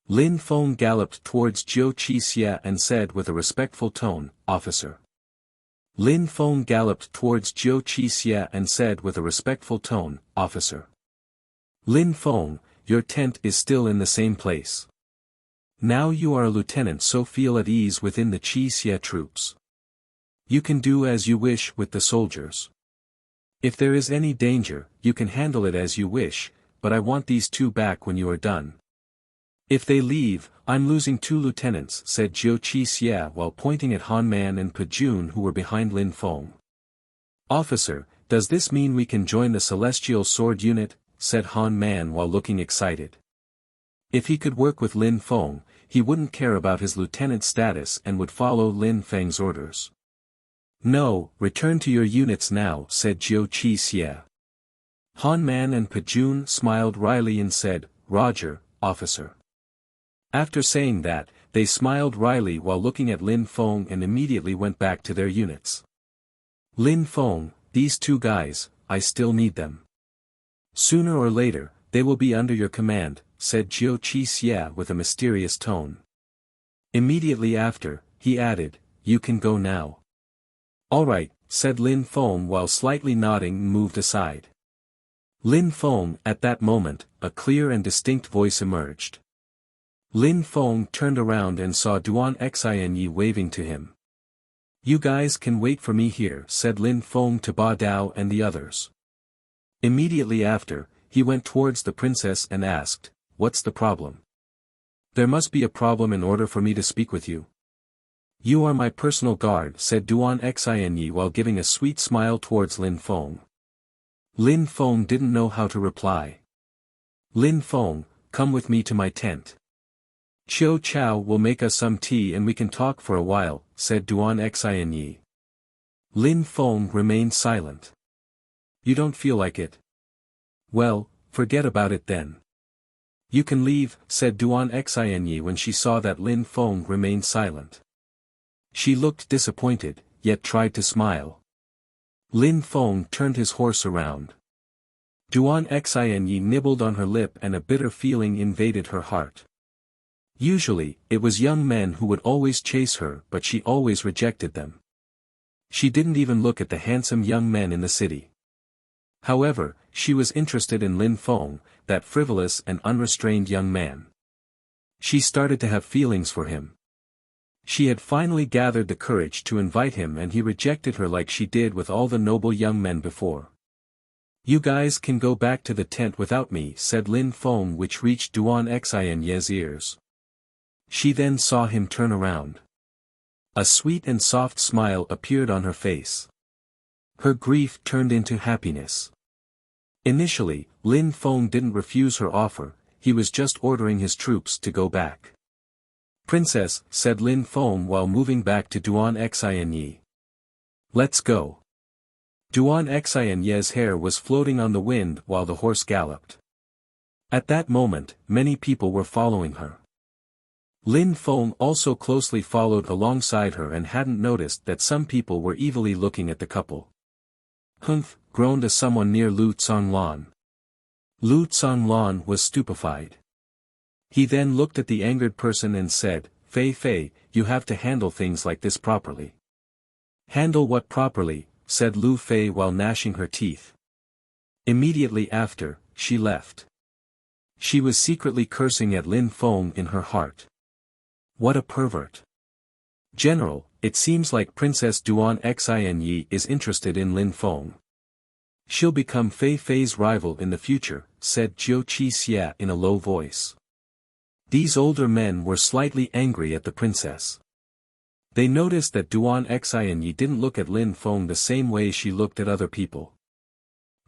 [SPEAKER 1] Lin Feng galloped towards Jiu Qi Xie and said with a respectful tone, "Officer." Lin Feng galloped towards Jiu Qi Xie and said with a respectful tone, "Officer." "Lin Feng, your tent is still in the same place. Now you are a lieutenant, so feel at ease within the Qi Xie troops. You can do as you wish with the soldiers. If there is any danger, you can handle it as you wish, but I want these two back when you are done. If they leave, I'm losing 2 lieutenants," said Jiu Qi Xie while pointing at Han Man and Pejun who were behind Lin Feng. "Officer, does this mean we can join the Celestial Sword unit?" said Han Man while looking excited. If he could work with Lin Feng, he wouldn't care about his lieutenant status and would follow Lin Feng's orders. "No, return to your units now," said Jiu Qi Xie. Han Man and Pejun smiled wryly and said, "Roger, officer." After saying that, they smiled wryly while looking at Lin Feng and immediately went back to their units. "Lin Feng, these 2 guys, I still need them. Sooner or later, they will be under your command," said Jiu Qi Xie with a mysterious tone. Immediately after, he added, "You can go now." "All right," said Lin Feng while slightly nodding and moved aside. Lin Feng, at that moment, a clear and distinct voice emerged. Lin Feng turned around and saw Duan Xinye waving to him. "You guys can wait for me here," said Lin Feng to Ba Dao and the others. Immediately after, he went towards the princess and asked, "What's the problem?" "There must be a problem in order for me to speak with you." "You are my personal guard," said Duan Xinye while giving a sweet smile towards Lin Feng. Lin Feng didn't know how to reply. "Lin Feng, come with me to my tent. Qiu Chao will make us some tea and we can talk for a while," said Duan Xinye. Lin Feng remained silent. "You don't feel like it? Well, forget about it then. You can leave, said Duan Xinyi when she saw that Lin Feng remained silent. She looked disappointed, yet tried to smile. Lin Feng turned his horse around. Duan Xinyi nibbled on her lip and a bitter feeling invaded her heart. Usually, it was young men who would always chase her, but she always rejected them. She didn't even look at the handsome young men in the city. However, she was interested in Lin Feng, that frivolous and unrestrained young man. She started to have feelings for him. She had finally gathered the courage to invite him and he rejected her like she did with all the noble young men before. You guys can go back to the tent without me, said Lin Feng, which reached Duan Xinye's ears. She then saw him turn around. A sweet and soft smile appeared on her face. Her grief turned into happiness. Initially, Lin Feng didn't refuse her offer, he was just ordering his troops to go back. Princess, said Lin Feng while moving back to Duan Xinye. Let's go. Duan Xinye's hair was floating on the wind while the horse galloped. At that moment, many people were following her. Lin Feng also closely followed alongside her and hadn't noticed that some people were evilly looking at the couple. Humph, groaned someone near Lu Tsonglan. Lu Tsonglan was stupefied. He then looked at the angered person and said, Fei Fei, you have to handle things like this properly. Handle what properly, said Lu Fei while gnashing her teeth. Immediately after, she left. She was secretly cursing at Lin Feng in her heart. What a pervert. General, it seems like Princess Duan Xinye is interested in Lin Feng. She'll become Fei Fei's rival in the future, said Jiu Qi Xia in a low voice. These older men were slightly angry at the princess. They noticed that Duan Xinye didn't look at Lin Feng the same way she looked at other people.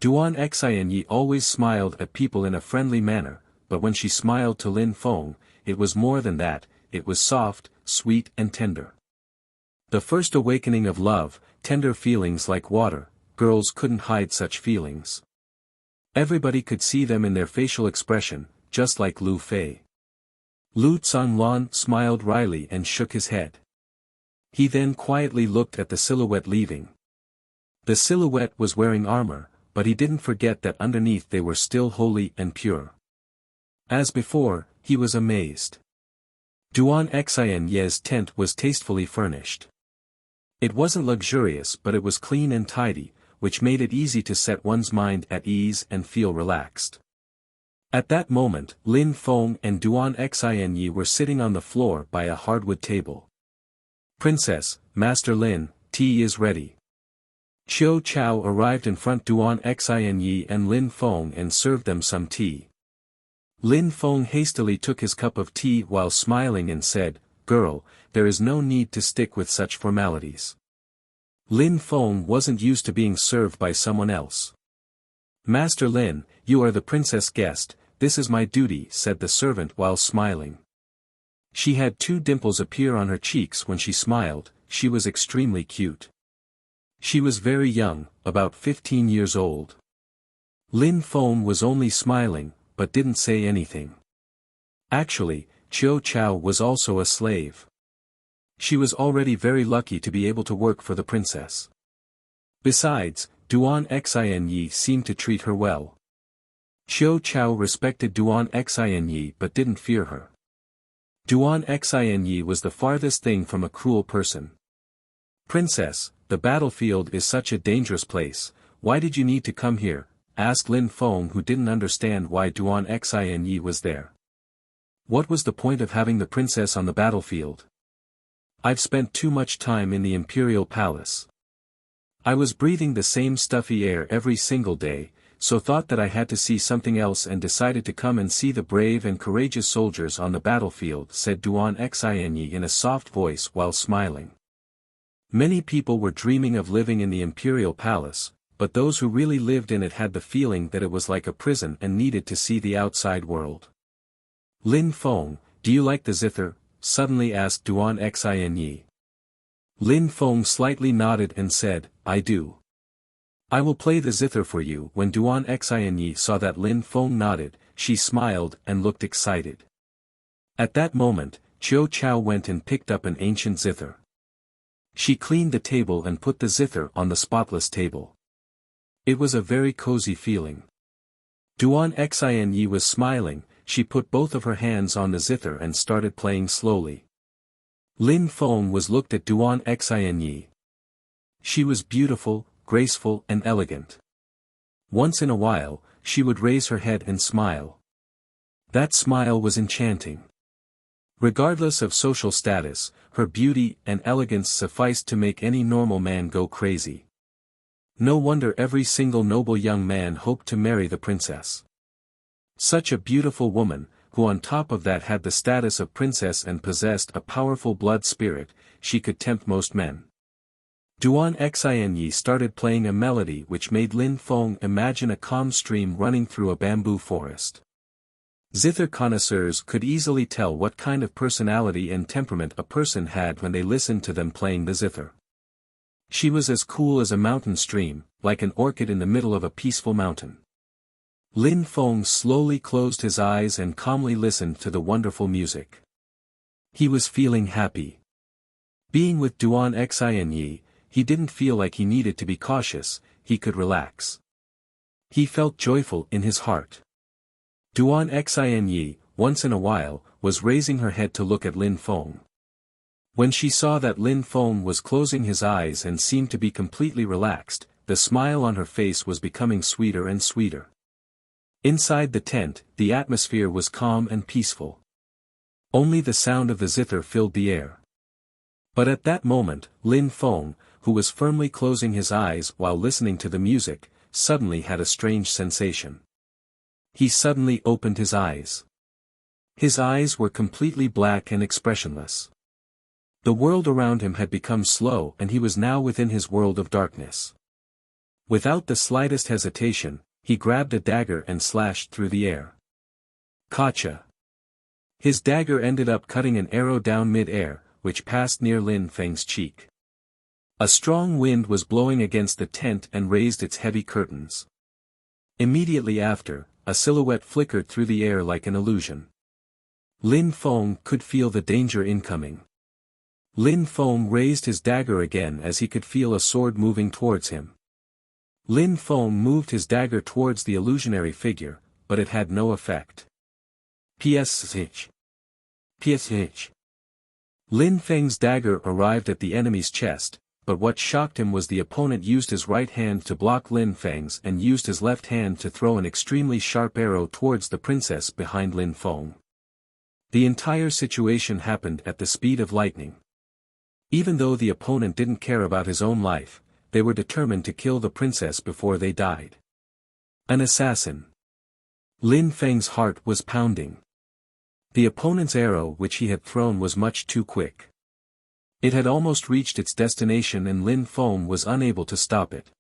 [SPEAKER 1] Duan Xinye always smiled at people in a friendly manner, but when she smiled to Lin Feng, it was more than that, it was soft, sweet and tender. The first awakening of love, tender feelings like water, girls couldn't hide such feelings. Everybody could see them in their facial expression, just like Lu Fei. Lu Tsonglan smiled wryly and shook his head. He then quietly looked at the silhouette leaving. The silhouette was wearing armor, but he didn't forget that underneath they were still holy and pure. As before, he was amazed. Duan Xinye's tent was tastefully furnished. It wasn't luxurious but it was clean and tidy, which made it easy to set one's mind at ease and feel relaxed. At that moment, Lin Feng and Duan Xinye were sitting on the floor by a hardwood table. Princess, Master Lin, tea is ready. Qiu Chao arrived in front Duan Xinye and Lin Feng and served them some tea. Lin Feng hastily took his cup of tea while smiling and said, Girl, there is no need to stick with such formalities. Lin Feng wasn't used to being served by someone else. Master Lin, you are the princess guest, this is my duty, said the servant while smiling. She had 2 dimples appear on her cheeks when she smiled, she was extremely cute. She was very young, about 15 years old. Lin Feng was only smiling, but didn't say anything. Actually, Qiu Chao was also a slave. She was already very lucky to be able to work for the princess. Besides, Duan Xinye seemed to treat her well. Qiu Chao respected Duan Xinye but didn't fear her. Duan Xinye was the farthest thing from a cruel person. Princess, the battlefield is such a dangerous place, why did you need to come here? Asked Lin Feng, who didn't understand why Duan Xinye was there. What was the point of having the princess on the battlefield? I've spent too much time in the imperial palace. I was breathing the same stuffy air every single day, so thought that I had to see something else and decided to come and see the brave and courageous soldiers on the battlefield, said Duan Xinye in a soft voice while smiling. Many people were dreaming of living in the imperial palace, but those who really lived in it had the feeling that it was like a prison and needed to see the outside world. Lin Feng, do you like the zither? Suddenly asked Duan Xinye. Lin Feng slightly nodded and said, I do. I will play the zither for you. When Duan Xinye saw that Lin Feng nodded, she smiled and looked excited. At that moment, Chiu Chao went and picked up an ancient zither. She cleaned the table and put the zither on the spotless table. It was a very cozy feeling. Duan Xin was smiling. She put both of her hands on the zither and started playing slowly. Lin Feng was looked at Duan Xin. She was beautiful, graceful and elegant. Once in a while, she would raise her head and smile. That smile was enchanting. Regardless of social status, her beauty and elegance sufficed to make any normal man go crazy. No wonder every single noble young man hoped to marry the princess. Such a beautiful woman, who on top of that had the status of princess and possessed a powerful blood spirit, she could tempt most men. Duan Xin started playing a melody which made Lin Feng imagine a calm stream running through a bamboo forest. Zither connoisseurs could easily tell what kind of personality and temperament a person had when they listened to them playing the zither. She was as cool as a mountain stream, like an orchid in the middle of a peaceful mountain. Lin Feng slowly closed his eyes and calmly listened to the wonderful music. He was feeling happy. Being with Duan Xin, he didn't feel like he needed to be cautious, he could relax. He felt joyful in his heart. Duan Xin, once in a while, was raising her head to look at Lin Feng. When she saw that Lin Feng was closing his eyes and seemed to be completely relaxed, the smile on her face was becoming sweeter and sweeter. Inside the tent, the atmosphere was calm and peaceful. Only the sound of the zither filled the air. But at that moment, Lin Feng, who was firmly closing his eyes while listening to the music, suddenly had a strange sensation. He suddenly opened his eyes. His eyes were completely black and expressionless. The world around him had become slow and he was now within his world of darkness. Without the slightest hesitation, he grabbed a dagger and slashed through the air. Gotcha! His dagger ended up cutting an arrow down mid-air, which passed near Lin Feng's cheek. A strong wind was blowing against the tent and raised its heavy curtains. Immediately after, a silhouette flickered through the air like an illusion. Lin Feng could feel the danger incoming. Lin Feng raised his dagger again as he could feel a sword moving towards him. Lin Feng moved his dagger towards the illusionary figure, but it had no effect. PSH. Lin Feng's dagger arrived at the enemy's chest, but what shocked him was the opponent used his right hand to block Lin Feng's and used his left hand to throw an extremely sharp arrow towards the princess behind Lin Feng. The entire situation happened at the speed of lightning. Even though the opponent didn't care about his own life, they were determined to kill the princess before they died. An assassin. Lin Feng's heart was pounding. The opponent's arrow which he had thrown was much too quick. It had almost reached its destination and Lin Feng was unable to stop it.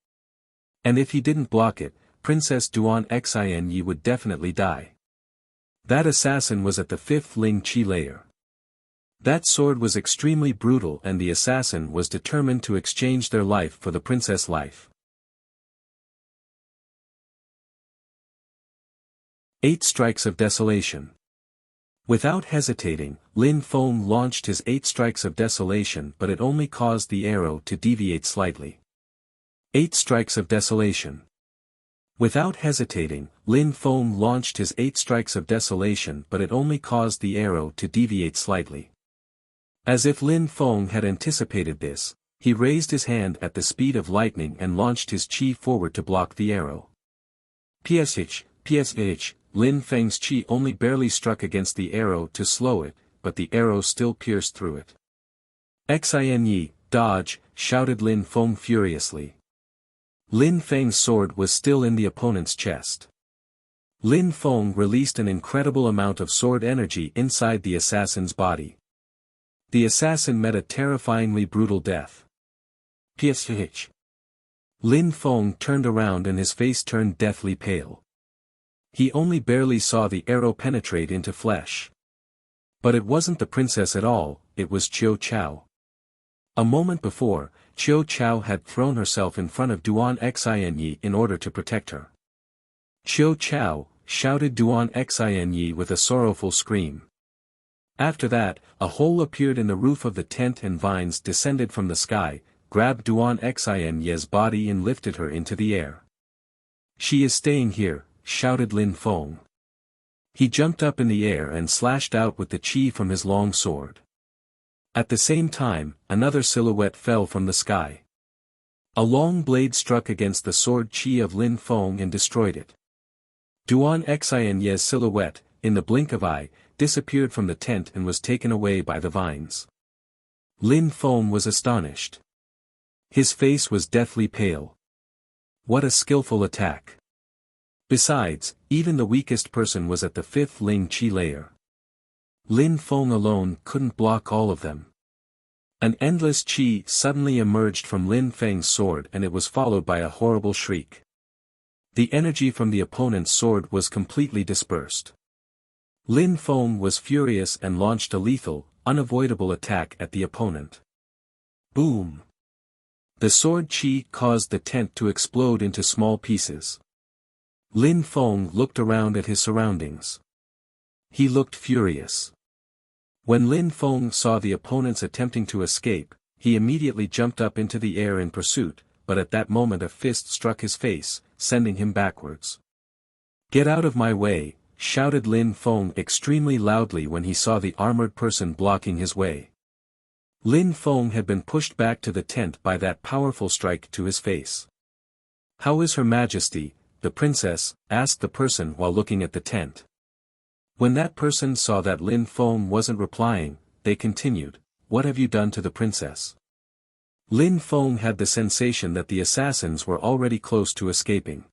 [SPEAKER 1] And if he didn't block it, Princess Duan Xin would definitely die. That assassin was at the 5th Ling Qi layer. That sword was extremely brutal and the assassin was determined to exchange their life for the princess' life. 8 Strikes of Desolation. Without hesitating, Lin Feng launched his 8 strikes of desolation, but it only caused the arrow to deviate slightly. 8 Strikes of Desolation. Without hesitating, Lin Feng launched his 8 strikes of desolation, but it only caused the arrow to deviate slightly. As if Lin Feng had anticipated this, he raised his hand at the speed of lightning and launched his qi forward to block the arrow. PSH. Lin Feng's qi only barely struck against the arrow to slow it, but the arrow still pierced through it. Xin, dodge, shouted Lin Feng furiously. Lin Feng's sword was still in the opponent's chest. Lin Feng released an incredible amount of sword energy inside the assassin's body. The assassin met a terrifyingly brutal death. PSH. Lin Feng turned around and his face turned deathly pale. He only barely saw the arrow penetrate into flesh. But it wasn't the princess at all, it was Chiu Chao. A moment before, Chiu Chao had thrown herself in front of Duan Xin in order to protect her. Chiu Chao, shouted Duan Xinyi with a sorrowful scream. After that, a hole appeared in the roof of the tent and vines descended from the sky, grabbed Duan Xinye's body and lifted her into the air. "She is staying here," shouted Lin Feng. He jumped up in the air and slashed out with the chi from his long sword. At the same time, another silhouette fell from the sky. A long blade struck against the sword chi of Lin Feng and destroyed it. Duan Xinye's silhouette, in the blink of eye, disappeared from the tent and was taken away by the vines. Lin Feng was astonished. His face was deathly pale. What a skillful attack. Besides, even the weakest person was at the 5th Ling Chi layer. Lin Feng alone couldn't block all of them. An endless chi suddenly emerged from Lin Feng's sword and it was followed by a horrible shriek. The energy from the opponent's sword was completely dispersed. Lin Feng was furious and launched a lethal, unavoidable attack at the opponent. Boom! The sword chi caused the tent to explode into small pieces. Lin Feng looked around at his surroundings. He looked furious. When Lin Feng saw the opponents attempting to escape, he immediately jumped up into the air in pursuit, but at that moment a fist struck his face, sending him backwards. "Get out of my way," shouted Lin Feng extremely loudly when he saw the armored person blocking his way. Lin Feng had been pushed back to the tent by that powerful strike to his face. "How is Her Majesty, the princess?" asked the person while looking at the tent. When that person saw that Lin Feng wasn't replying, they continued, "What have you done to the princess?" Lin Feng had the sensation that the assassins were already close to escaping.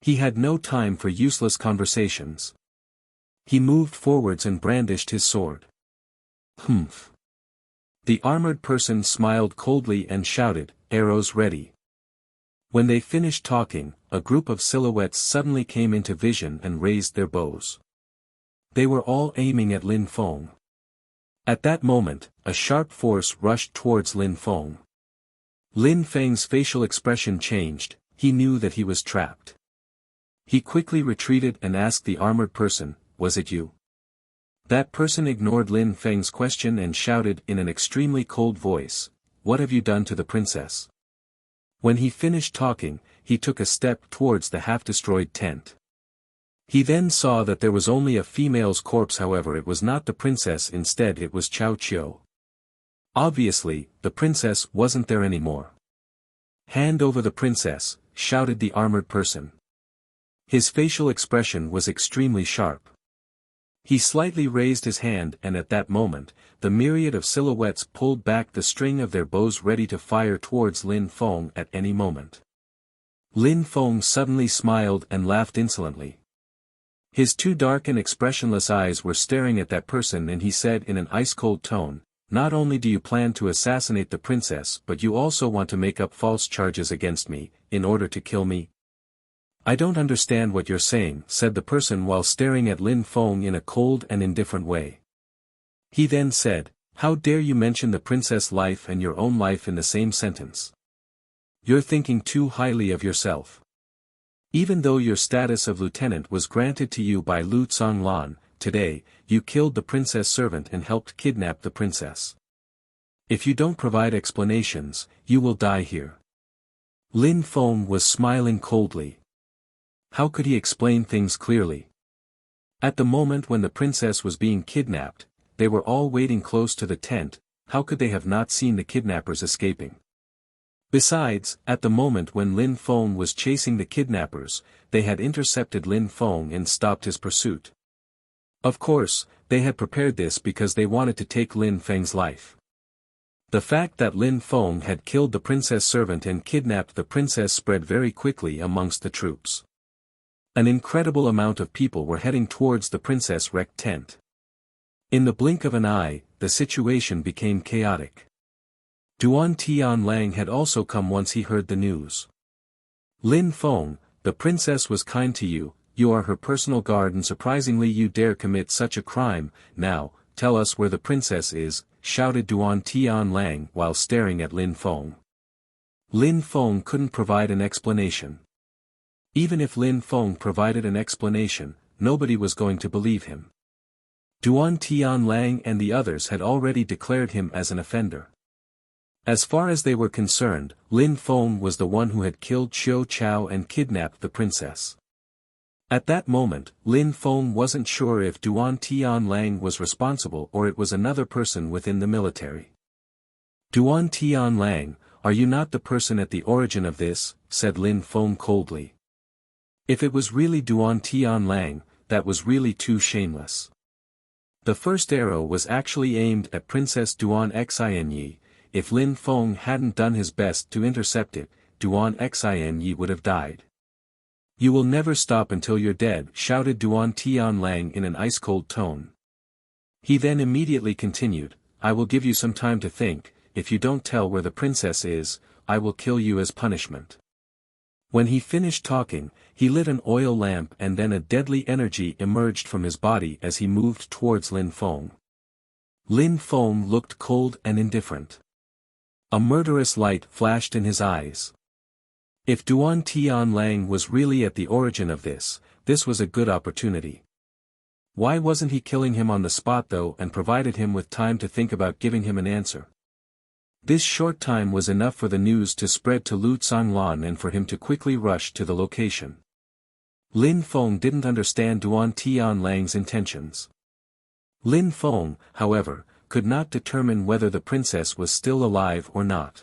[SPEAKER 1] He had no time for useless conversations. He moved forwards and brandished his sword. "Humph." The armored person smiled coldly and shouted, "Arrows ready." When they finished talking, a group of silhouettes suddenly came into vision and raised their bows. They were all aiming at Lin Feng. At that moment, a sharp force rushed towards Lin Feng. Lin Feng's facial expression changed, he knew that he was trapped. He quickly retreated and asked the armored person, "Was it you?" That person ignored Lin Feng's question and shouted in an extremely cold voice, "What have you done to the princess?" When he finished talking, he took a step towards the half-destroyed tent. He then saw that there was only a female's corpse, however it was not the princess, instead it was Chao Qiu. Obviously, the princess wasn't there anymore. "Hand over the princess," shouted the armored person. His facial expression was extremely sharp. He slightly raised his hand and at that moment, the myriad of silhouettes pulled back the string of their bows ready to fire towards Lin Feng at any moment. Lin Feng suddenly smiled and laughed insolently. His two dark and expressionless eyes were staring at that person and he said in an ice-cold tone, "Not only do you plan to assassinate the princess but you also want to make up false charges against me, in order to kill me?" "I don't understand what you're saying," said the person while staring at Lin Feng in a cold and indifferent way. He then said, "How dare you mention the princess' life and your own life in the same sentence? You're thinking too highly of yourself. Even though your status of lieutenant was granted to you by Lu Tsonglan, today, you killed the princess servant and helped kidnap the princess. If you don't provide explanations, you will die here." Lin Feng was smiling coldly. How could he explain things clearly? At the moment when the princess was being kidnapped, they were all waiting close to the tent, how could they have not seen the kidnappers escaping? Besides, at the moment when Lin Feng was chasing the kidnappers, they had intercepted Lin Feng and stopped his pursuit. Of course, they had prepared this because they wanted to take Lin Feng's life. The fact that Lin Feng had killed the princess servant and kidnapped the princess spread very quickly amongst the troops. An incredible amount of people were heading towards the princess wrecked tent. In the blink of an eye, the situation became chaotic. Duan Tianlang had also come once he heard the news. "Lin Feng, the princess was kind to you, you are her personal guard and surprisingly you dare commit such a crime, now, tell us where the princess is," shouted Duan Tianlang while staring at Lin Feng. Lin Feng couldn't provide an explanation. Even if Lin Feng provided an explanation, nobody was going to believe him. Duan Tianlang and the others had already declared him as an offender. As far as they were concerned, Lin Feng was the one who had killed Qiu Chao and kidnapped the princess. At that moment, Lin Feng wasn't sure if Duan Tianlang was responsible or it was another person within the military. "Duan Tianlang, are you not the person at the origin of this?" said Lin Feng coldly. If it was really Duan Tianlang, that was really too shameless. The first arrow was actually aimed at Princess Duan Xinyi. If Lin Feng hadn't done his best to intercept it, Duan Xinyi would have died. "You will never stop until you're dead," shouted Duan Tianlang in an ice-cold tone. He then immediately continued, "I will give you some time to think. If you don't tell where the princess is, I will kill you as punishment." When he finished talking, he lit an oil lamp and then a deadly energy emerged from his body as he moved towards Lin Feng. Lin Feng looked cold and indifferent. A murderous light flashed in his eyes. If Duan Tianlang was really at the origin of this was a good opportunity. Why wasn't he killing him on the spot though and provided him with time to think about giving him an answer? This short time was enough for the news to spread to Lu Zhanglan and for him to quickly rush to the location. Lin Feng didn't understand Duan Tianlang's intentions. Lin Feng, however, could not determine whether the princess was still alive or not.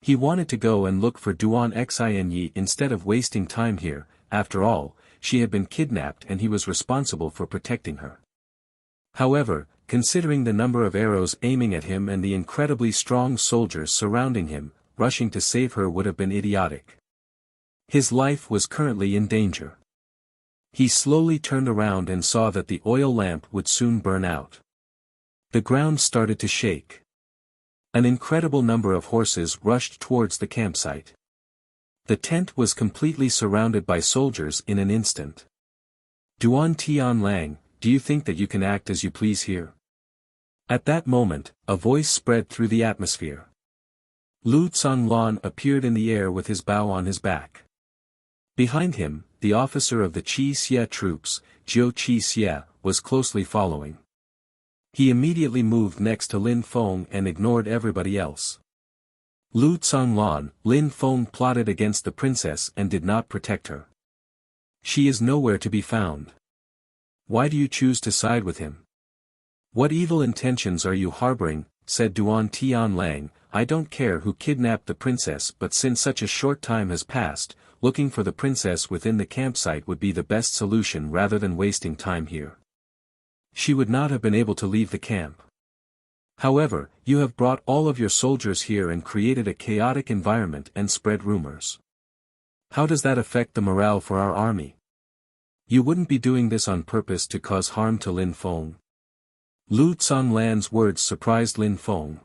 [SPEAKER 1] He wanted to go and look for Duan Xinyi instead of wasting time here. After all, she had been kidnapped and he was responsible for protecting her. However, considering the number of arrows aiming at him and the incredibly strong soldiers surrounding him, rushing to save her would have been idiotic. His life was currently in danger. He slowly turned around and saw that the oil lamp would soon burn out. The ground started to shake. An incredible number of horses rushed towards the campsite. The tent was completely surrounded by soldiers in an instant. "Duan Tianlang, do you think that you can act as you please here?" At that moment, a voice spread through the atmosphere. Lu Zhanglan appeared in the air with his bow on his back. Behind him, the officer of the Qi Xie troops, Zhou Qi Xie, was closely following. He immediately moved next to Lin Feng and ignored everybody else. Lu Zhanglan, Lin Feng plotted against the princess and did not protect her. She is nowhere to be found. Why do you choose to side with him? What evil intentions are you harboring? Said Duan Tianlang. I don't care who kidnapped the princess, but since such a short time has passed, looking for the princess within the campsite would be the best solution rather than wasting time here. She would not have been able to leave the camp. However, you have brought all of your soldiers here and created a chaotic environment and spread rumors. How does that affect the morale for our army? You wouldn't be doing this on purpose to cause harm to Lin Feng. Lu Zhanglan's words surprised Lin Feng.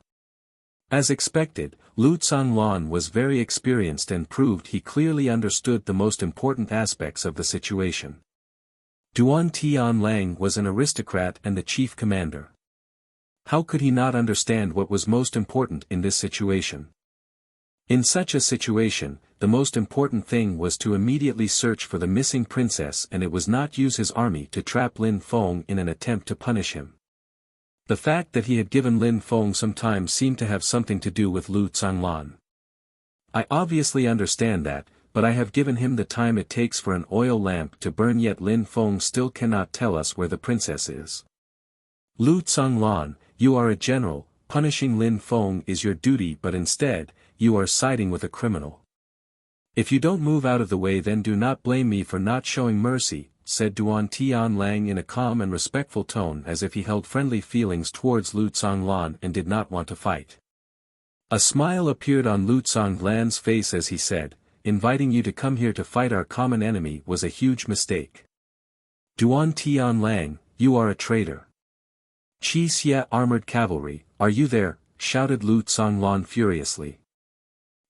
[SPEAKER 1] As expected, Lu Zhanglan was very experienced and proved he clearly understood the most important aspects of the situation. Duan Tianlang was an aristocrat and the chief commander. How could he not understand what was most important in this situation? In such a situation, the most important thing was to immediately search for the missing princess, and it was not use his army to trap Lin Feng in an attempt to punish him. The fact that he had given Lin Feng some time seemed to have something to do with Lu Zhanglan. I obviously understand that, but I have given him the time it takes for an oil lamp to burn, yet Lin Feng still cannot tell us where the princess is. Lu Zhanglan, you are a general, punishing Lin Feng is your duty, but instead, you are siding with a criminal. If you don't move out of the way, then do not blame me for not showing mercy, said Duan Tianlang in a calm and respectful tone, as if he held friendly feelings towards Lu Zhanglan and did not want to fight. A smile appeared on Lu Zhanglan's face as he said, inviting you to come here to fight our common enemy was a huge mistake. Duan Tianlang, you are a traitor. Qi Xie armored cavalry, are you there? Shouted Lu Zhanglan furiously.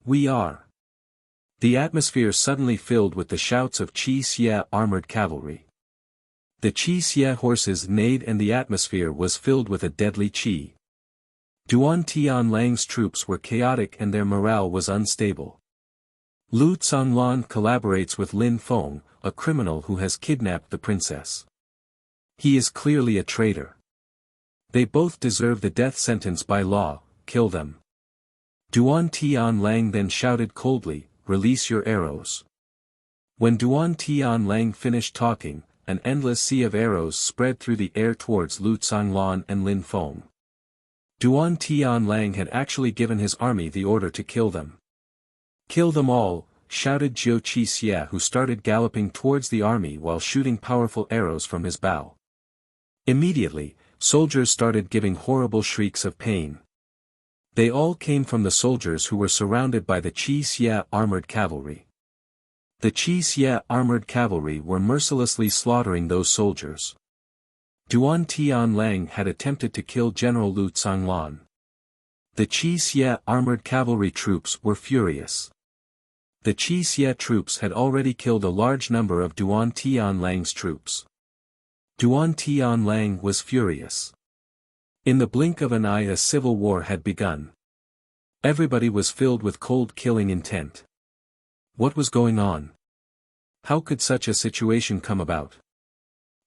[SPEAKER 1] We are. The atmosphere suddenly filled with the shouts of Qi Xie armored cavalry. The Qi Xie horses neighed and the atmosphere was filled with a deadly qi. Duan Tianlang's troops were chaotic and their morale was unstable. Lu Zhonglan collaborates with Lin Feng, a criminal who has kidnapped the princess. He is clearly a traitor. They both deserve the death sentence by law, kill them. Duan Tianlang then shouted coldly, release your arrows. When Duan Tianlang finished talking, an endless sea of arrows spread through the air towards Lu Zhonglan and Lin Feng. Duan Tianlang had actually given his army the order to kill them. Kill them all, shouted Jiu Qixia, who started galloping towards the army while shooting powerful arrows from his bow. Immediately, soldiers started giving horrible shrieks of pain. They all came from the soldiers who were surrounded by the Qixia armored cavalry. The Qixia armored cavalry were mercilessly slaughtering those soldiers. Duan Tianlang had attempted to kill General Lu Zhonglan. The Qixia armored cavalry troops were furious. The Qixia troops had already killed a large number of Duan Tianlang's troops. Duan Tianlang was furious. In the blink of an eye a civil war had begun. Everybody was filled with cold killing intent. What was going on? How could such a situation come about?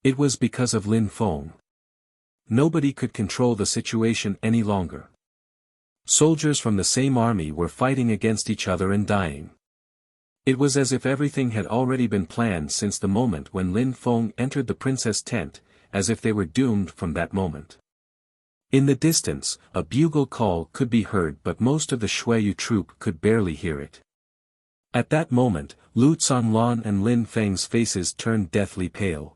[SPEAKER 1] It was because of Lin Feng. Nobody could control the situation any longer. Soldiers from the same army were fighting against each other and dying. It was as if everything had already been planned since the moment when Lin Feng entered the princess' tent, as if they were doomed from that moment. In the distance, a bugle call could be heard, but most of the Xueyu troop could barely hear it. At that moment, Lu Zhonglan and Lin Feng's faces turned deathly pale.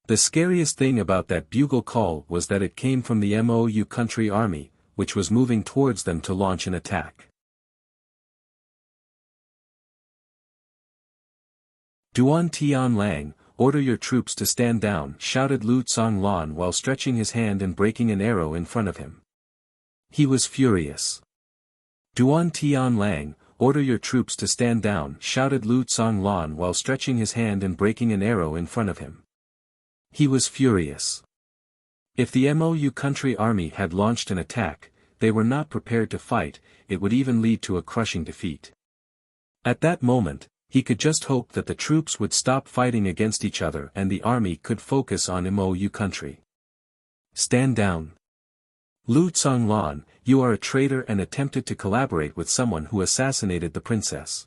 [SPEAKER 1] The scariest thing about that bugle call was that it came from the Mou country army, which was moving towards them to launch an attack. Duan Tianlang, order your troops to stand down, shouted Lu Zhonglan while stretching his hand and breaking an arrow in front of him. He was furious. Duan Tianlang, order your troops to stand down, shouted Lu Zhonglan while stretching his hand and breaking an arrow in front of him. He was furious. If the Mou country army had launched an attack, they were not prepared to fight, it would even lead to a crushing defeat. At that moment, he could just hope that the troops would stop fighting against each other and the army could focus on Mou country. Stand down. Lu Zhonglan, you are a traitor and attempted to collaborate with someone who assassinated the princess.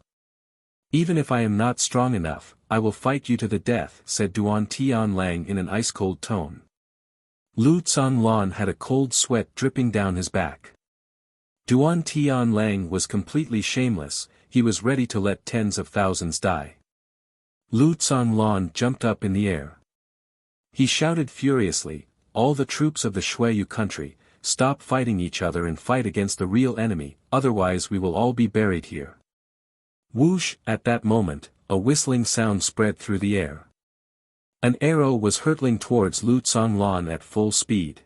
[SPEAKER 1] Even if I am not strong enough, I will fight you to the death, said Duan Tianlang in an ice-cold tone. Lu Zhonglan had a cold sweat dripping down his back. Duan Tianlang was completely shameless, he was ready to let tens of thousands die. Lu Zhonglan jumped up in the air. He shouted furiously, all the troops of the Xueyu country, stop fighting each other and fight against the real enemy, otherwise we will all be buried here. Whoosh! At that moment, a whistling sound spread through the air. An arrow was hurtling towards Lu Zhonglan at full speed.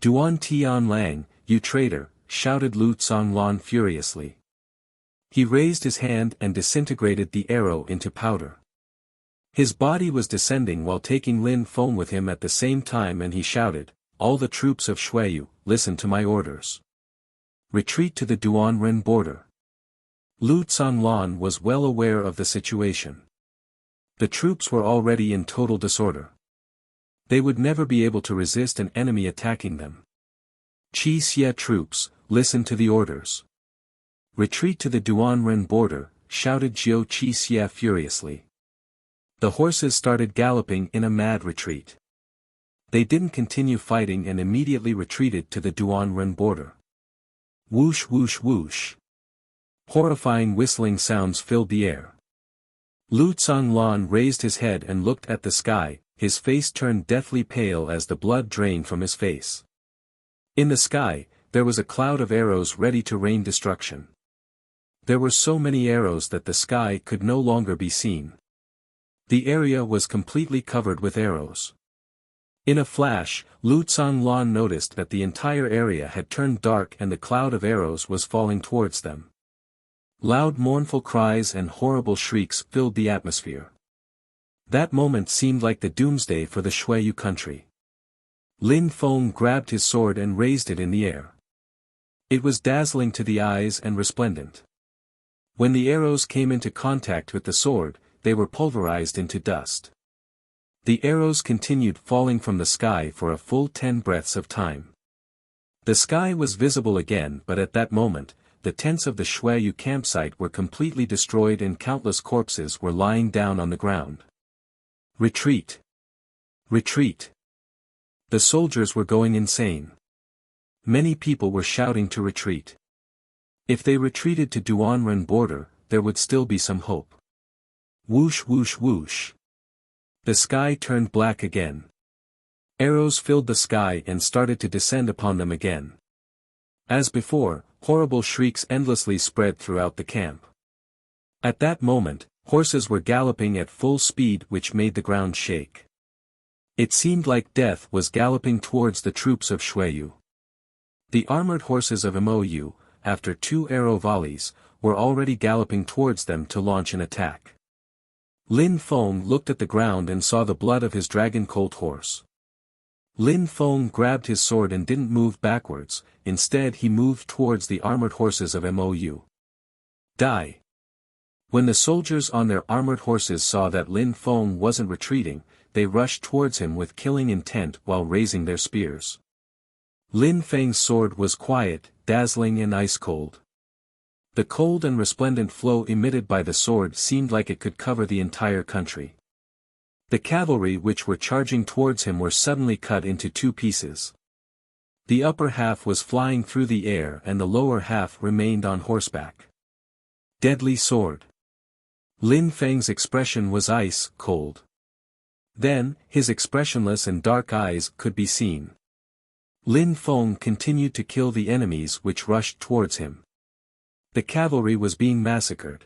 [SPEAKER 1] Duan Tianlang, you traitor, shouted Lu Zhonglan furiously. He raised his hand and disintegrated the arrow into powder. His body was descending while taking Lin Feng with him at the same time, and he shouted, all the troops of Xueyu, listen to my orders. Retreat to the Duanren border. Lu Zhonglan was well aware of the situation. The troops were already in total disorder. They would never be able to resist an enemy attacking them. Qixia troops, listen to the orders. Retreat to the Duanren border, shouted Jiu Qixia furiously. The horses started galloping in a mad retreat. They didn't continue fighting and immediately retreated to the Duanren border. Whoosh whoosh whoosh. Horrifying whistling sounds filled the air. Lu Zhonglan raised his head and looked at the sky, his face turned deathly pale as the blood drained from his face. In the sky, there was a cloud of arrows ready to rain destruction. There were so many arrows that the sky could no longer be seen. The area was completely covered with arrows. In a flash, Lu Zhonglan noticed that the entire area had turned dark and the cloud of arrows was falling towards them. Loud mournful cries and horrible shrieks filled the atmosphere. That moment seemed like the doomsday for the Xueyu country. Lin Feng grabbed his sword and raised it in the air. It was dazzling to the eyes and resplendent. When the arrows came into contact with the sword, they were pulverized into dust. The arrows continued falling from the sky for a full 10 breaths of time. The sky was visible again, but at that moment, the tents of the Xueyu campsite were completely destroyed and countless corpses were lying down on the ground. Retreat! Retreat! The soldiers were going insane. Many people were shouting to retreat. If they retreated to Duanren border, there would still be some hope. Whoosh whoosh whoosh. The sky turned black again. Arrows filled the sky and started to descend upon them again. As before, horrible shrieks endlessly spread throughout the camp. At that moment, horses were galloping at full speed, which made the ground shake. It seemed like death was galloping towards the troops of Xueyu. The armored horses of Mou, after 2 arrow volleys, were already galloping towards them to launch an attack. Lin Feng looked at the ground and saw the blood of his dragon colt horse. Lin Feng grabbed his sword and didn't move backwards, instead he moved towards the armored horses of Mou. Die! When the soldiers on their armored horses saw that Lin Feng wasn't retreating, they rushed towards him with killing intent while raising their spears. Lin Feng's sword was quiet, dazzling and ice-cold. The cold and resplendent flow emitted by the sword seemed like it could cover the entire country. The cavalry which were charging towards him were suddenly cut into 2 pieces. The upper half was flying through the air and the lower half remained on horseback. Deadly sword. Lin Feng's expression was ice-cold. Then, his expressionless and dark eyes could be seen. Lin Feng continued to kill the enemies which rushed towards him. The cavalry was being massacred.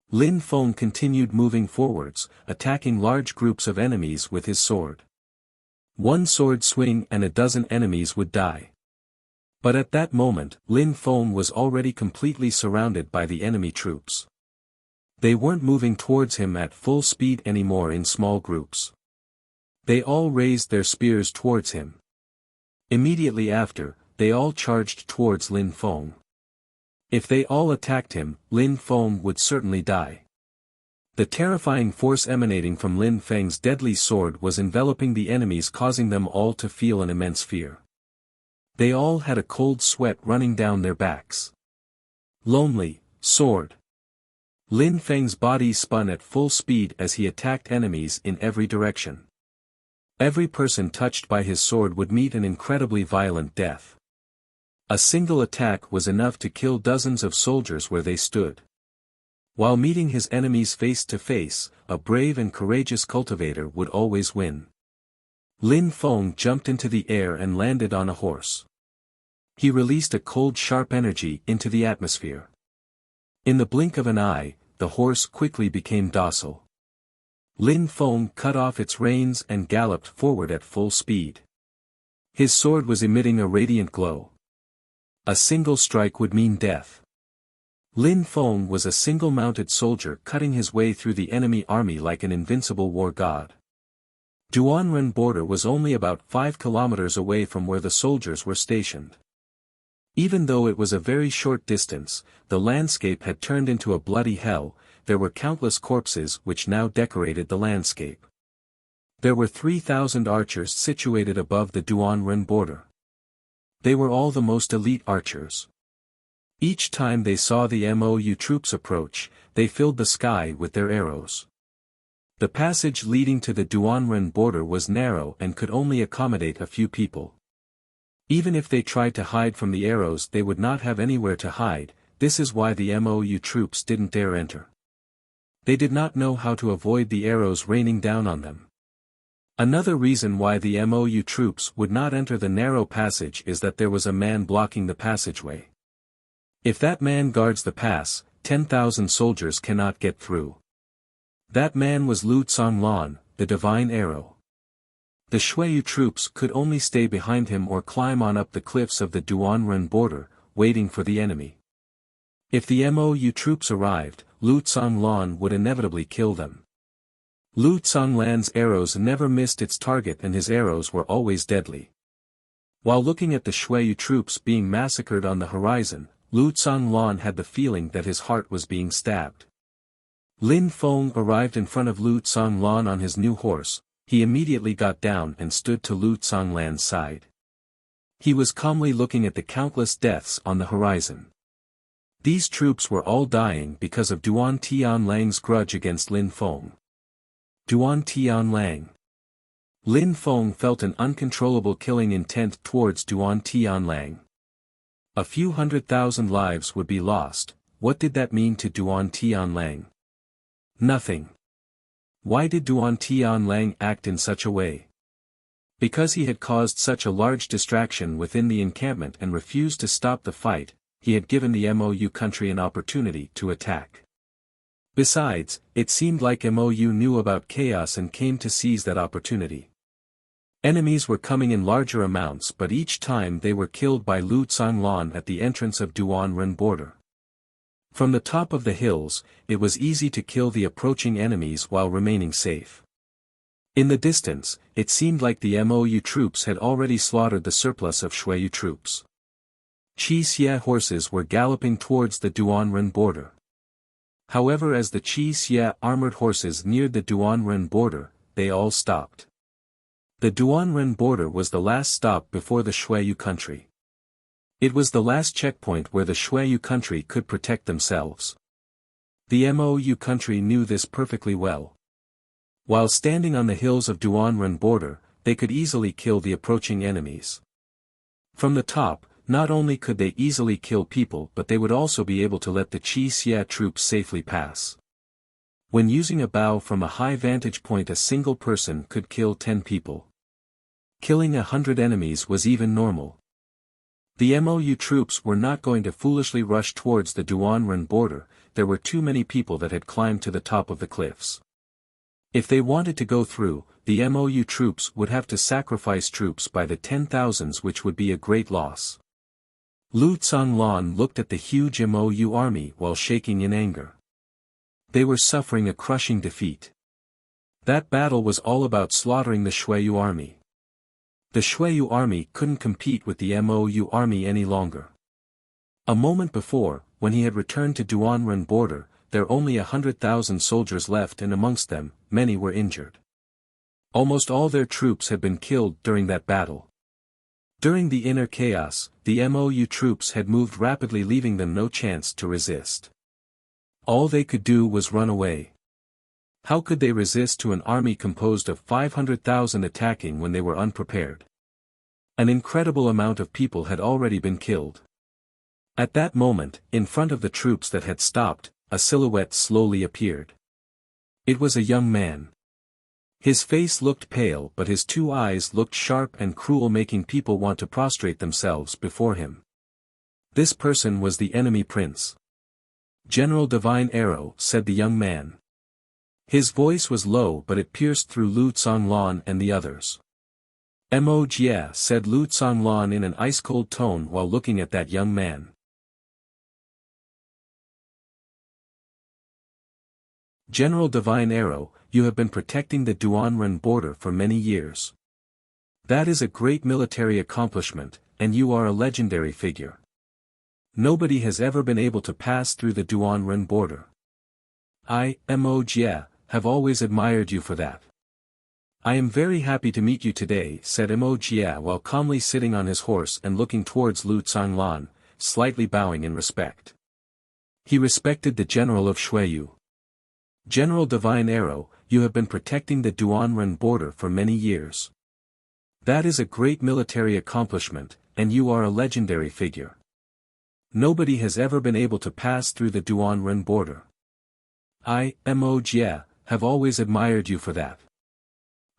[SPEAKER 1] Lin Feng continued moving forwards, attacking large groups of enemies with his sword. 1 sword swing and a dozen enemies would die. But at that moment, Lin Feng was already completely surrounded by the enemy troops. They weren't moving towards him at full speed anymore in small groups. They all raised their spears towards him. Immediately after, they all charged towards Lin Feng. If they all attacked him, Lin Feng would certainly die. The terrifying force emanating from Lin Feng's deadly sword was enveloping the enemies, causing them all to feel an immense fear. They all had a cold sweat running down their backs. Lonely, sword. Lin Feng's body spun at full speed as he attacked enemies in every direction. Every person touched by his sword would meet an incredibly violent death. A single attack was enough to kill dozens of soldiers where they stood. While meeting his enemies face to face, a brave and courageous cultivator would always win. Lin Feng jumped into the air and landed on a horse. He released a cold sharp energy into the atmosphere. In the blink of an eye, the horse quickly became docile. Lin Feng cut off its reins and galloped forward at full speed. His sword was emitting a radiant glow. A single strike would mean death. Lin Feng was a single-mounted soldier cutting his way through the enemy army like an invincible war god. Duanren border was only about 5 kilometers away from where the soldiers were stationed. Even though it was a very short distance, the landscape had turned into a bloody hell. There were countless corpses which now decorated the landscape. There were 3,000 archers situated above the Duanren border. They were all the most elite archers. Each time they saw the Mou troops approach, they filled the sky with their arrows. The passage leading to the Duanren border was narrow and could only accommodate a few people. Even if they tried to hide from the arrows, they would not have anywhere to hide. This is why the Mou troops didn't dare enter. They did not know how to avoid the arrows raining down on them. Another reason why the Mou troops would not enter the narrow passage is that there was a man blocking the passageway. If that man guards the pass, 10,000 soldiers cannot get through. That man was Lu Tsonglan, the divine arrow. The Xueyu troops could only stay behind him or climb on up the cliffs of the Duanren border, waiting for the enemy. If the Mou troops arrived, Lu Tsonglan would inevitably kill them. Lu Tsonglan's arrows never missed its target and his arrows were always deadly. While looking at the Xueyu troops being massacred on the horizon, Lu Zhanglan had the feeling that his heart was being stabbed. Lin Feng arrived in front of Lu Zhanglan on his new horse. He immediately got down and stood to Lu Zhanglan's side. He was calmly looking at the countless deaths on the horizon. These troops were all dying because of Duan Tianlang's grudge against Lin Feng. Duan Tianlang. Lin Feng felt an uncontrollable killing intent towards Duan Tianlang. A few 100,000 lives would be lost. What did that mean to Duan Tianlang? Nothing. Why did Duan Tianlang act in such a way? Because he had caused such a large distraction within the encampment and refused to stop the fight, he had given the Mou country an opportunity to attack. Besides, it seemed like Mou knew about chaos and came to seize that opportunity. Enemies were coming in larger amounts, but each time they were killed by Lu Zhanglan at the entrance of Duanren border. From the top of the hills, it was easy to kill the approaching enemies while remaining safe. In the distance, it seemed like the Mou troops had already slaughtered the surplus of Shuiyu troops. Qi Xie horses were galloping towards the Duanren border. However, as the Qi Xie armored horses neared the Duanren border, they all stopped. The Duanren border was the last stop before the Shuiyu country. It was the last checkpoint where the Shuiyu country could protect themselves. The Mou country knew this perfectly well. While standing on the hills of Duanren border, they could easily kill the approaching enemies. From the top, not only could they easily kill people, but they would also be able to let the Qi Xie troops safely pass. When using a bow from a high vantage point, a single person could kill 10 people. Killing 100 enemies was even normal. The Mou troops were not going to foolishly rush towards the Duanren border. There were too many people that had climbed to the top of the cliffs. If they wanted to go through, the Mou troops would have to sacrifice troops by the 10,000s, which would be a great loss. Lu Zhanglan looked at the huge Mou army while shaking in anger. They were suffering a crushing defeat. That battle was all about slaughtering the Shuiyu army. The Shuiyu army couldn't compete with the Mou army any longer. A moment before, when he had returned to Duanren border, there were only 100,000 soldiers left, and amongst them, many were injured. Almost all their troops had been killed during that battle. During the inner chaos, the Mou troops had moved rapidly, leaving them no chance to resist. All they could do was run away. How could they resist to an army composed of 500,000 attacking when they were unprepared? An incredible amount of people had already been killed. At that moment, in front of the troops that had stopped, a silhouette slowly appeared. It was a young man. His face looked pale, but his two eyes looked sharp and cruel, making people want to prostrate themselves before him. This person was the enemy prince. "General Divine Arrow," said the young man. His voice was low, but it pierced through Lu Zhanglan and the others. "Mo Jie," said Lu Zhanglan in an ice-cold tone while looking at that young man. "General Divine Arrow, you have been protecting the Duanren border for many years. That is a great military accomplishment, and you are a legendary figure. Nobody has ever been able to pass through the Duanren border. I, Mo Jie, have always admired you for that. I am very happy to meet you today," said Mo Jie while calmly sitting on his horse and looking towards Lu Zhanglan, slightly bowing in respect. He respected the general of Shuiyu. "General Divine Arrow, you have been protecting the Duanren border for many years. That is a great military accomplishment, and you are a legendary figure. Nobody has ever been able to pass through the Duanren border. I, Mo Jie, have always admired you for that.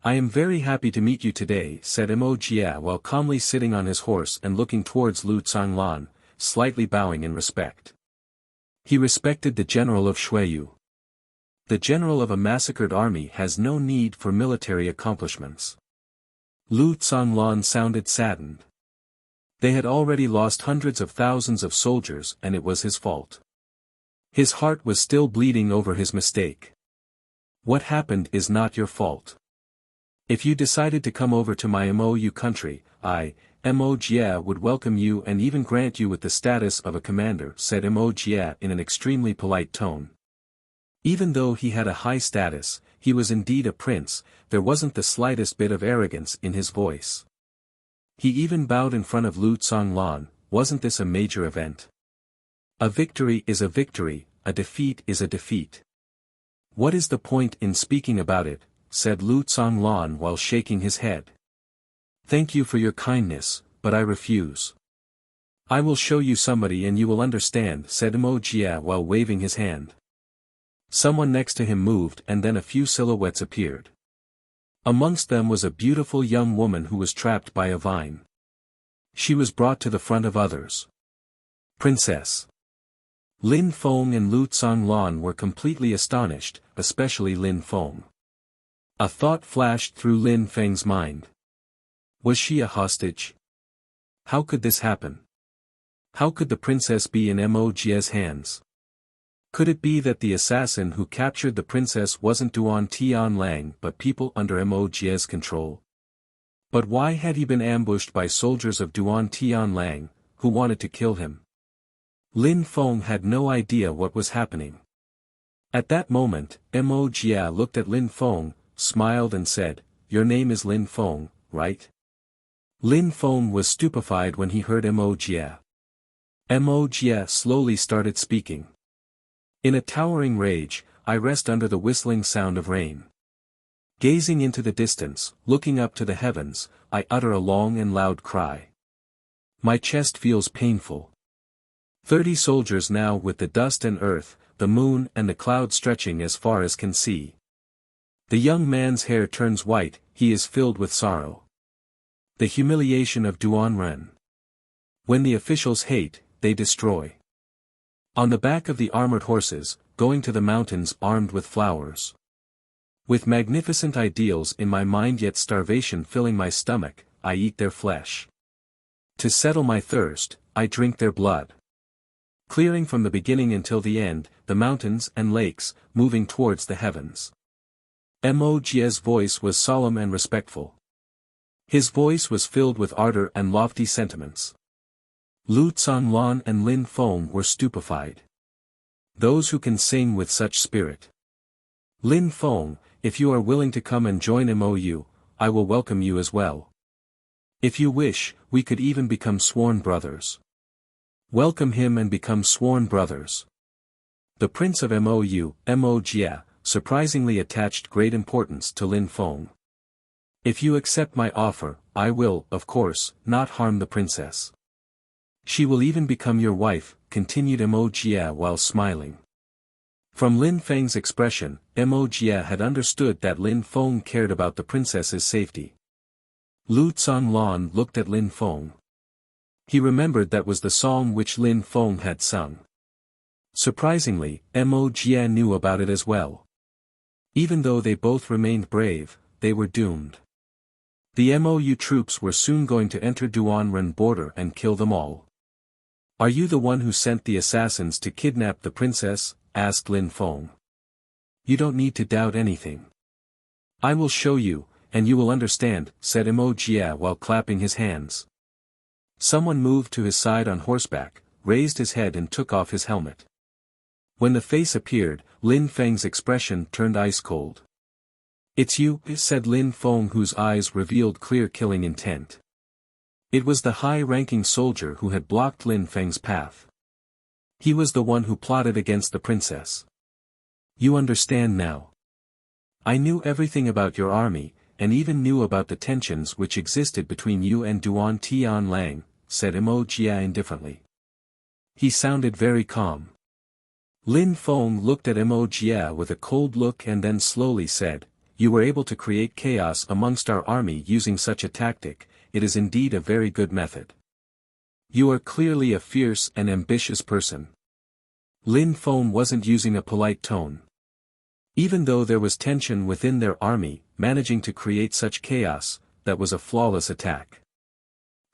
[SPEAKER 1] I am very happy to meet you today," said Mo Jie while calmly sitting on his horse and looking towards Lu Zhanglan, slightly bowing in respect. He respected the general of Shuiyu. The general of a massacred army has no need for military accomplishments. Lu Zhanglan sounded saddened. They had already lost hundreds of thousands of soldiers, and it was his fault. His heart was still bleeding over his mistake. "What happened is not your fault. If you decided to come over to my Mou country, I, Mo Jia would welcome you and even grant you with the status of a commander, said Mo Jia in an extremely polite tone. Even though he had a high status, he was indeed a prince, there wasn't the slightest bit of arrogance in his voice. He even bowed in front of Lu Zonglan. Wasn't this a major event? A victory is a victory, a defeat is a defeat. What is the point in speaking about it, said Lu Zonglan while shaking his head. Thank you for your kindness, but I refuse. I will show you somebody and you will understand, said Mo Jia while waving his hand. Someone next to him moved and then a few silhouettes appeared. Amongst them was a beautiful young woman who was trapped by a vine. She was brought to the front of others. Princess. Lin Feng and Lu Zonglan were completely astonished, especially Lin Feng. A thought flashed through Lin Feng's mind. Was she a hostage? How could this happen? How could the princess be in Mo Jia's hands? Could it be that the assassin who captured the princess wasn't Duan Tianlang but people under Mo Jia's control? But why had he been ambushed by soldiers of Duan Tianlang, who wanted to kill him? Lin Feng had no idea what was happening. At that moment, Mo Jia looked at Lin Feng, smiled and said, "Your name is Lin Feng, right?" Lin Feng was stupefied when he heard Mo Jia. Mo Jia slowly started speaking. In a towering rage, I rest under the whistling sound of rain. Gazing into the distance, looking up to the heavens, I utter a long and loud cry. My chest feels painful. 30 soldiers now with the dust and earth, the moon and the cloud stretching as far as can see. The young man's hair turns white, he is filled with sorrow. The humiliation of Duanren. When the officials hate, they destroy. On the back of the armored horses, going to the mountains armed with flowers. With magnificent ideals in my mind yet starvation filling my stomach, I eat their flesh. To settle my thirst, I drink their blood. Clearing from the beginning until the end, the mountains and lakes, moving towards the heavens. Mo Jia's voice was solemn and respectful. His voice was filled with ardor and lofty sentiments. Lu Zonglan and Lin Feng were stupefied. Those who can sing with such spirit. Lin Feng, if you are willing to come and join MOU, I will welcome you as well. If you wish, we could even become sworn brothers. Welcome him and become sworn brothers. The Prince of MOU, Mo Jia, surprisingly attached great importance to Lin Feng. If you accept my offer, I will, of course, not harm the princess. She will even become your wife, continued Mo Jia while smiling. From Lin Feng's expression, Mo Jia had understood that Lin Feng cared about the princess's safety. Lu Zonglan looked at Lin Feng. He remembered that was the song which Lin Feng had sung. Surprisingly, Mo Jia knew about it as well. Even though they both remained brave, they were doomed. The MOU troops were soon going to enter Duanren border and kill them all. Are you the one who sent the assassins to kidnap the princess? Asked Lin Feng. You don't need to doubt anything. I will show you, and you will understand, said Mo Jia while clapping his hands. Someone moved to his side on horseback, raised his head and took off his helmet. When the face appeared, Lin Feng's expression turned ice-cold. It's you, said Lin Feng whose eyes revealed clear killing intent. It was the high-ranking soldier who had blocked Lin Feng's path. He was the one who plotted against the princess. You understand now. I knew everything about your army, and even knew about the tensions which existed between you and Duan Tianlang, said Mo Jia indifferently. He sounded very calm. Lin Feng looked at Mo Jia with a cold look and then slowly said, You were able to create chaos amongst our army using such a tactic, it is indeed a very good method. You are clearly a fierce and ambitious person. Lin Feng wasn't using a polite tone. Even though there was tension within their army, managing to create such chaos, that was a flawless attack.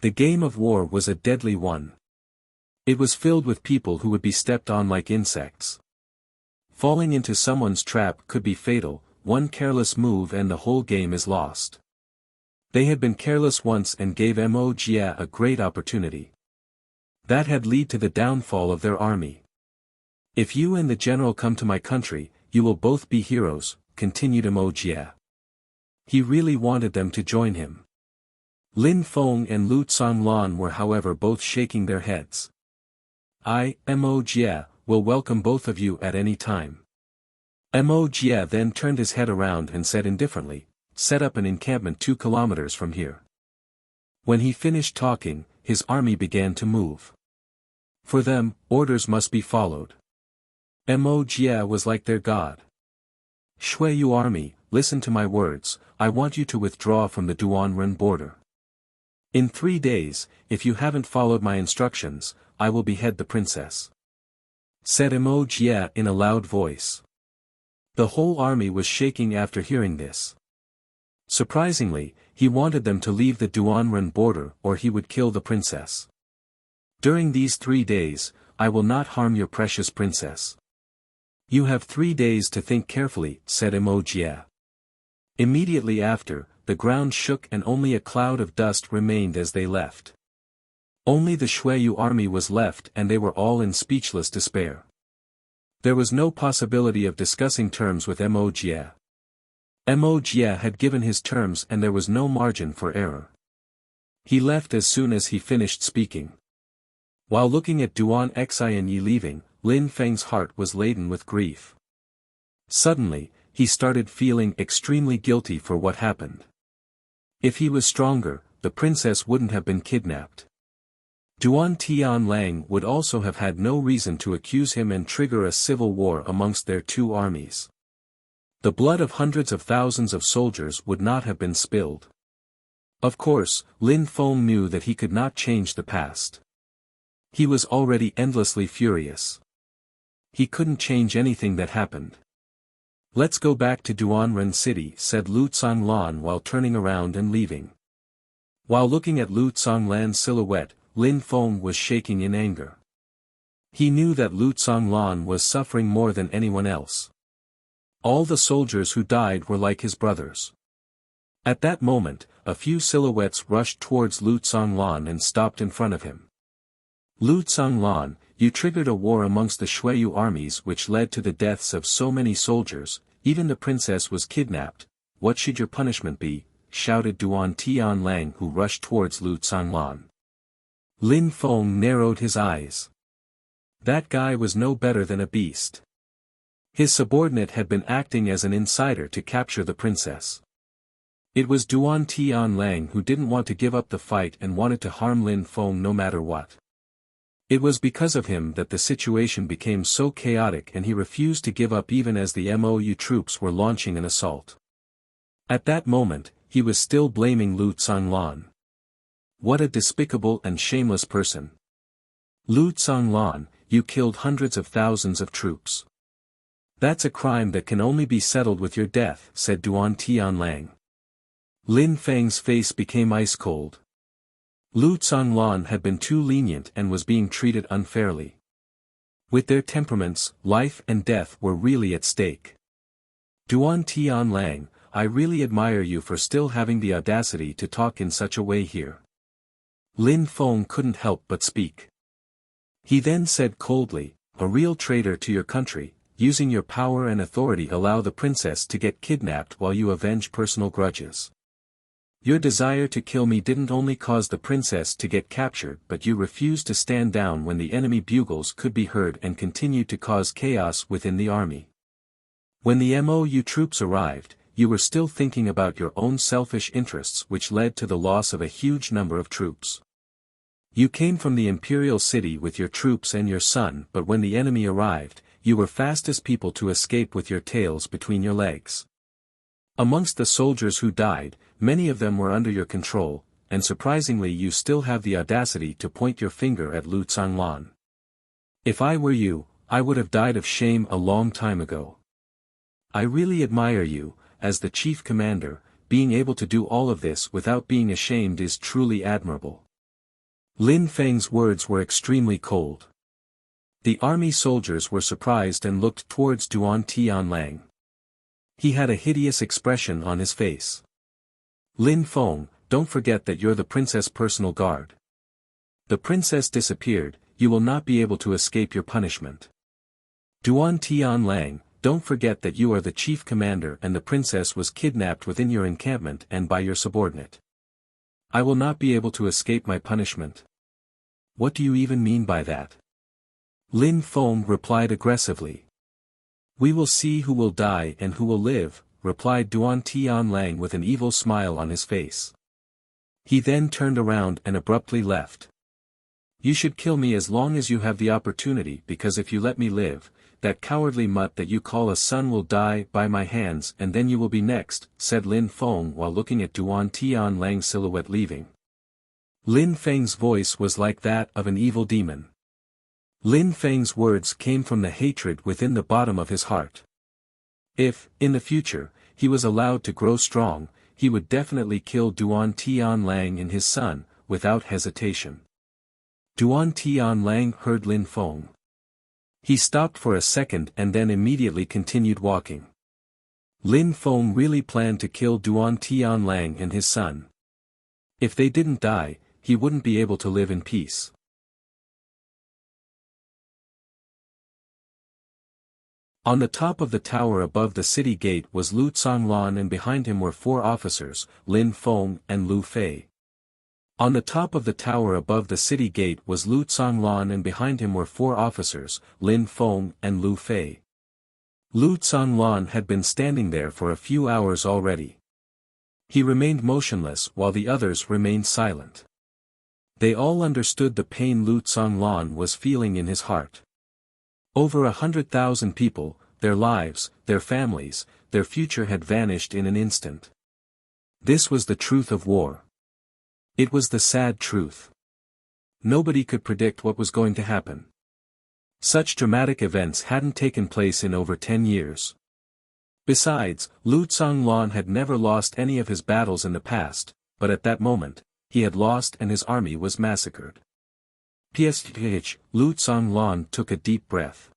[SPEAKER 1] The game of war was a deadly one. It was filled with people who would be stepped on like insects. Falling into someone's trap could be fatal, one careless move and the whole game is lost. They had been careless once and gave Mo Jia a great opportunity. That had led to the downfall of their army. If you and the general come to my country, you will both be heroes, continued Mo Jia. He really wanted them to join him. Lin Feng and Lu Conglan were however both shaking their heads. I, Mo Jia, will welcome both of you at any time. Mo Jia then turned his head around and said indifferently, set up an encampment 2 kilometers from here. When he finished talking, his army began to move. For them, orders must be followed. Mo Jia was like their god. Shuiyu army, listen to my words, I want you to withdraw from the Duanren border. In 3 days, if you haven't followed my instructions, I will behead the princess. Said Mo Jia in a loud voice. The whole army was shaking after hearing this. Surprisingly, he wanted them to leave the Duanren border or he would kill the princess. During these 3 days, I will not harm your precious princess. You have 3 days to think carefully, said Mo Jia. Immediately after, the ground shook and only a cloud of dust remained as they left. Only the Shuiyu army was left and they were all in speechless despair. There was no possibility of discussing terms with Mo Jia. Mo Jia had given his terms and there was no margin for error. He left as soon as he finished speaking. While looking at Duan Xianyi leaving, Lin Feng's heart was laden with grief. Suddenly, he started feeling extremely guilty for what happened. If he was stronger, the princess wouldn't have been kidnapped. Duan Tianlang would also have had no reason to accuse him and trigger a civil war amongst their 2 armies. The blood of hundreds of thousands of soldiers would not have been spilled. Of course, Lin Feng knew that he could not change the past. He was already endlessly furious. He couldn't change anything that happened. Let's go back to Duanren city, said Lu Conglan while turning around and leaving. While looking at Lu Conglan's silhouette, Lin Feng was shaking in anger. He knew that Lu Conglan was suffering more than anyone else. All the soldiers who died were like his brothers. At that moment, a few silhouettes rushed towards Lu Conglan and stopped in front of him. Lu Conglan, you triggered a war amongst the Shuiyu armies which led to the deaths of so many soldiers, even the princess was kidnapped. What should your punishment be? Shouted Duan Tianlang who rushed towards Lu Conglan. Lin Feng narrowed his eyes. That guy was no better than a beast. His subordinate had been acting as an insider to capture the princess. It was Duan Tianlang who didn't want to give up the fight and wanted to harm Lin Feng no matter what. It was because of him that the situation became so chaotic and he refused to give up even as the MOU troops were launching an assault. At that moment, he was still blaming Lu Conglan. What a despicable and shameless person. Lu Conglan, you killed hundreds of thousands of troops. That's a crime that can only be settled with your death, said Duan Tianlang. Lin Feng's face became ice cold. Lu Conglan had been too lenient and was being treated unfairly. With their temperaments, life and death were really at stake. Duan Tianlang, I really admire you for still having the audacity to talk in such a way here. Lin Feng couldn't help but speak. He then said coldly, a real traitor to your country, using your power and authority allow the princess to get kidnapped while you avenge personal grudges. Your desire to kill me didn't only cause the princess to get captured but you refused to stand down when the enemy bugles could be heard and continued to cause chaos within the army. When the MOU troops arrived, you were still thinking about your own selfish interests which led to the loss of a huge number of troops. You came from the imperial city with your troops and your son but when the enemy arrived, you were fastest people to escape with your tails between your legs. Amongst the soldiers who died, many of them were under your control, and surprisingly you still have the audacity to point your finger at Lu Conglan. If I were you, I would have died of shame a long time ago. I really admire you, as the chief commander, being able to do all of this without being ashamed is truly admirable. Lin Feng's words were extremely cold. The army soldiers were surprised and looked towards Duan Tianlang. He had a hideous expression on his face. Lin Feng, don't forget that you're the princess' personal guard. The princess disappeared, you will not be able to escape your punishment. Duan Tianlang, don't forget that you are the chief commander and the princess was kidnapped within your encampment and by your subordinate. I will not be able to escape my punishment. What do you even mean by that? Lin Feng replied aggressively. We will see who will die and who will live, replied Duan Tianlang with an evil smile on his face. He then turned around and abruptly left. You should kill me as long as you have the opportunity because if you let me live, that cowardly mutt that you call a son will die by my hands and then you will be next, said Lin Feng while looking at Duan Tianlang's silhouette leaving. Lin Feng's voice was like that of an evil demon. Lin Feng's words came from the hatred within the bottom of his heart. If, in the future, he was allowed to grow strong, he would definitely kill Duan Tianlang and his son, without hesitation. Duan Tianlang heard Lin Feng. He stopped for a second and then immediately continued walking. Lin Feng really planned to kill Duan Tianlang and his son. If they didn't die, he wouldn't be able to live in peace. On the top of the tower above the city gate was Lu Conglan and behind him were 4 officers, Lin Feng and Lu Fei. On the top of the tower above the city gate was Lu Conglan and behind him were 4 officers, Lin Feng and Lu Fei. Lu Conglan had been standing there for a few hours already. He remained motionless while the others remained silent. They all understood the pain Lu Conglan was feeling in his heart. Over 100,000 people, their lives, their families, their future had vanished in an instant. This was the truth of war. It was the sad truth. Nobody could predict what was going to happen. Such dramatic events hadn't taken place in over 10 years. Besides, Lu Conglan had never lost any of his battles in the past, but at that moment, he had lost and his army was massacred. Psh, Lu Conglan took a deep breath.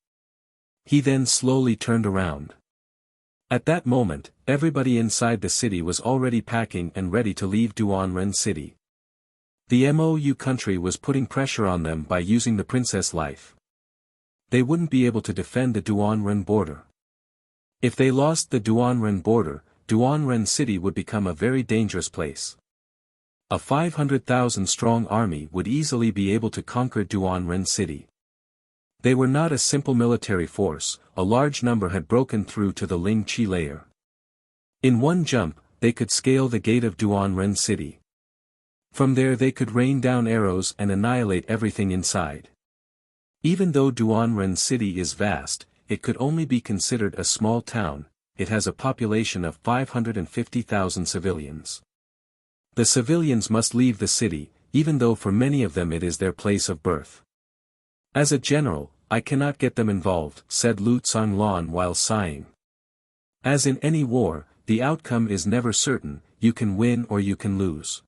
[SPEAKER 1] He then slowly turned around. At that moment, everybody inside the city was already packing and ready to leave Duanren city. The Mou country was putting pressure on them by using the princess life. They wouldn't be able to defend the Duanren border. If they lost the Duanren border, Duanren city would become a very dangerous place. A 500,000 strong army would easily be able to conquer Duanren city. They were not a simple military force, a large number had broken through to the Ling Qi layer. In one jump, they could scale the gate of Duanren city. From there they could rain down arrows and annihilate everything inside. Even though Duanren city is vast, it could only be considered a small town, it has a population of 550,000 civilians. The civilians must leave the city, even though for many of them it is their place of birth. As a general, I cannot get them involved, said Lu Conglan while sighing. As in any war, the outcome is never certain, you can win or you can lose.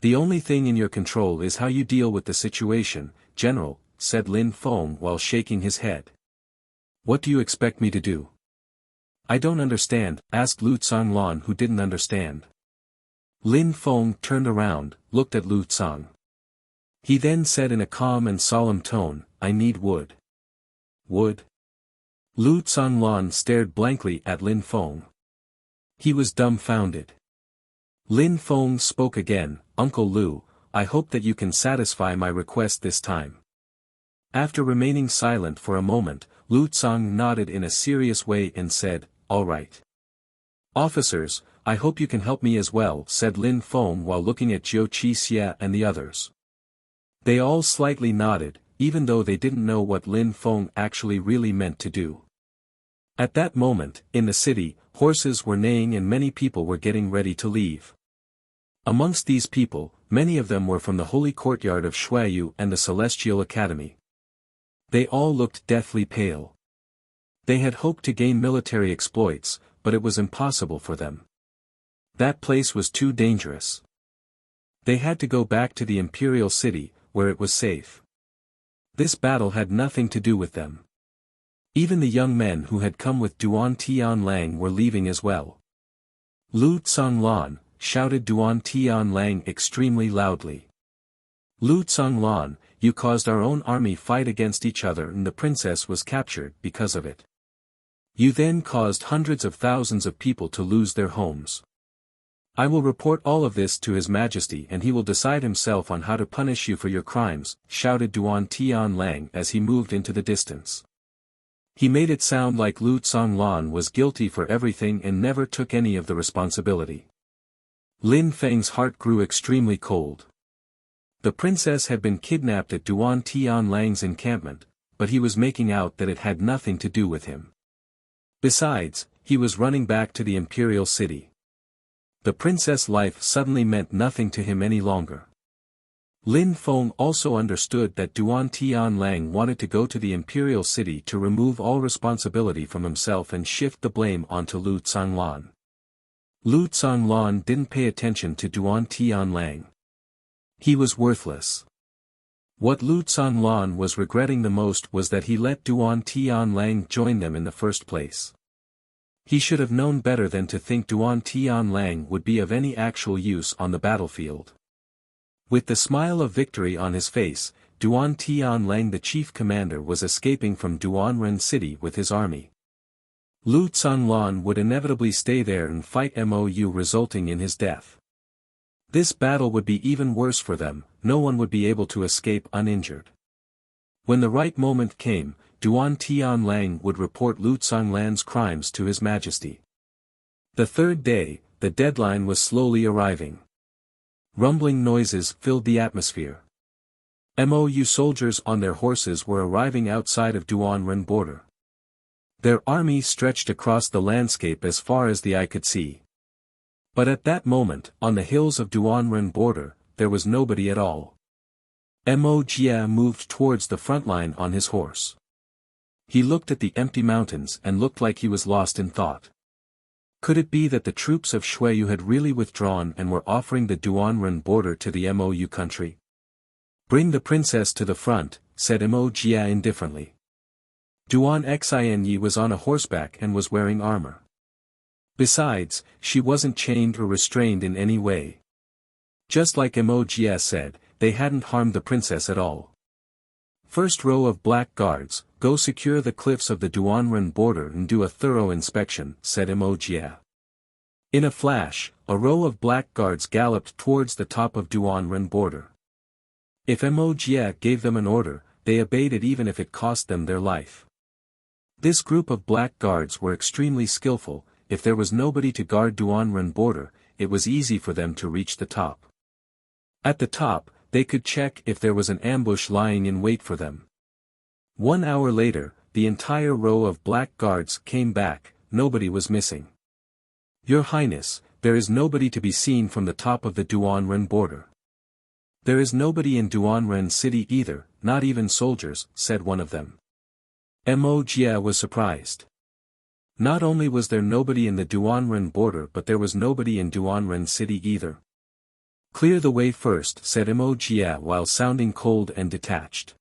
[SPEAKER 1] The only thing in your control is how you deal with the situation, General, said Lin Feng while shaking his head. What do you expect me to do? I don't understand, asked Lu Conglan who didn't understand. Lin Feng turned around, looked at Lu Cong. He then said in a calm and solemn tone, I need wood. Wood? Lu Conglan stared blankly at Lin Feng. He was dumbfounded. Lin Feng spoke again, Uncle Lu, I hope that you can satisfy my request this time. After remaining silent for a moment, Lu Cong nodded in a serious way and said, all right. Officers, I hope you can help me as well, said Lin Feng while looking at Zhou Qixia and the others. They all slightly nodded, even though they didn't know what Lin Feng actually really meant to do. At that moment, in the city, horses were neighing and many people were getting ready to leave. Amongst these people, many of them were from the holy courtyard of Shuayu and the Celestial Academy. They all looked deathly pale. They had hoped to gain military exploits, but it was impossible for them. That place was too dangerous. They had to go back to the imperial city, where it was safe. This battle had nothing to do with them. Even the young men who had come with Duan Tianlang were leaving as well. Lu Conglan, shouted Duan Tianlang extremely loudly. Lu Tsanglan, you caused our own army fight against each other and the princess was captured because of it. You then caused hundreds of thousands of people to lose their homes. I will report all of this to His Majesty and he will decide himself on how to punish you for your crimes, shouted Duan Tianlang as he moved into the distance. He made it sound like Lu Tsanglan was guilty for everything and never took any of the responsibility. Lin Feng's heart grew extremely cold. The princess had been kidnapped at Duan Tianlang's encampment, but he was making out that it had nothing to do with him. Besides, he was running back to the imperial city. The princess' life suddenly meant nothing to him any longer. Lin Feng also understood that Duan Tianlang wanted to go to the imperial city to remove all responsibility from himself and shift the blame onto Lu Tsanglan. Lu Tsanglan didn't pay attention to Duan Tianlang. He was worthless. What Lu Tsanglan was regretting the most was that he let Duan Tianlang join them in the first place. He should have known better than to think Duan Tianlang would be of any actual use on the battlefield. With the smile of victory on his face, Duan Tianlang the chief commander was escaping from Duanren city with his army. Lu Tsanglan would inevitably stay there and fight Mou resulting in his death. This battle would be even worse for them, no one would be able to escape uninjured. When the right moment came, Duan Tianlang would report Lu Tsanglan's crimes to His Majesty. The third day, the deadline was slowly arriving. Rumbling noises filled the atmosphere. Mou soldiers on their horses were arriving outside of Duanren border. Their army stretched across the landscape as far as the eye could see. But at that moment, on the hills of Duanren border, there was nobody at all. Mo Jia moved towards the front line on his horse. He looked at the empty mountains and looked like he was lost in thought. Could it be that the troops of Shuiyu had really withdrawn and were offering the Duanren border to the Mou country? Bring the princess to the front, said Mo Jia indifferently. Duan Xinyi was on a horseback and was wearing armor. Besides, she wasn't chained or restrained in any way. Just like Mo Jia said, they hadn't harmed the princess at all. First row of black guards, go secure the cliffs of the Duanren border and do a thorough inspection, said Mo Jia. In a flash, a row of black guards galloped towards the top of Duanren border. If Mo Jia gave them an order, they obeyed it even if it cost them their life. This group of black guards were extremely skillful. If there was nobody to guard Duanren border, it was easy for them to reach the top. At the top, they could check if there was an ambush lying in wait for them. 1 hour later, the entire row of black guards came back, nobody was missing. Your Highness, there is nobody to be seen from the top of the Duanren border. There is nobody in Duanren city either, not even soldiers, said one of them. Mo Jia was surprised. Not only was there nobody in the Duanren border but there was nobody in Duanren city either. Clear the way first, said Mo Jia while sounding cold and detached.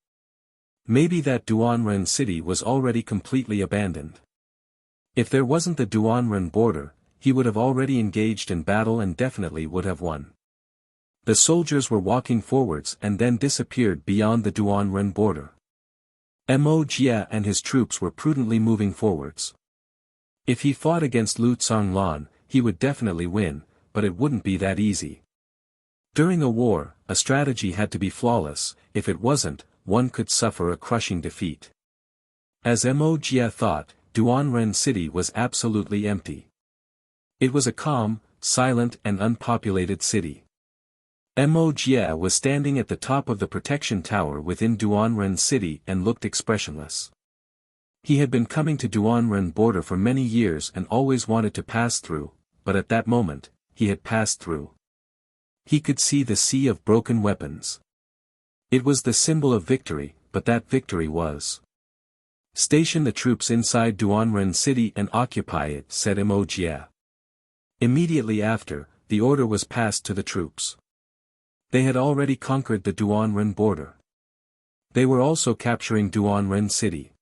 [SPEAKER 1] Maybe that Duanren city was already completely abandoned. If there wasn't the Duanren border, he would have already engaged in battle and definitely would have won. The soldiers were walking forwards and then disappeared beyond the Duanren border. Mo Jia and his troops were prudently moving forwards. If he fought against Lu Tsanglan, he would definitely win, but it wouldn't be that easy. During a war, a strategy had to be flawless, if it wasn't, one could suffer a crushing defeat. As Mo Jia thought, Duanren city was absolutely empty. It was a calm, silent and unpopulated city. Mo Jia was standing at the top of the protection tower within Duanren city and looked expressionless. He had been coming to Duanren border for many years and always wanted to pass through, but at that moment, he had passed through. He could see the sea of broken weapons. It was the symbol of victory, but that victory was. Station the troops inside Duanren city and occupy it, said Mo Jia. Immediately after, the order was passed to the troops. They had already conquered the Duanren border. They were also capturing Duanren city.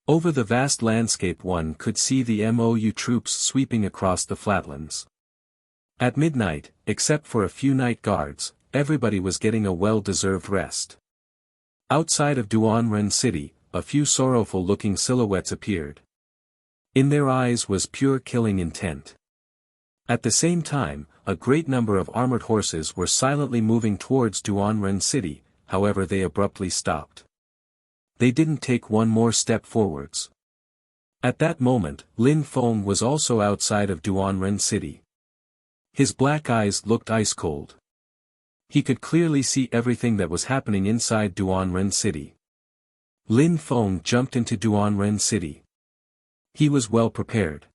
[SPEAKER 1] Over the vast landscape one could see the Mou troops sweeping across the flatlands. At midnight, except for a few night guards, everybody was getting a well-deserved rest. Outside of Duanren City, a few sorrowful-looking silhouettes appeared. In their eyes was pure killing intent. At the same time, a great number of armored horses were silently moving towards Duanren City, however they abruptly stopped. They didn't take one more step forwards. At that moment, Lin Feng was also outside of Duanren City. His black eyes looked ice-cold. He could clearly see everything that was happening inside Duanren City. Lin Feng jumped into Duanren City. He was well prepared.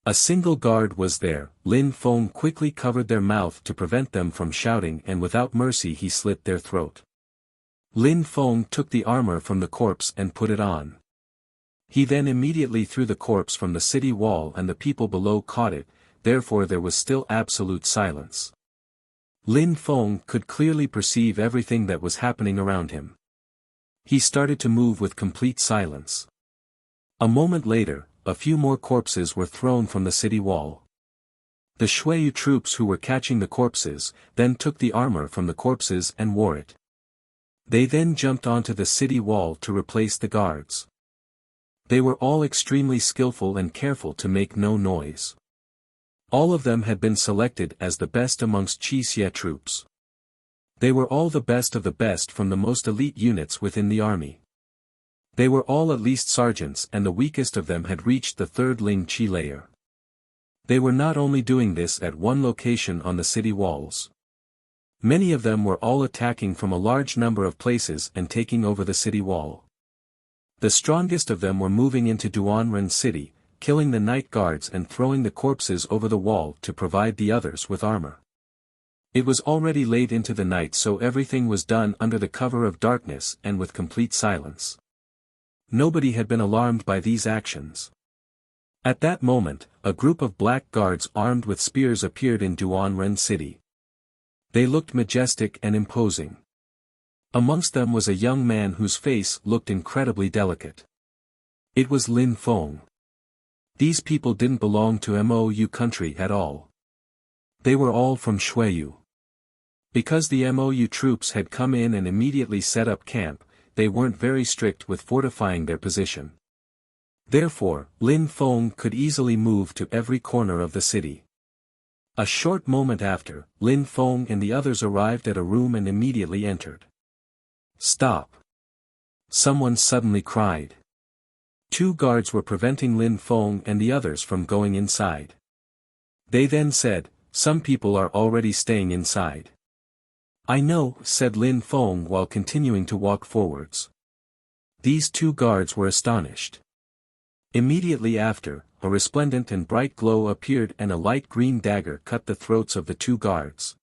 [SPEAKER 1] A single guard was there. Lin Feng quickly covered their mouth to prevent them from shouting, and without mercy he slit their throat. Lin Feng took the armor from the corpse and put it on. He then immediately threw the corpse from the city wall, and the people below caught it, therefore there was still absolute silence. Lin Feng could clearly perceive everything that was happening around him. He started to move with complete silence. A moment later, a few more corpses were thrown from the city wall. The Shuiyu troops who were catching the corpses, then took the armor from the corpses and wore it. They then jumped onto the city wall to replace the guards. They were all extremely skillful and careful to make no noise. All of them had been selected as the best amongst Wuxia troops. They were all the best of the best from the most elite units within the army. They were all at least sergeants, and the weakest of them had reached the third Ling Chi layer. They were not only doing this at one location on the city walls. Many of them were all attacking from a large number of places and taking over the city wall. The strongest of them were moving into Duanren City, killing the night guards and throwing the corpses over the wall to provide the others with armor. It was already late into the night, so everything was done under the cover of darkness and with complete silence. Nobody had been alarmed by these actions. At that moment, a group of black guards armed with spears appeared in Duanren City. They looked majestic and imposing. Amongst them was a young man whose face looked incredibly delicate. It was Lin Feng. These people didn't belong to Mou country at all. They were all from Shuiyu. Because the Mou troops had come in and immediately set up camp, they weren't very strict with fortifying their position. Therefore, Lin Feng could easily move to every corner of the city. A short moment after, Lin Feng and the others arrived at a room and immediately entered. "Stop!" someone suddenly cried. Two guards were preventing Lin Feng and the others from going inside. They then said, "Some people are already staying inside." "I know," said Lin Feng while continuing to walk forwards. These two guards were astonished. Immediately after, a resplendent and bright glow appeared and a light green dagger cut the throats of the two guards.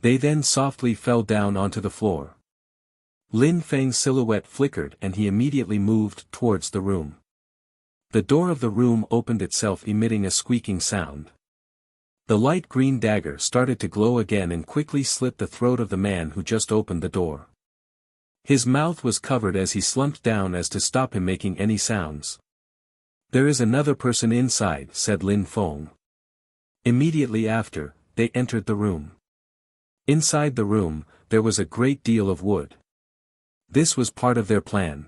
[SPEAKER 1] They then softly fell down onto the floor. Lin Feng's silhouette flickered and he immediately moved towards the room. The door of the room opened itself, emitting a squeaking sound. The light green dagger started to glow again and quickly slit the throat of the man who just opened the door. His mouth was covered as he slumped down as to stop him making any sounds. "There is another person inside," said Lin Feng. Immediately after, they entered the room. Inside the room, there was a great deal of wood. This was part of their plan.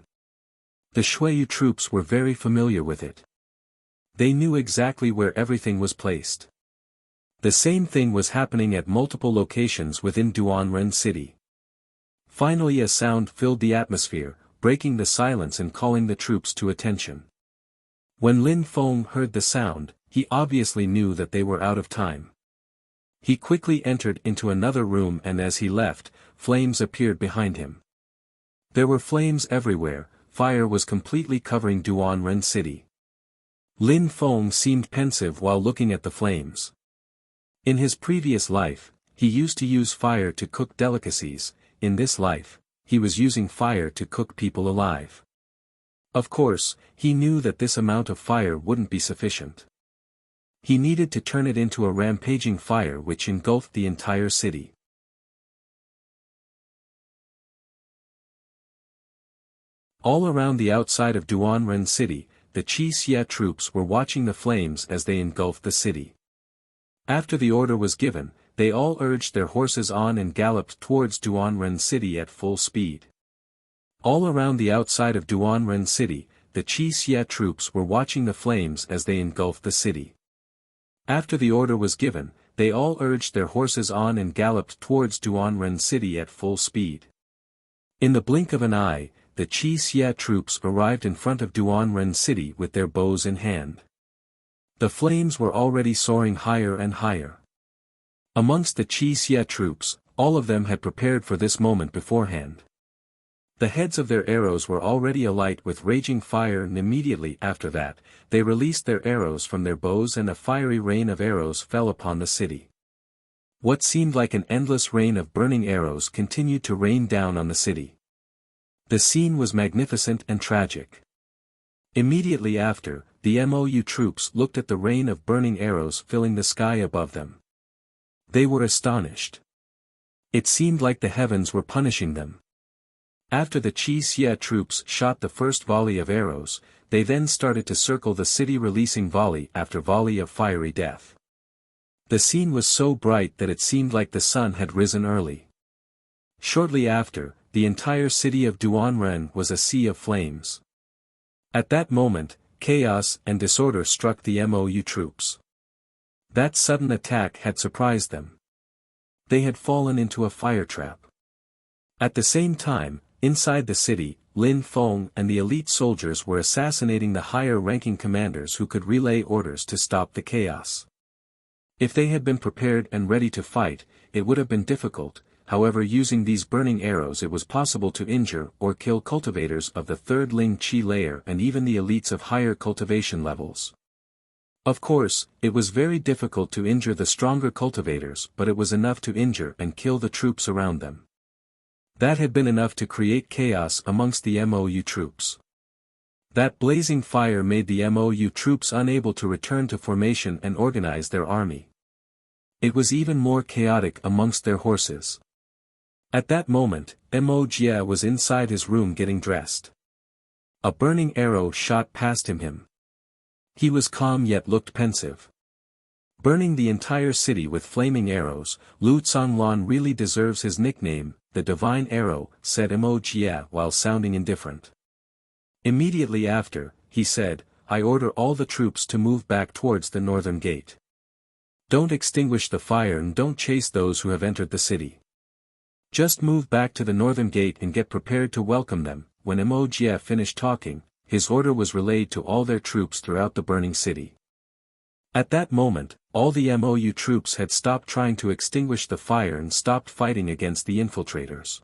[SPEAKER 1] The Shuiyu troops were very familiar with it. They knew exactly where everything was placed. The same thing was happening at multiple locations within Duanren City. Finally a sound filled the atmosphere, breaking the silence and calling the troops to attention. When Lin Feng heard the sound, he obviously knew that they were out of time. He quickly entered into another room, and as he left, flames appeared behind him. There were flames everywhere, fire was completely covering Duanren City. Lin Feng seemed pensive while looking at the flames. In his previous life, he used to use fire to cook delicacies. In this life, he was using fire to cook people alive. Of course, he knew that this amount of fire wouldn't be sufficient. He needed to turn it into a rampaging fire which engulfed the entire city. All around the outside of Duanren City, the Wuxia troops were watching the flames as they engulfed the city. After the order was given, they all urged their horses on and galloped towards Duanren city at full speed. All around the outside of Duanren city, the Qi Xie troops were watching the flames as they engulfed the city. After the order was given, they all urged their horses on and galloped towards Duanren city at full speed. In the blink of an eye, the Qi Xie troops arrived in front of Duanren city with their bows in hand. The flames were already soaring higher and higher. Amongst the Qi Xie troops, all of them had prepared for this moment beforehand. The heads of their arrows were already alight with raging fire, and immediately after that, they released their arrows from their bows and a fiery rain of arrows fell upon the city. What seemed like an endless rain of burning arrows continued to rain down on the city. The scene was magnificent and tragic. Immediately after, the Mou troops looked at the rain of burning arrows filling the sky above them. They were astonished. It seemed like the heavens were punishing them. After the Qi Xie troops shot the first volley of arrows, they then started to circle the city, releasing volley after volley of fiery death. The scene was so bright that it seemed like the sun had risen early. Shortly after, the entire city of Duanren was a sea of flames. At that moment, chaos and disorder struck the Mou troops. That sudden attack had surprised them. They had fallen into a fire trap. At the same time, inside the city, Lin Feng and the elite soldiers were assassinating the higher-ranking commanders who could relay orders to stop the chaos. If they had been prepared and ready to fight, it would have been difficult. However, using these burning arrows it was possible to injure or kill cultivators of the third Ling Qi layer and even the elites of higher cultivation levels. Of course, it was very difficult to injure the stronger cultivators, but it was enough to injure and kill the troops around them. That had been enough to create chaos amongst the Mou troops. That blazing fire made the Mou troops unable to return to formation and organize their army. It was even more chaotic amongst their horses. At that moment, Mo Jie was inside his room getting dressed. A burning arrow shot past him. He was calm yet looked pensive. Burning the entire city with flaming arrows, Lu Zhonglan really deserves his nickname, the Divine Arrow, said Mo Jie while sounding indifferent. Immediately after, he said, I order all the troops to move back towards the northern gate. Don't extinguish the fire and don't chase those who have entered the city. Just move back to the northern gate and get prepared to welcome them. When Mo Jie finished talking, his order was relayed to all their troops throughout the burning city. At that moment, all the Mou troops had stopped trying to extinguish the fire and stopped fighting against the infiltrators.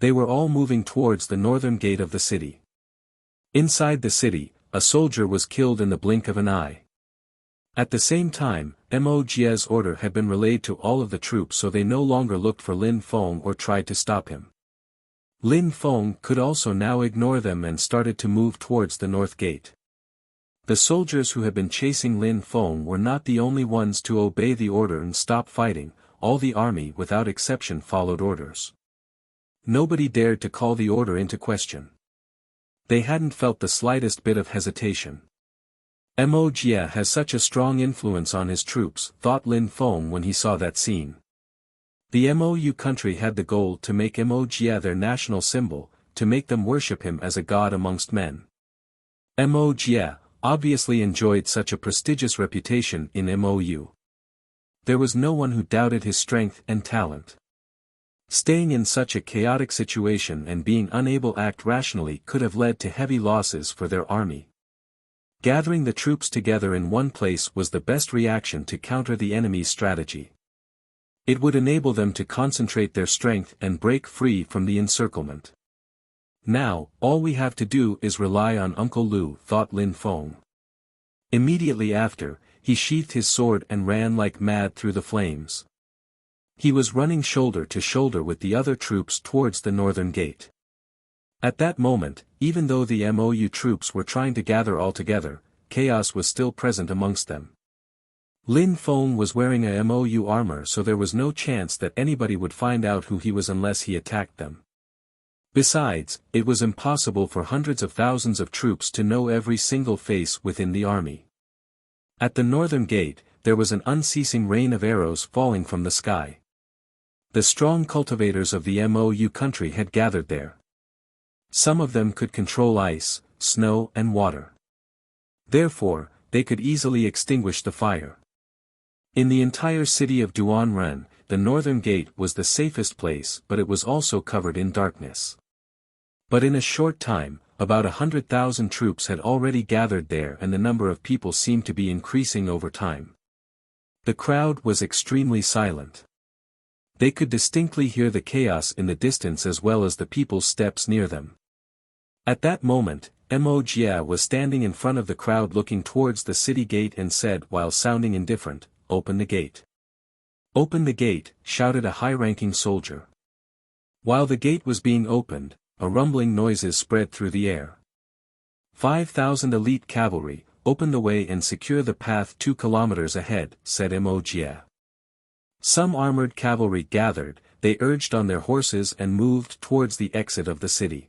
[SPEAKER 1] They were all moving towards the northern gate of the city. Inside the city, a soldier was killed in the blink of an eye. At the same time, Mo Jie's order had been relayed to all of the troops, so they no longer looked for Lin Feng or tried to stop him. Lin Feng could also now ignore them and started to move towards the north gate. The soldiers who had been chasing Lin Feng were not the only ones to obey the order and stop fighting. All the army without exception followed orders. Nobody dared to call the order into question. They hadn't felt the slightest bit of hesitation. Mo Jie has such a strong influence on his troops, thought Lin Feng when he saw that scene. The Mou country had the goal to make Mo Jie their national symbol, to make them worship him as a god amongst men. Mo Jie obviously enjoyed such a prestigious reputation in Mou. There was no one who doubted his strength and talent. Staying in such a chaotic situation and being unable to act rationally could have led to heavy losses for their army. Gathering the troops together in one place was the best reaction to counter the enemy's strategy. It would enable them to concentrate their strength and break free from the encirclement. Now, all we have to do is rely on Uncle Lu, thought Lin Feng. Immediately after, he sheathed his sword and ran like mad through the flames. He was running shoulder to shoulder with the other troops towards the northern gate. At that moment, even though the Mou troops were trying to gather all together, chaos was still present amongst them. Lin Feng was wearing a Mou armor, so there was no chance that anybody would find out who he was unless he attacked them. Besides, it was impossible for hundreds of thousands of troops to know every single face within the army. At the northern gate, there was an unceasing rain of arrows falling from the sky. The strong cultivators of the Mou country had gathered there. Some of them could control ice, snow and water. Therefore, they could easily extinguish the fire. In the entire city of Duanren, the northern gate was the safest place, but it was also covered in darkness. But in a short time, about 100,000 troops had already gathered there, and the number of people seemed to be increasing over time. The crowd was extremely silent. They could distinctly hear the chaos in the distance as well as the people's steps near them. At that moment, Wuxia was standing in front of the crowd looking towards the city gate and said while sounding indifferent, "Open the gate." "Open the gate," shouted a high-ranking soldier. While the gate was being opened, a rumbling noises spread through the air. 5,000 elite cavalry, open the way and secure the path 2 kilometers ahead, said Wuxia. Some armored cavalry gathered, they urged on their horses and moved towards the exit of the city.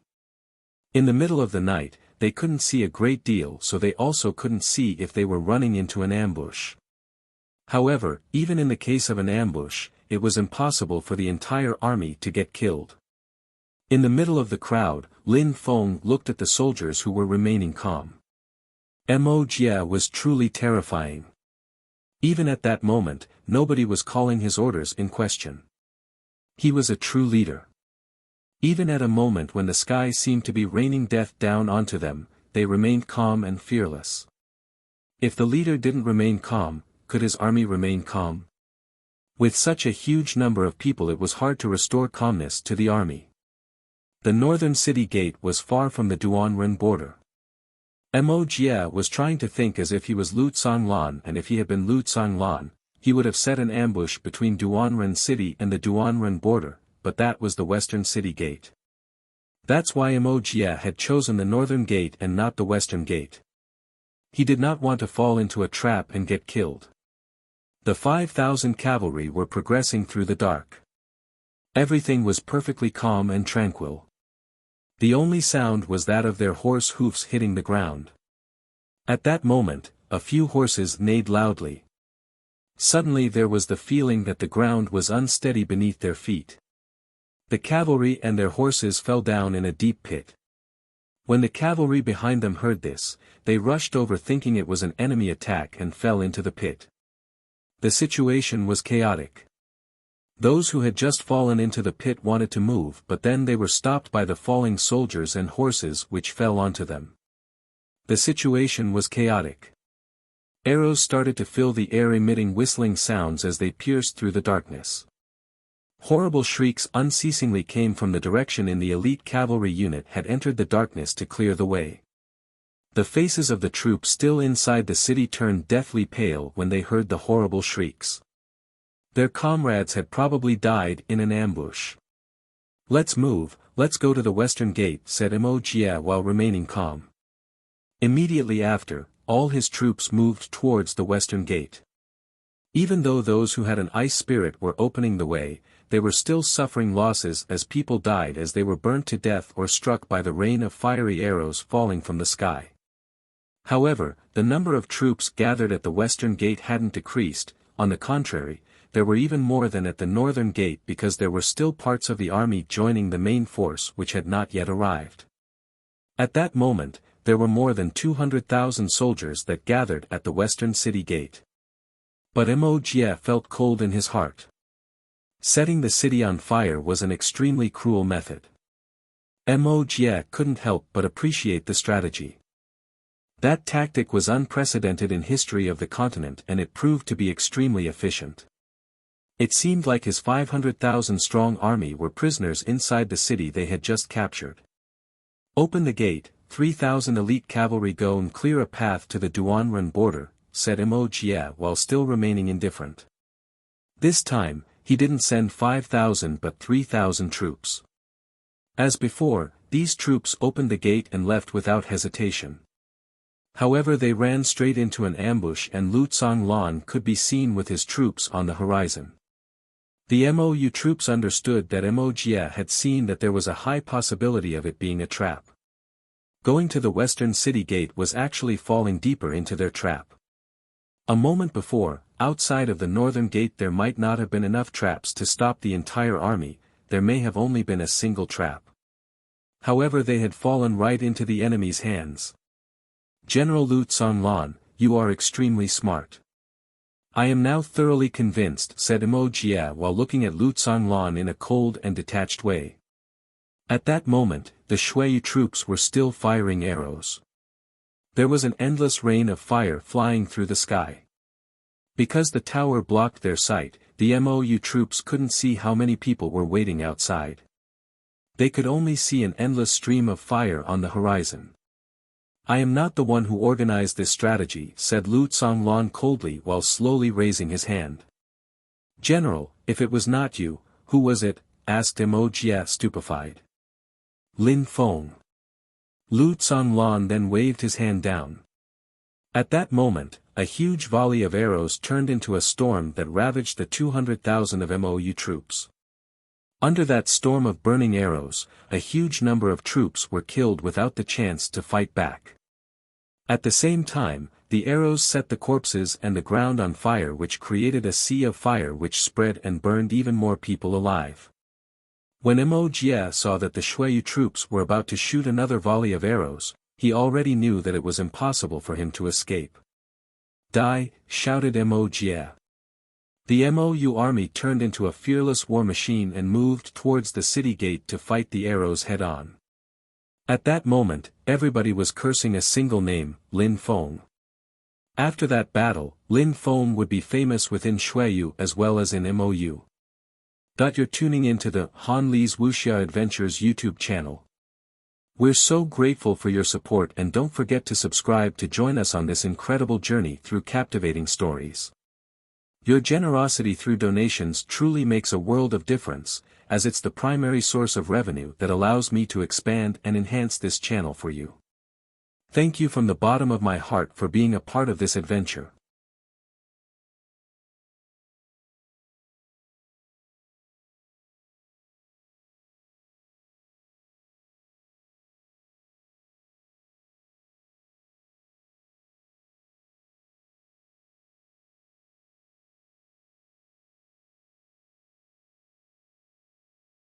[SPEAKER 1] In the middle of the night, they couldn't see a great deal, so they also couldn't see if they were running into an ambush. However, even in the case of an ambush, it was impossible for the entire army to get killed. In the middle of the crowd, Lin Feng looked at the soldiers who were remaining calm. Wuxia was truly terrifying. Even at that moment, nobody was calling his orders in question. He was a true leader. Even at a moment when the sky seemed to be raining death down onto them, they remained calm and fearless. If the leader didn't remain calm, could his army remain calm? With such a huge number of people, it was hard to restore calmness to the army. The northern city gate was far from the Duanren border. Wuxia was trying to think as if he was Lu Zhonglan, and if he had been Lu Zhonglan, he would have set an ambush between Duanren city and the Duanren border, but that was the western city gate. That's why Wuxia had chosen the northern gate and not the western gate. He did not want to fall into a trap and get killed. The 5,000 cavalry were progressing through the dark. Everything was perfectly calm and tranquil. The only sound was that of their horse hoofs hitting the ground. At that moment, a few horses neighed loudly. Suddenly there was the feeling that the ground was unsteady beneath their feet. The cavalry and their horses fell down in a deep pit. When the cavalry behind them heard this, they rushed over thinking it was an enemy attack and fell into the pit. The situation was chaotic. Those who had just fallen into the pit wanted to move, but then they were stopped by the falling soldiers and horses which fell onto them. The situation was chaotic. Arrows started to fill the air emitting whistling sounds as they pierced through the darkness. Horrible shrieks unceasingly came from the direction in the elite cavalry unit had entered the darkness to clear the way. The faces of the troops still inside the city turned deathly pale when they heard the horrible shrieks. Their comrades had probably died in an ambush. "Let's move, let's go to the western gate," said Wuxia while remaining calm. Immediately after, all his troops moved towards the western gate. Even though those who had an ice spirit were opening the way, they were still suffering losses as people died as they were burnt to death or struck by the rain of fiery arrows falling from the sky. However, the number of troops gathered at the western gate hadn't decreased, on the contrary, there were even more than at the northern gate because there were still parts of the army joining the main force which had not yet arrived. At that moment, there were more than 200,000 soldiers that gathered at the western city gate. But Wuxia felt cold in his heart. Setting the city on fire was an extremely cruel method. Wuxia couldn't help but appreciate the strategy. That tactic was unprecedented in history of the continent and it proved to be extremely efficient. It seemed like his 500,000 strong army were prisoners inside the city they had just captured. "Open the gate, 3,000 elite cavalry, go and clear a path to the Duanren border," said Wuxia while still remaining indifferent. This time, he didn't send 5,000 but 3,000 troops. As before, these troops opened the gate and left without hesitation. However, they ran straight into an ambush and Lu Zhonglan could be seen with his troops on the horizon. The Mou troops understood that Wuxia had seen that there was a high possibility of it being a trap. Going to the western city gate was actually falling deeper into their trap. A moment before, outside of the northern gate there might not have been enough traps to stop the entire army, there may have only been a single trap. However, they had fallen right into the enemy's hands. General Lu Tsonglan, you are extremely smart. I am now thoroughly convinced, said Wuxia while looking at Lu Tsonglan in a cold and detached way. At that moment, the Shui troops were still firing arrows. There was an endless rain of fire flying through the sky. Because the tower blocked their sight, the MOU troops couldn't see how many people were waiting outside. They could only see an endless stream of fire on the horizon. I am not the one who organized this strategy, said Lu Tsonglan coldly while slowly raising his hand. General, if it was not you, who was it? Asked Wuxia stupefied. Lin Feng. Lu Tsonglan then waved his hand down. At that moment, a huge volley of arrows turned into a storm that ravaged the 200,000 of MOU troops. Under that storm of burning arrows, a huge number of troops were killed without the chance to fight back. At the same time, the arrows set the corpses and the ground on fire, which created a sea of fire which spread and burned even more people alive. When Wuxia saw that the Shui troops were about to shoot another volley of arrows, he already knew that it was impossible for him to escape. Die, shouted Wuxia. The MOU army turned into a fearless war machine and moved towards the city gate to fight the arrows head-on. At that moment, everybody was cursing a single name, Lin Feng. After that battle, Lin Feng would be famous within Shuiyu as well as in MOU. You're tuning into the Han Li's Wuxia Adventures YouTube channel. We're so grateful for your support, and don't forget to subscribe to join us on this incredible journey through captivating stories. Your generosity through donations truly makes a world of difference, as it's the primary source of revenue that allows me to expand and enhance this channel for you. Thank you from the bottom of my heart for being a part of this adventure.